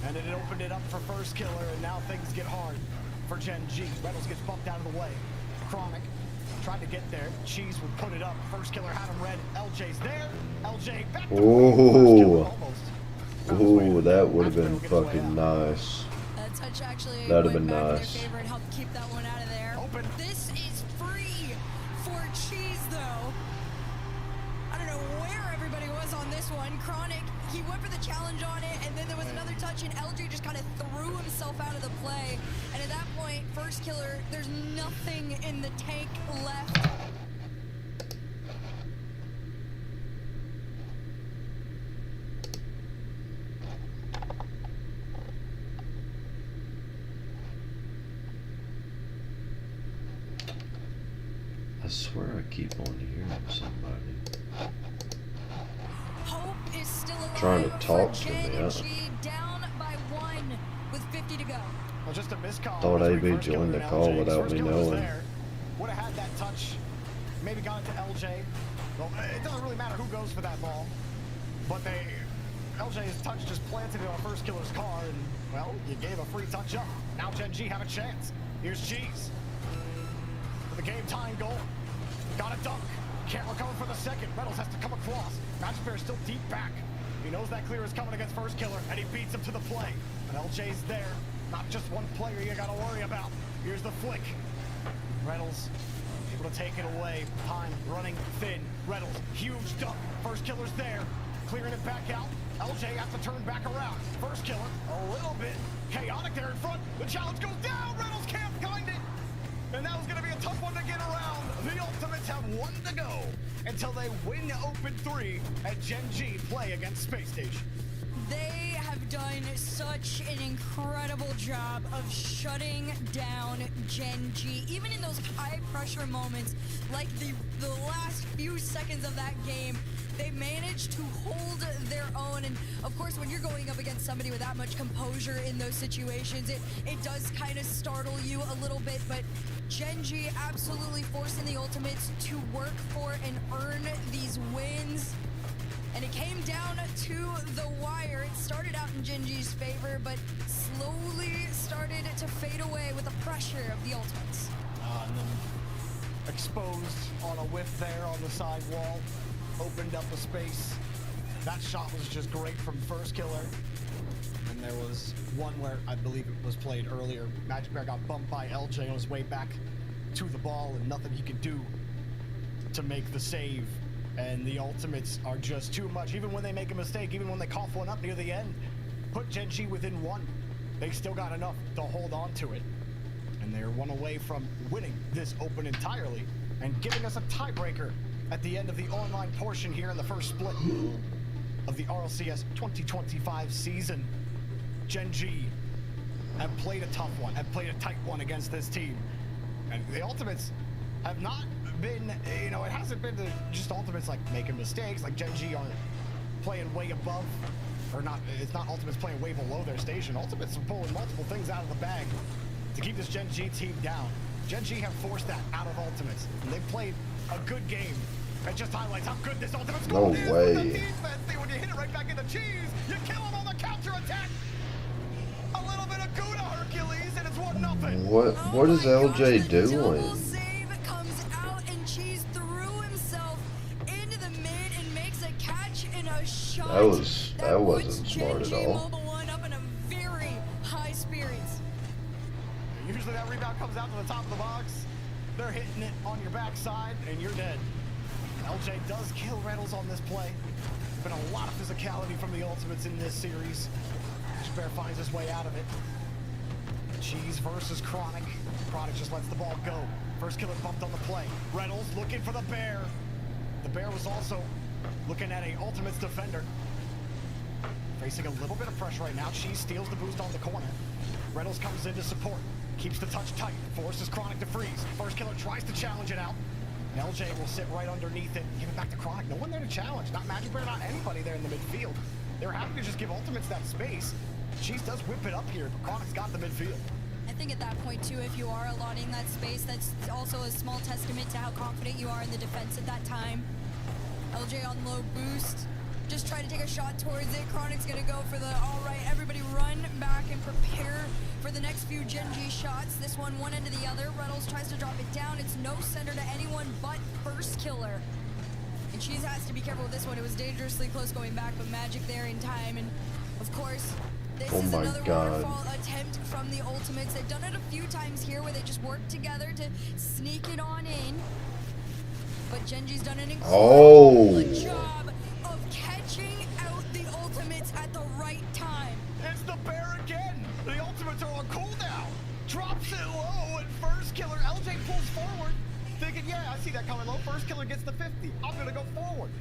And it opened it up for First Killer, and now things get hard for Gen G. Reynolds gets bumped out of the way. Chronic tried to get there. Cheese would put it up. First Killer had him red. LJ's there. LJ back to Ooh, that would have been fucking nice. That touch actually That'd have went been back in nice. their favor and helped keep that one out of there. Open. This is free for Cheese, though. I don't know where everybody was on this one. Chronic, he went for the challenge on it, and then there was another touch, and LJ just kind of threw himself out of the play. And at that point, First Killer, there's nothing in the tank left. I swear I keep on hearing somebody. Hope is still alive. Trying to talk for to me, Gen huh? G, down by 1 with 50 to go. Well, just a missed call. Thought between AB First Killer joined the and call LJ. without First me Killer was knowing. there. Would have had that touch. Maybe got it to LJ. Well, it doesn't really matter who goes for that ball. But LJ's touch just planted it on First Killer's car, and, well, you gave a free touch up. Now Gen G have a chance. Here's Cheese. For the game-tying goal. Got a dunk. Can't recover for the second. Reynolds has to come across. Magic Bear still deep back. He knows that clear is coming against First Killer, and he beats him to the play. But LJ's there. Not just one player you gotta worry about. Here's the flick. Reynolds able to take it away. Time running thin. Reynolds, huge dunk. First Killer's there. Clearing it back out. LJ has to turn back around. First killer, a little bit chaotic there in front. The challenge goes down. Reynolds can't find it. And that was going to be a tough one to get around. The Ultimates have one to go until they win Open 3 at Gen G play against Space Station. They have done such an incredible job of shutting down Gen G. Even in those high pressure moments, like the last few seconds of that game, they managed to hold their own. And of course, when you're going up against somebody with that much composure in those situations, it does kind of startle you a little bit. But Gen G absolutely forcing the Ultimates to work for and earn these wins. And it came down to the wire. It started out in Gen G's favor, but slowly started to fade away with the pressure of the Ultimates. And then exposed on a whiff there on the side wall. Opened up a space. That shot was just great from First Killer. And there was one where I believe it was played earlier. Magic Bear got bumped by LJ on his way back to the ball, and nothing he could do to make the save. And the Ultimates are just too much. Even when they make a mistake, even when they cough one up near the end, put Gen G within one. They still got enough to hold on to it. And they're one away from winning this Open entirely and giving us a tiebreaker at the end of the online portion here in the first split of the RLCS 2025 season. Gen G have played a tough one, have played a tight one against this team. And the Ultimates have not been, you know, it hasn't been just Ultimates like making mistakes, like Gen G aren't playing way above, or not, it's not Ultimates playing way below their station. Ultimates are pulling multiple things out of the bag to keep this Gen G team down. Gen G have forced that out of Ultimates, and they've played a good game. It just highlights how good this Ultimate squad is. No way. With the defense. See, when you hit it right back in the cheese, you kill him on the counter attack. A little bit of Gouda Hercules, and it's 1-0. What is LJ doing? Double save comes out, and Cheese threw himself into the mid and makes a catch in a shot. That wasn't smart at all. Mobile One up in a very high spirits. Usually that rebound comes out to the top of the box. They're hitting it on your backside, and you're dead. LJ does kill Reynolds on this play. Been a lot of physicality from the Ultimates in this series. Bear finds his way out of it. Cheese versus Chronic. Chronic just lets the ball go. First Killer bumped on the play. Reynolds looking for the Bear. The Bear was also looking at a Ultimates defender. Facing a little bit of pressure right now. Cheese steals the boost on the corner. Reynolds comes in to support. Keeps the touch tight. Forces Chronic to freeze. First Killer tries to challenge it out. And LJ will sit right underneath it. Give it back to Chronic. No one there to challenge. Not Magic Bear, not anybody there in the midfield. They're happy to just give Ultimates that space. Cheese does whip it up here, but Chronic's got the midfield. I think at that point too, if you are allotting that space, that's also a small testament to how confident you are in the defense at that time. LJ on low boost, just try to take a shot towards it. Chronic's gonna go for the, all right, everybody run back and prepare for the next few Gen G shots. This one end to the other. Reynolds tries to drop it down. It's no center to anyone but First Killer. And Cheese has to be careful with this one. It was dangerously close going back, but Magic there in time. And of course, this is another waterfall attempt from the Ultimates. They've done it a few times here where they just work together to sneak it on in. But Gen G's done an incredible job of catching out the Ultimates at the right time. It's the Bear again. The Ultimates are on cooldown. Drops it low, and First Killer, LJ pulls forward, thinking, yeah, I see that coming low. First Killer gets the 50. I'm going to go forward.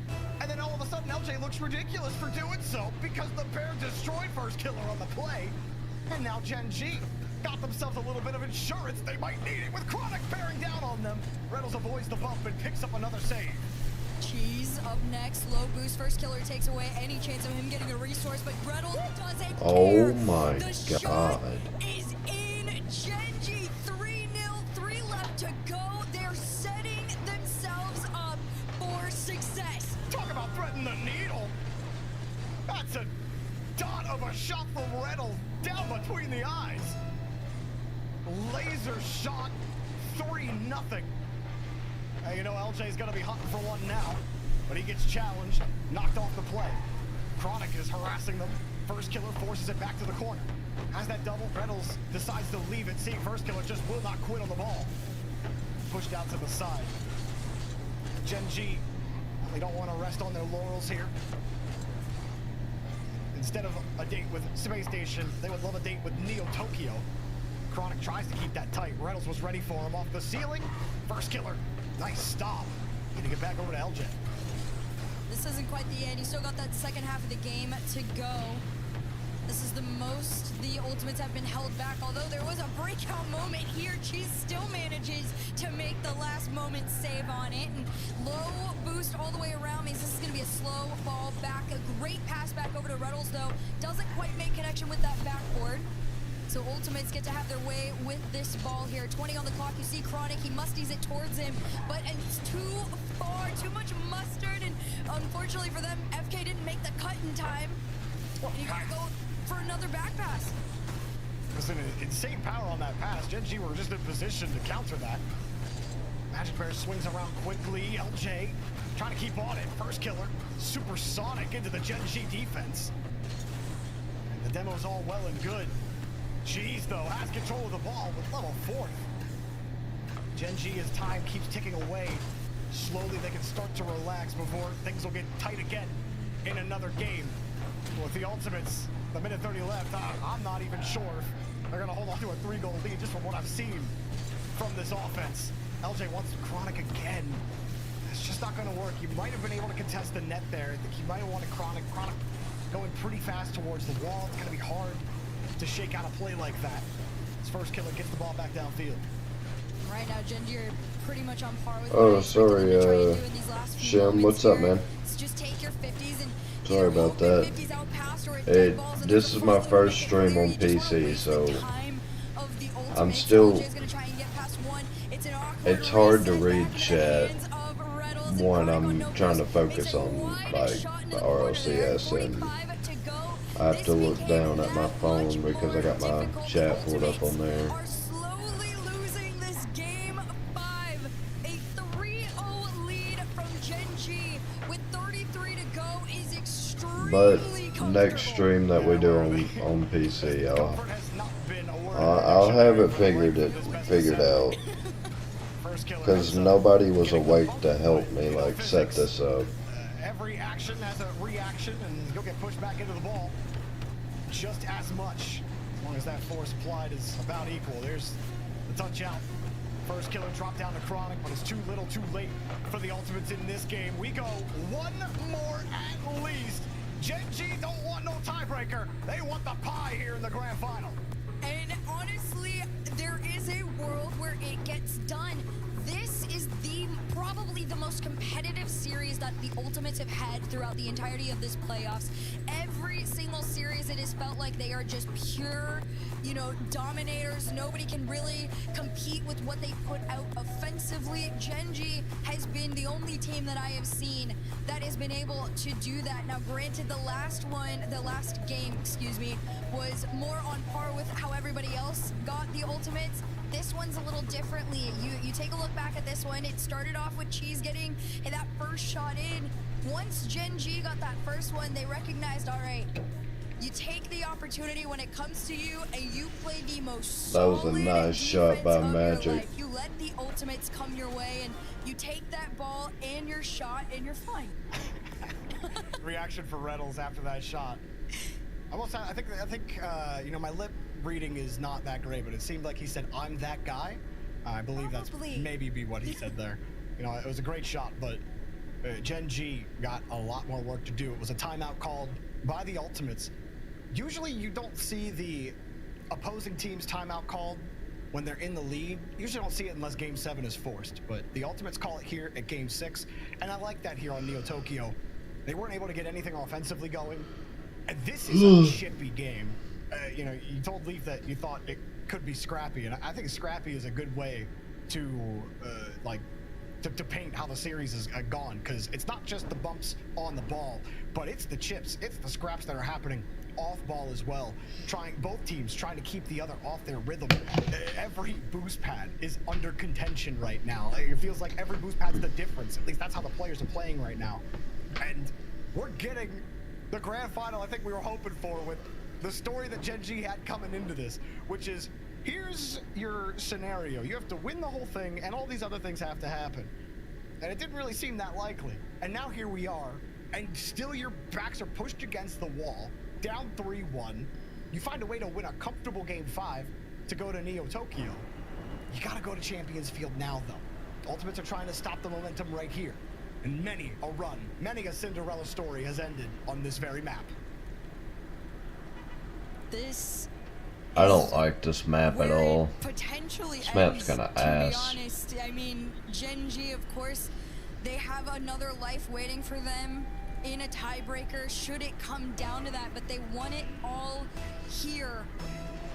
And then all of a sudden, LJ looks ridiculous for doing so because the Bear destroyed First Killer on the play. And now Gen G got themselves a little bit of insurance. They might need it with Chronic bearing down on them. Reynolds avoids the bump and picks up another save. Cheese up next, low boost. First Killer takes away any chance of him getting a resource, but Reynolds doesn't care. Oh my the God. Shot is in. Gen G 3-0, 3 left to go. They're setting themselves up for success. Talk about threading the needle. That's a dot of a shot from Reynolds down between the eyes. Laser shot, 3-0. You know, LJ's gonna be hunting for one now, but he gets challenged, knocked off the play. Chronic is harassing them. First Killer forces it back to the corner. Has that double, Reynolds decides to leave it, seeing First Killer just will not quit on the ball. Pushed out to the side. Gen G, they don't want to rest on their laurels here. Instead of a date with Space Station, they would love a date with Neo Tokyo. Chronic tries to keep that tight. Reynolds was ready for him off the ceiling. First killer. Nice stop. Getting it back over to LJ. This isn't quite the end. You still got that second half of the game to go. This is the most the Ultimates have been held back. Although there was a breakout moment here, Cheese still manages to make the last moment save on it. And low boost all the way around means this is going to be a slow fall back. A great pass back over to Reynolds, though. Doesn't quite make connection with that backboard. So Ultimates get to have their way with this ball here. 20 on the clock. You see Chronic. He musties it towards him, but it's too far, too much mustard. And unfortunately for them, FK didn't make the cut in time. And you gotta go for another back pass. There's an insane power on that pass. Gen G were just in position to counter that. Magic Bear swings around quickly. LJ trying to keep on it. First killer. Supersonic into the Gen G defense. And the demo's all well and good. Cheese, though, has control of the ball with level 4. Gen G, as time keeps ticking away, slowly they can start to relax before things will get tight again in another game. With the Ultimates, the minute 30 left, I'm not even sure if they're going to hold on to a 3-goal lead just from what I've seen from this offense. LJ wants Chronic again. It's just not going to work. You might have been able to contest the net there. I think you might have wanted Chronic. Chronic going pretty fast towards the wall. It's going to be hard to shake out a play like that. His first killer gets the ball back downfield. Right now, Gen G are pretty much on par with Oh, sorry, Shem, what's up, man? Just take your 50s and sorry about that. Hey, this is my first stream on PC, so I'm still. It's hard to read chat. One, I'm trying to focus on like the RLCS, and I have to look down at my phone because I got my chat pulled up on there. Are slowly losing this game 5. A 3-0 lead from Gen G with 33 to go is extremely But next stream that we do on PC, I'll have it figured out, because nobody was awake to help me like set this up. Every action has a reaction, and you'll get pushed back into the ball just as much, as long as that force applied is about equal. There's the touch out. First killer dropped down to Chronic, but it's too little too late for the Ultimates in this game. We go one more at least. Gen G don't want no tiebreaker. They want the pie here in the grand final. And honestly, there is a world where it gets done. This is probably the most competitive series that the Ultimates have had throughout the entirety of this playoffs. Every single series, it has felt like they are just pure, dominators. Nobody can really compete with what they put out offensively. Gen G has been the only team that I have seen that has been able to do that. Now, granted, the last game, was more on par with how everybody else got the Ultimates. This one's a little differently. You take a look back at this one. It started off with Cheese getting that first shot in. Once Gen G got that first one, they recognized, all right, you take the opportunity when it comes to you, and you play the most solid. That was a nice shot by Magic. You let the Ultimates come your way, and you take that ball and your shot, and you're fine. Reaction for Reynolds after that shot. I think my lip reading is not that great, but it seemed like he said, "I'm that guy." I believe that's maybe be what he said there. It was a great shot, but Gen G got a lot more work to do. It was a timeout called by the Ultimates. Usually you don't see the opposing team's timeout called when they're in the lead. Usually don't see it unless Game 7 is forced, but the Ultimates call it here at Game 6, and I like that here on Neo Tokyo. They weren't able to get anything offensively going, and this is a chippy game. You told Leaf that you thought it could be scrappy, and I think scrappy is a good way to to paint how the series has gone, because it's not just the bumps on the ball, but it's the chips, it's the scraps that are happening off ball as well. Both teams trying to keep the other off their rhythm. Every boost pad is under contention right now. It feels like every boost pad's the difference. At least that's how the players are playing right now. And we're getting the grand final I think we were hoping for, with the story that Gen G had coming into this, which is, here's your scenario. You have to win the whole thing, and all these other things have to happen. And it didn't really seem that likely. And now here we are, and still your backs are pushed against the wall. down 3-1. You find a way to win a comfortable Game 5 to go to Neo Tokyo. You gotta go to Champions Field now, though. Ultimates are trying to stop the momentum right here. And many a run, many a Cinderella story has ended on this very map. This I don't like this map at all. potentially This map's ends, kinda to ass. be honest. I mean, Gen G, of course, they have another life waiting for them in a tiebreaker should it come down to that, but they won it all here.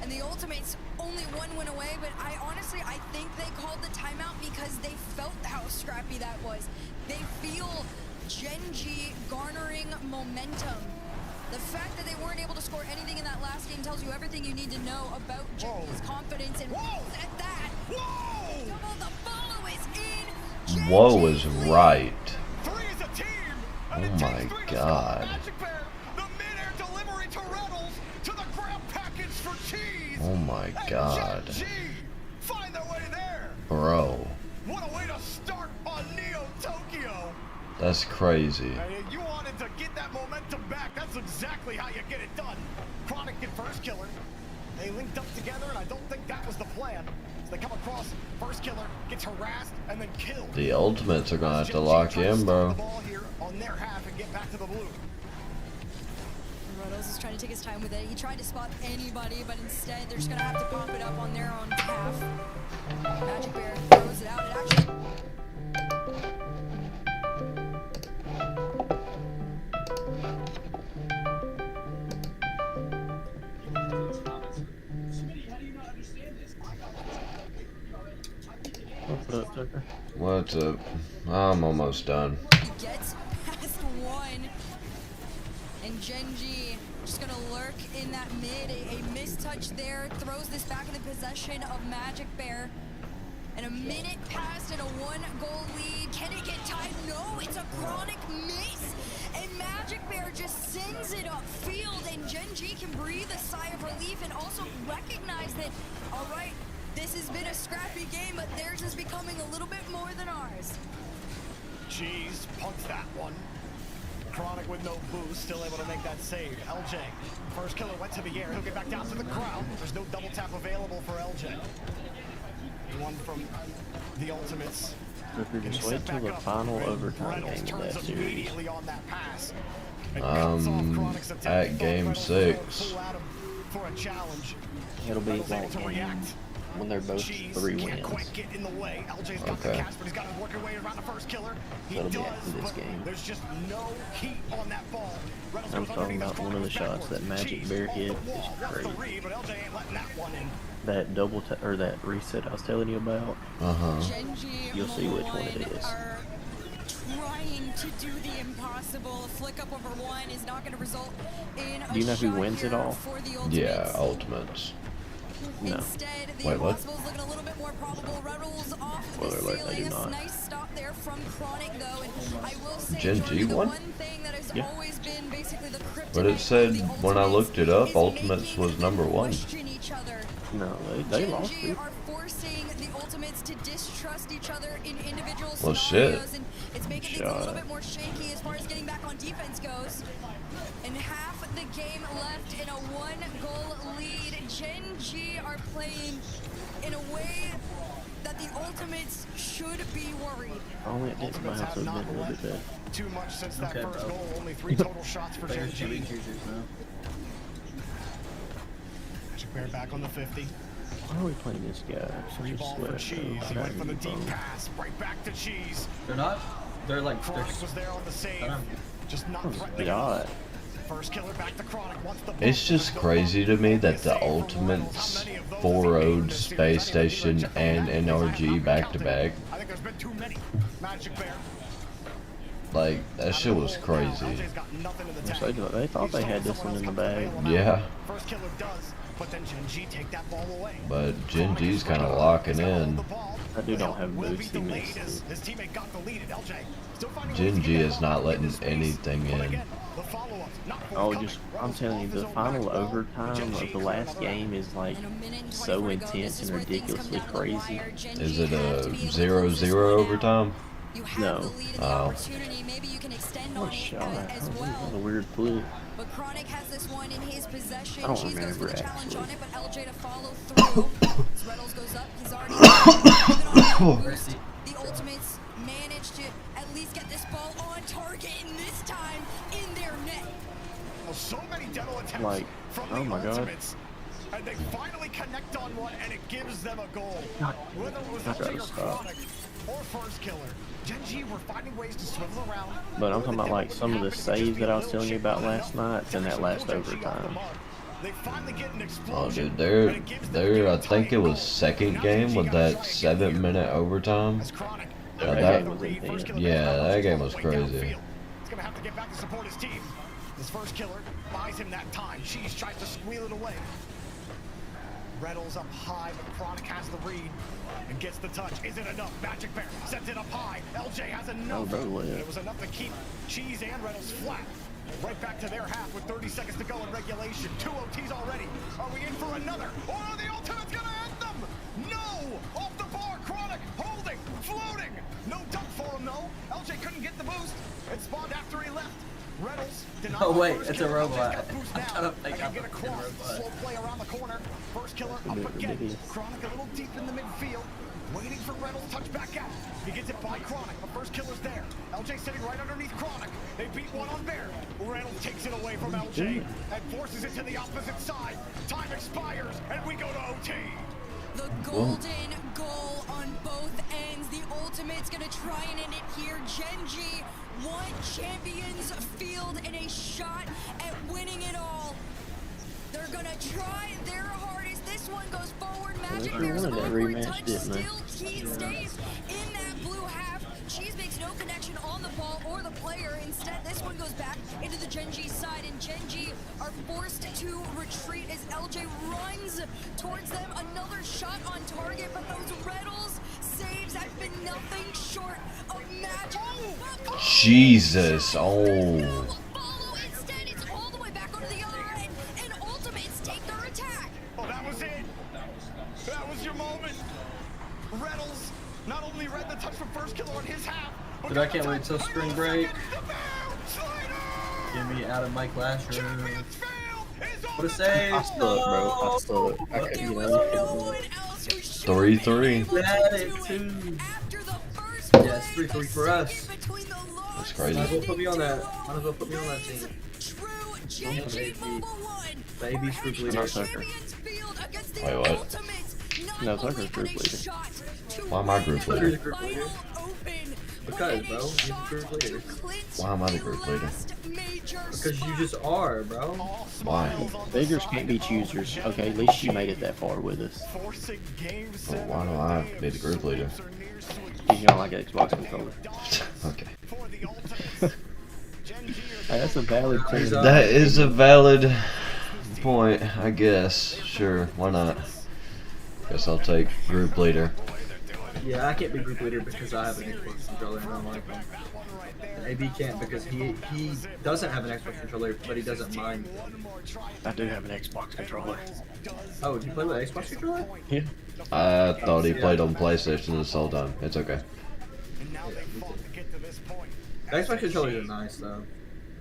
And the Ultimates only one win away, but I think they called the timeout because they felt how scrappy that was. They feel Gen G garnering momentum. The fact that they weren't able to score anything in that last game tells you everything you need to know about Gen G's confidence, and at that, double the follow is in. Gen Whoa G is lead. right. Three is a team. Oh my god. Magic Bear, the mid-air delivery to Reynolds, to the grab package for Cheese. Oh my And god. Gen G find their way there. Bro. What a way to start on Neo Tokyo. That's crazy. You wanted to get that momentum back. That's exactly how you get it done. Chronic get first killer. They linked up together, and I don't think that was the plan. So they come across, first killer gets harassed and then killed. The Ultimates are gonna have to Gen G lock trying to in, stop bro. the ball here on their half and get back to the blue. Reynolds is trying to take his time with it. He tried to spot anybody, but instead they're just gonna have to pop it up on their own half. Magic Bear throws it out. It actually. What's up, Tucker? What's up? I'm almost done. Gets past one, and Gen G just gonna lurk in that mid. A mistouch there throws this back in the possession of Magic Bear. And a minute passed and a 1-goal lead. Can it get tied? No, it's a chronic miss. And Magic Bear just sends it upfield, and Gen G can breathe a sigh of relief and also recognize that, all right, this has been a scrappy game, but theirs is becoming a little bit more than ours. Cheese punts that one. Chronic with no boost, still able to make that save. LJ, first killer went to the air. He'll get back down to the crowd. There's no double tap available for LJ. One from the Ultimates. Tucker, just wait till the final overtime game of that series. On that pass. At game 6. For a challenge. It'll be that game when they're both 3 wins. Okay. That'll be after this game. There's just no heat on that ball. I'm talking about one of the shots that Magic Bear hit is crazy. That double or that reset I was telling you about. Gen G You'll see which one it is. Are trying to do the impossible. A flick up over one is not going to result in a Do you know who shot wins it here all? for the Ultimates. Yeah, Ultimates. No. Instead, the Wait, what? impossible is looking a little bit more probable. Reynolds off the Spoiler alert, I do ceiling. not. A nice stop there from Chronic, though. And I will say, Gen G Jordan, the won? one thing that has Yeah. always been basically the kryptonite But it said of the when I Ultimates looked it up, is Ultimates making was number them 1. question each other. No, they Gen lost G it. are forcing the Ultimates to distrust each other in individual Well, scenarios, shit. and it's making things a Shut little up. bit more shaky as far as getting back on defense goes. And half the game left in a 1-goal lead. Gen G are playing in a way that the Ultimates should be worried. Only it didn't bounce has been a little bit better. Too much since that Okay, first bro. goal. Only 3 total shots for Gen Players G. shooting users now. Magic Bear back on the 50. Why are we playing this guy? Such Free a ball for sweat. Cheese. He went for the deep pass. Right back to Cheese. They're not. They're like. They're, Chronic was there on the save. Just not threatening. God. First killer back to Chronic. Wants the It's just crazy to me that the Ultimates 4-0'd Space Station and NRG back to back. I think there's been too many. Magic Bear. Like, that shit was crazy. LJ's got nothing in the tank. So they thought they had this one in the bag. Yeah. First killer does, but then Gen G take that ball away. But Gen G's kind of locking in. That dude don't have boots, he missed it. His teammate got the lead at LJ. Still finding Gen ways to G get is out not into letting space. anything But in. again, the follow-ups not Oh, forthcoming. just I'm Reynolds telling you, off the his own final back ball. overtime Gen of G the for last another game is like And a minute and so 24 to go. This intense is and where things come ridiculously down to the crazy. wire. Gen Is G it have to a be able to 0-0 close this one out. overtime? You have No. the lead and the Oh. opportunity. Maybe you can extend What on a it shot. as That was well. a weird flip. But Chronic has this one in his possession. I don't Cheese goes for the remember, challenge actually. on it, but LJ to follow through. As Reynolds goes up, he's already on a boost. The Ultimates manage to at least get this ball on target, and this time in their net. Well, so many demo attempts Like, from oh the my God. Ultimates. And they finally connect on one, and it gives them a goal. Whether it was I gotta LJ or stop. Chronic or First Killer, Gen G were finding ways to swivel around. But I'm talking about like some of the saves that I was telling you about last night and that last overtime. They finally get an Oh, explosion, dude, they're and it gives them I think it was second game with that 7-minute overtime. as Chronic. Yeah, That that, game was intense. yeah, that game was crazy. He's gonna have to get back to support his team. This First Killer buys him that time. Cheese tries to squeal it away. Reynolds up high, but Chronic has the read and gets the touch. Is it enough? Magic Bear sends it up high. LJ has enough. Oh, bro, It was enough to keep Cheese and Reynolds flat. Right back to their half with 30 seconds to go in regulation. 2 OTs already. Are we in for another? Or are the Ultimates gonna end them? No! Off the bar, Chronic holding, floating. No dunk for him, though. LJ couldn't get the boost. It spawned after he left. Reynolds denied Oh, the wait, First it's a Killer. robot. LJ's got boost I now. don't think And I'm get a across. robot. Slow play around the corner. First Killer up Bit again. ridiculous. Chronic a little deep in the midfield. Waiting for Reynolds, touch back out. He gets it by Chronic, but First Killer's there. LJ sitting right underneath Chronic. They beat one on Bear. Reynolds takes it away from LJ and forces it to the opposite side. Time expires, and we go to OT. The golden goal on both ends. The Ultimate's gonna try and end it here. Gen G won Champions Field and a shot at winning it all. They're gonna try their hardest. This one goes forward. Magic they Bear's wanted that awkward rematch, touch didn't they? still stays in that blue half. Cheese makes no connection on the ball or the player. Instead, this one goes back into the Gen G side, and Gen G are forced to retreat as LJ runs towards them. Another shot on target, but those Reynolds saves have been nothing short of magic. Jesus, oh. Follow instead, it's all the way back onto the other end, and Ultimates take their attack. Oh, that was it. That was your moment. Reynolds not only read the touch from First Killer on his half, but Dude, I got the can't wait touch till on spring the break. Slider! Get me out of my classroom. Champions failed. It's What a on save! I suck, bro. I suck. I There couldn't, was you no know. one else who should 3-3. have been able to Yeah, do it. too. After the first Yes, play, 3-3 the for us. second between the logs That's crazy. Might as well put me on that. into Might as well put me on that team. True Gen G baby. Mobile 1. Baby We're group heading leader. to Sucker. Champions Field against the Wait, what? Ultimates. Not No, only Sucker's had group a leader. shot to Why am I group win leader? the final open, Because, but bro, had a he's the shot group leader. to clinch Why am I the the group leader? last major Because you spot. just are, bro. Why? Beggars can't be choosers. Okay, at least you made it that far with us. forcing game Well, why do I have to be the group leader? You don't like an Xbox controller. Okay. For the Ultimates. Gen G Hey, that's a valid point. That is a valid point, I guess. Sure, why not? Guess I'll take group leader. Yeah, I can't be group leader because I have an Xbox controller and I don't like him. And AB can't because he doesn't have an Xbox controller, but he doesn't mind. I do have an Xbox controller. Oh, do you play with an Xbox controller? Yeah. I thought he played on PlayStation this whole time. It's okay. And now they fought to get to this point. The Xbox controllers are nice though.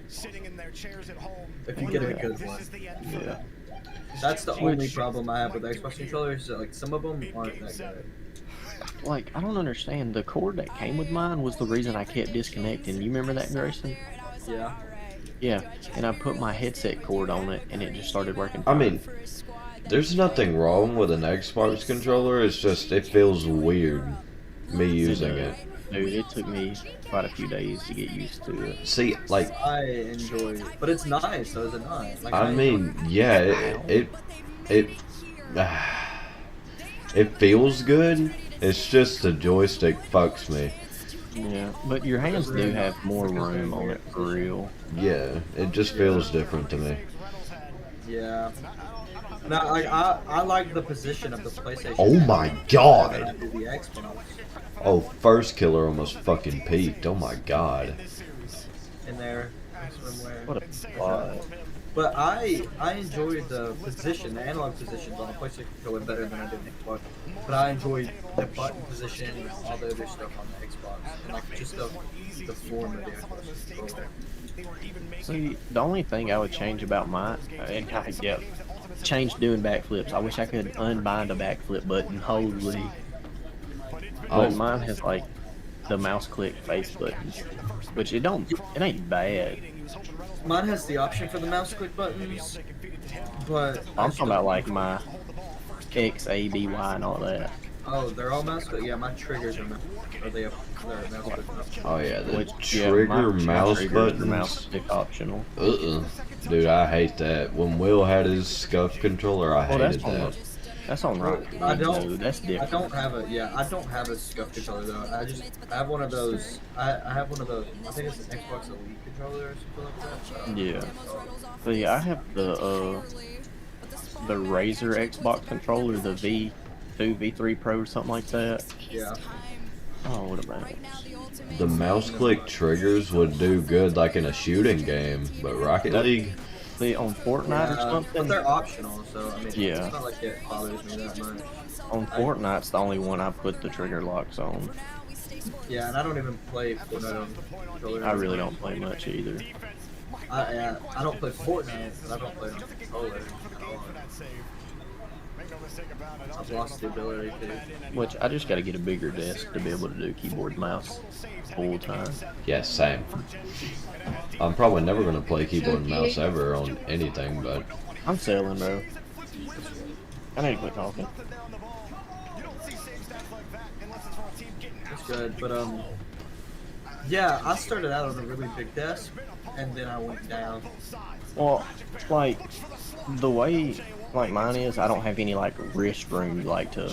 Sitting in their chairs at home. If you get a wondering good if this one. is the end for Yeah. them. That's the only problem I have with Xbox controllers. Is that, like, some of them aren't that good. Like, I don't understand. The cord that came with mine was the reason I kept disconnecting. You remember that, Grayson? Yeah. Yeah. And I put my headset cord on it, and it just started working. I mean, there's nothing wrong with an Xbox controller. It's just it feels weird me using it. Dude, it took me quite a few days to get used to it. See, like, I enjoy it, but it's nice, though, is it not? Like, I mean, yeah, it it feels good. It's just the joystick fucks me. Yeah, but your hands do have more room on it for real. Yeah, it just feels different to me. yeah. Now, like, I like the position of the PlayStation. Oh my god! The Xbox Oh, First Killer almost fucking peaked. Oh my god. in there. Swimwear. What a plot. But I enjoyed the position, the analog positions on the PlayStation controller better than I did on Xbox. But I enjoyed the button position and all the other stuff on the Xbox, and like just the form of the Xbox controller. See, the only thing I would change about mine, and change doing backflips. I wish I could unbind a backflip button. Holy. But mine has like the mouse click face buttons, which it ain't bad. Mine has the option for the mouse click buttons, but I'm talking about like my X, A, B, Y, and all that. oh, they're all mouse click. Yeah, my triggers are mouse. Are they? They're mouse click. Oh yeah, the Yeah, trigger mouse triggers buttons. are mouse click optional. Dude, I hate that. When Will had his scuff controller, I hated that. That's on Rocket I League, don't. though. That's different. I don't have a. Yeah, I don't have a scuff controller though. I have one of those. I have one of those. I think it's an Xbox Elite controller or something like that. Yeah. But yeah, I have the Razer Xbox controller, the V2, V3 Pro, or something like that. Yeah. Oh, what about it? The mouse click triggers would do good like in a shooting game, but Rocket League, See, on Fortnite or But something? they're optional, so I mean, Yeah. it's not like it bothers me that much. On Fortnite's the only one I put the trigger locks on. Yeah, and I don't even play Fortnite on controller. I really don't play much either. I don't play Fortnite, but I don't play it on controller at all. I've lost the ability to. Which I just gotta get a bigger desk to be able to do keyboard and mouse full time. yeah, same. I'm probably never gonna play keyboard and mouse ever on anything, but I'm selling, bro. I need to quit talking. It's good, but yeah, I started out on a really big desk, and then I went down. Well, like, the way, like, mine is, I don't have any, like, wrist room, like, to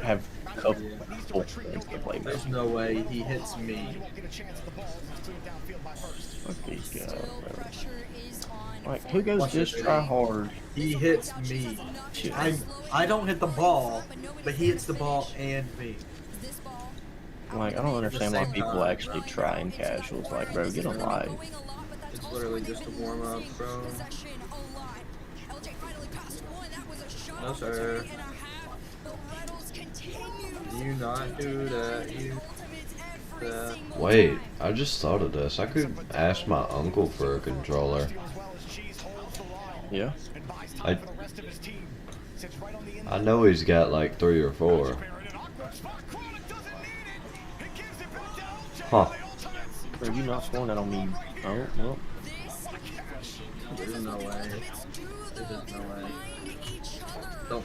have a couple things to play There's with. no way he hits me. Okay, God, bro. Like, who goes just try hard? He hits me. Shit. I don't hit the ball, but he hits the ball and me. Like, I don't understand why people actually try in casuals. Like, bro, get a life. It's literally just a warm up, bro. No, sir. You not do that. You that. wait, I just thought of this. I could ask my uncle for a controller. Yeah? I know he's got like 3 or 4. Huh. Bro, you not scoring that on me. Oh, well. There's no way. There's no way. Don't.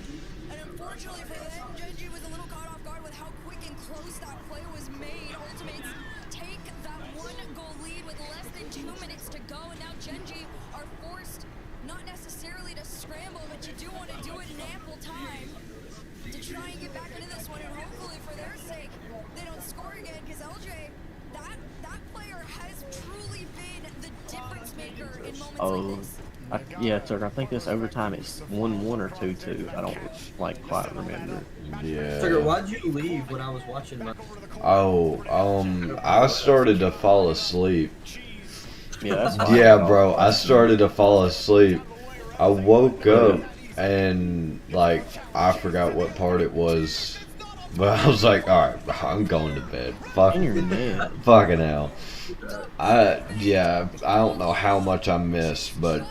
And unfortunately for them, Genji was a little caught off guard with how quick and close that play was made. Ultimates take that 1-goal lead with less than 2 minutes to go, and now Genji are forced not necessarily to scramble, but you do want to do it in ample time to try and get back into this one, and hopefully for their sake, they don't score again, because LJ, that player has truly been the difference maker in moments like this. Yeah, sir, I think this overtime is 1-1 or 2-2. I don't, like, quite remember. Trigger, Yeah. why'd you leave when I was watching my... Oh, I started to fall asleep. Yeah, that's fine. Yeah, bro, I started to fall asleep. I woke up and, like, I forgot what part it was. But I was like, alright, I'm going to bed. In your bed. Fucking hell. I don't know how much I missed, but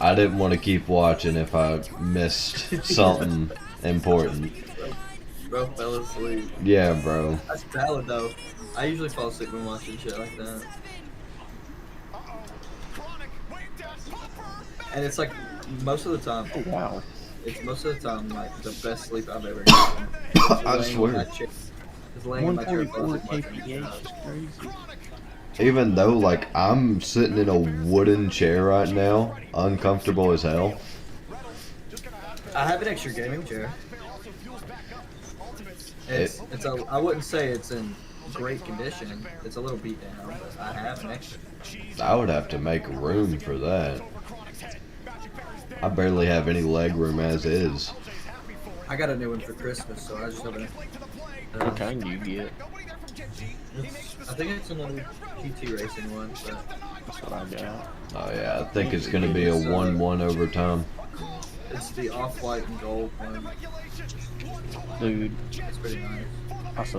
I didn't want to keep watching if I missed something important. Bro fell asleep. Yeah, bro. That's valid though. I usually fall asleep when watching shit like that. And it's like most of the time. Oh, wow. It's most of the time like the best sleep I've ever gotten. I swear. Just laying in my chair, 144 falling asleep watching kph is crazy. Even though, like, I'm sitting in a wooden chair right now, uncomfortable as hell. I have an extra gaming chair. I wouldn't say it's in great condition. It's a little beat down, but I have an extra. I would have to make room for that. I barely have any leg room as is. I got a new one for Christmas, so I just haven't. What kind do you get? I think it's another PT racing one, but That's what I got. Oh yeah, I think it's gonna be a 1-1 overtime. it's the off-white and gold one. Dude, It's pretty nice.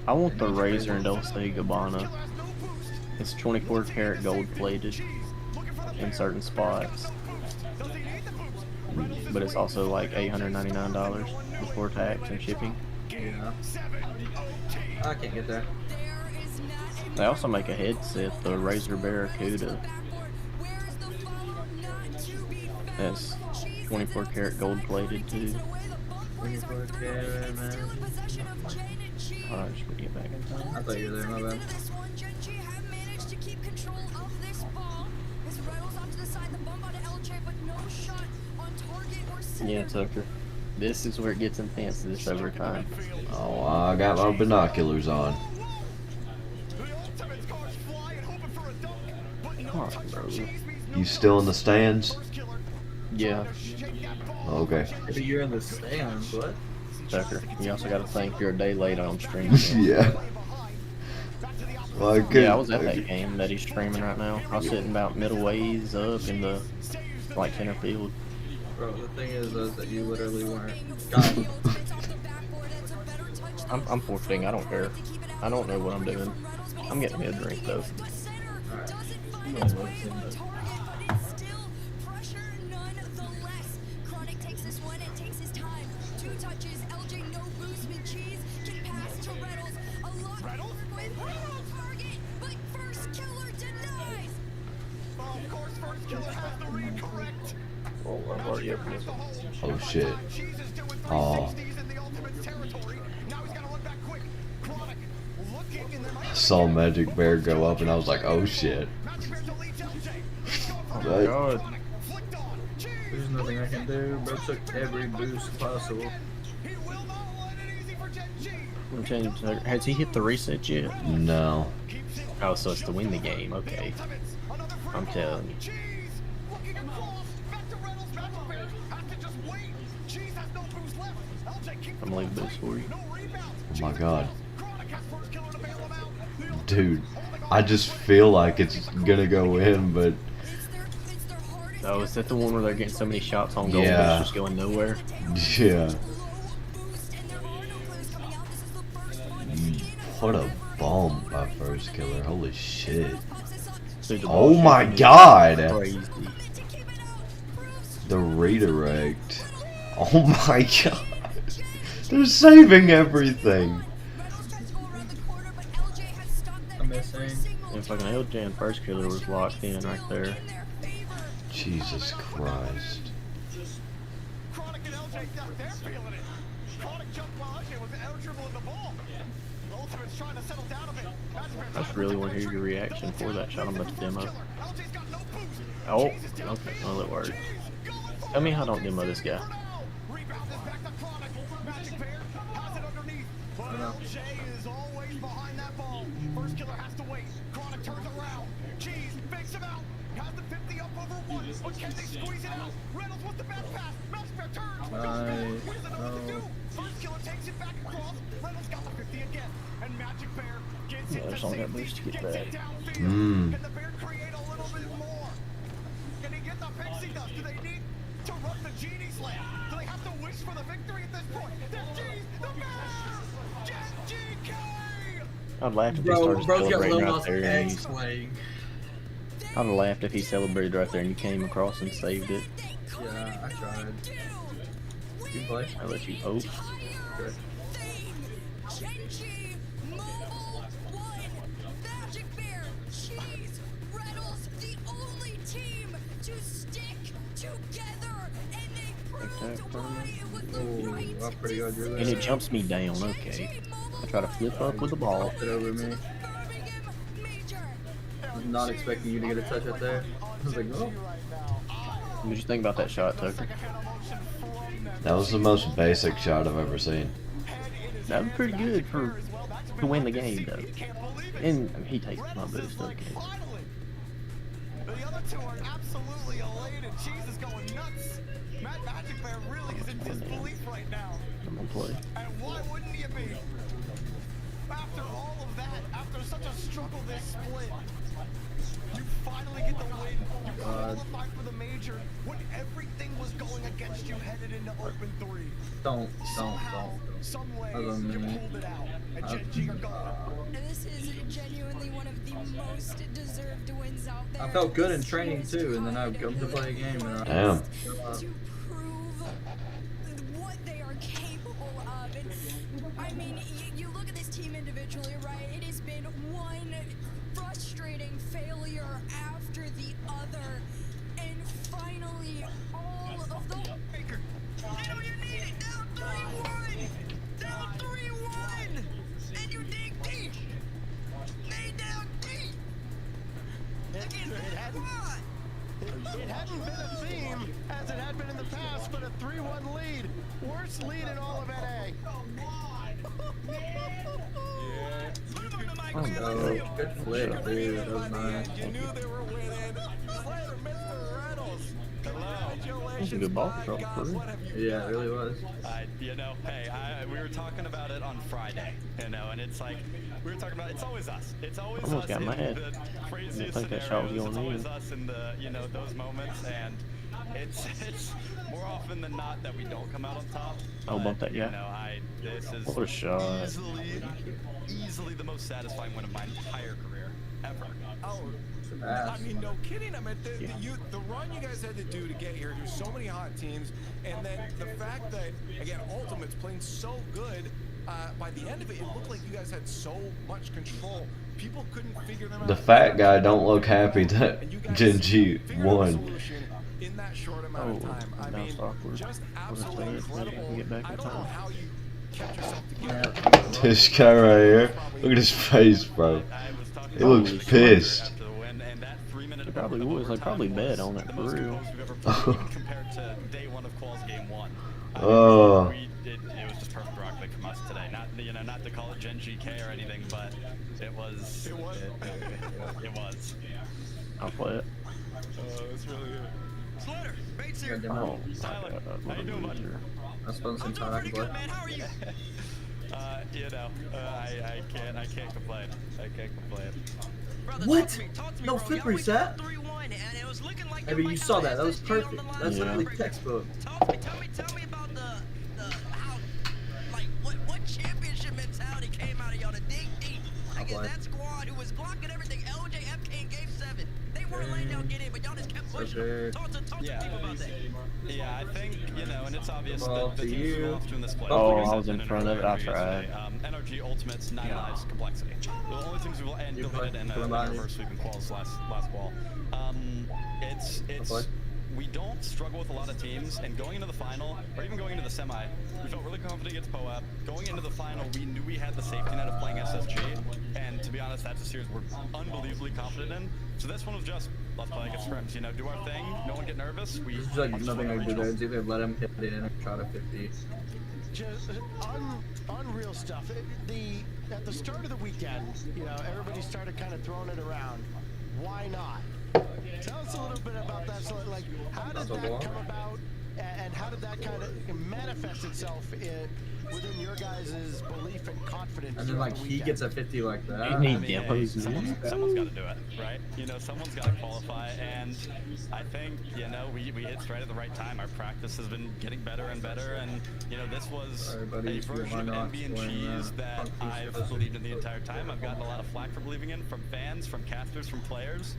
I want the Razor and Dolce Gabbana. It's 24 karat gold plated in certain spots. But it's also like $899 before tax and shipping. Yeah. I can't get there. They also make a headset, the Razor Barracuda. That's 24 karat gold plated too. 24 karat, man. Alright, should we get back in time? I thought you were there, my bad. Yeah, Tucker. This is where it gets intense this overtime. Oh, I got my binoculars on. Come on, bro. You still in the stands? Yeah, Okay. Maybe you're in the stands, what? Tucker. You also got to think you're a day late on stream. Yeah. Well, I could, Yeah, I was at that game that he's streaming right now. I was sitting about middle ways up in the like center field. Bro, the thing is that you literally weren't. God. I'm forfeiting. I don't care. I don't know what I'm doing. I'm getting me a drink though. Oh, I've already opened it. oh shit. Oh. I saw Magic Bear go up and I was like, oh shit. Oh my god. There's nothing I can do. Bro took every boost possible. I'm changing. Has he hit the reset yet? No. Oh, so it's to win the game. Okay. I'm telling you. I'm gonna leave boost for you. Oh my god. Dude, I just feel like it's gonna go in, but Oh, is that the one where they're getting so many shots on goal Yeah. but it's just going nowhere? yeah. What a bomb by First Killer. Holy shit. Dude, the Oh ball my shooting is god. Crazy. The redirect. Oh my god. They're saving everything. I'm missing. And fucking LJ and First Killer was locked in right there. Jesus Christ. Chronic and LJ, they're feeling it. Chronic jumped while LJ was out dribbling the ball. Ultimate's trying to settle down a bit. I just really want to hear your reaction for that shot on the demo. LJ's got no boost. Oh, okay, well it worked. Tell me how I don't demo this guy. Rebound is back to Chronic. Magic Bear has it underneath. But LJ is always behind that ball. First Killer has to wait. Chronic turns around. Cheese fakes him out. Has the 50 up over one. But can they squeeze it out? Reynolds with the back pass. Magic Bear turns. What is it about to do? First Killer takes it back across. Reynolds got the 50 again. And Magic Bear gets Yeah, it there's to only that safety. boost to get Gets back. it downfield. Can the Bear create a little bit more? Can he get the pixie dust? Do they need to run the genie slam? Do they have to wish for the victory at this point? There's G's, the Bears! GK! I'd laugh if he Bro, started bro's got celebrating right Lomas there. And X playing. I'd have laughed if he celebrated right there and you came across and saved it. Yeah, I tried. You can play. I let you hope. Good. Oh, that's pretty good. You're And there. it jumps me down, okay. I try to flip up with the ball. It over me. I was not expecting you to get a touch right there. I was like, oh. What did you think about that shot, Tucker? That was the most basic shot I've ever seen. That was pretty good for to win the game, though. And he takes my boost, okay. The other two are absolutely elated. Cheese is going nuts. Magic Bear really is in disbelief right now. play. And why wouldn't you be? After all of that, after such a struggle this split, you finally get the win. You qualify for the major when everything was going against you headed into Open 3. Don't. Some way, Hold on a you minute. pulled it out. And Gen G are going. And this is genuinely one of the most deserved wins out there. I felt good in training too, and then I come to play a game and I Damn. to prove what they are capable of. And I mean, you look at this team individually, right? It has been one frustrating failure after the other, and finally, all of the Baker. You know you need it. Down 3-1. Down 3-1. And you dig deep. They down deep. It hadn't been a theme as it had been in the past, but a 3-1 lead. Worst lead in all of NA. Oh, good flick, dude. That was nice. You knew they were winning. Slater, Mr. Reynolds. That's a good ball control for real. Yeah, it really was. You know, hey, we were talking about it on Friday, you know, and it's like, we were talking about, it's always us. It's always Almost us got in mad. the craziest I think that shot was scenarios. It's going always in. us in the, you know, those moments, and it's more often than not that we don't come out on top. Oh, bump that You guy. know, this is What a shot. easily the most satisfying win of my entire career, ever. Oh, I mean, no kidding. I mean, the run you guys had to do to get here, there's so many hot teams, and then the fact that, again, Ultimate's playing so good, by the end of it, it looked like you guys had so much control. People couldn't figure them out. The fat guy don't look happy that Gen G won. In that short amount of time. I mean, just absolutely incredible. I don't know how you kept yourself together. This guy right here, look at his face, bro. He looks pissed. It probably was. They probably bet on it for real. Compared to day one of quals game one. Oh. It was just perfect rock pick from us today. Not, you know, not to call it Gen GK or anything, but it was. It was. It was. I'll play it. Oh, it's really good. Slater, Bates here. Oh, Tyler, how you doing, bud? I spent some time Pretty good, man. How are you? You know, I can't complain. I can't complain. Brother, What? talk to me, No bro. flip Y'all went reset? down 3-1, and it was looking like I mean, you saw that. That was perfect. That's Yeah. literally textbook. Tell me about the how, like, what championship mentality came out of y'all to dig deep against that squad who was blocking everything. LJ, FK in game 7. They weren't letting y'all get in, but y'all just kept pushing. Okay. Talk to people about that. Yeah, I think, you know, and it's obvious Ball that the to teams you. who lost in this play. Oh, I was in front of it. I NRG tried. NRG Ultimates, 9 lives, complexity. The only teams who've and You deleted play. in Come a on. reverse sweeping quals last qual. It's play. we don't struggle with a lot of teams, and going into the final, or even going into the semi, we felt really confident against POAP. Going into the final, we knew we had the safety net of playing SSG, and to be honest, that's a series we're unbelievably confident in. So this one was just, let's play against scrims, you know, do our thing, no one get nervous. We There's like nothing I can do there. It's either let him hit it in or try to 50. Just unreal stuff. At the start of the weekend, you know, everybody started kind of throwing it around. Why not? Tell us a little bit about that. So, like, how did that come about, and how did that kind of manifest itself within your guys' belief and confidence? And then like throughout the he weekend? gets a 50 like that. You need I mean, hey, demos. someone's got to do it, right? You know, someone's got to qualify, and I think, you know, we hit straight at the right time. Our practice has been getting better and better, and, you know, this was a version of MB and cheese that I've believed in the entire time. I've gotten a lot of flack for believing in from fans, from casters, from players.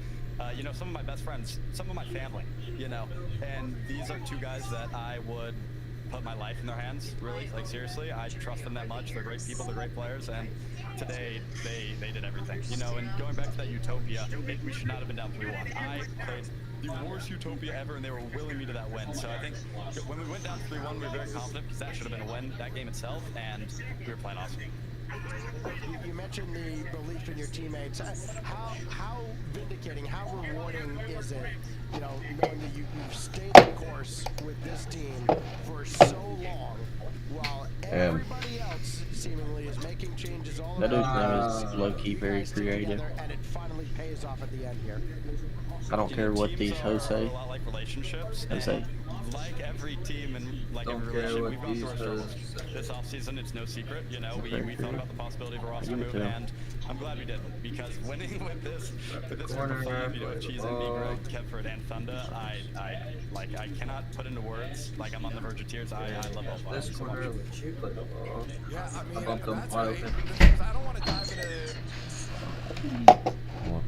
You know, some of my best friends, some of my family, you know, and these are two guys that I would put my life in their hands, really, like seriously. I trust them that much. They're great people, they're great players, and today they did everything, you know. And going back to that Utopia, we should not have been down 3-1. I played the worst Utopia ever, and they were willing me to that win. So I think when we went down 3-1, we were very confident because that should have been a win, that game itself, and we were playing awesome. You mentioned the belief in your teammates. How vindicating, how rewarding is it, you know, knowing that you've stayed the course with this team for so long, while everybody else seemingly is making changes all That dude around. is low-key very creative. And it finally pays off at the end here. I don't care what these hoes say. A lot like relationships. They say, like every team and like Don't every care relationship, what we've gone through our these struggles. This offseason, it's no secret. You know, we thought about the possibility of a roster Me move, too. and I'm glad we didn't, because winning with this group corner of five, you here, know, Cheese, play the Envy, ball. Greg, Kepford, and Thunder, I cannot put into words. Like, I'm on the verge of tears. I love all five This so corner, much. let you play the ball. Yeah, I mean, I bumped him that's wide right. open. The thing is, I don't want to dive into What?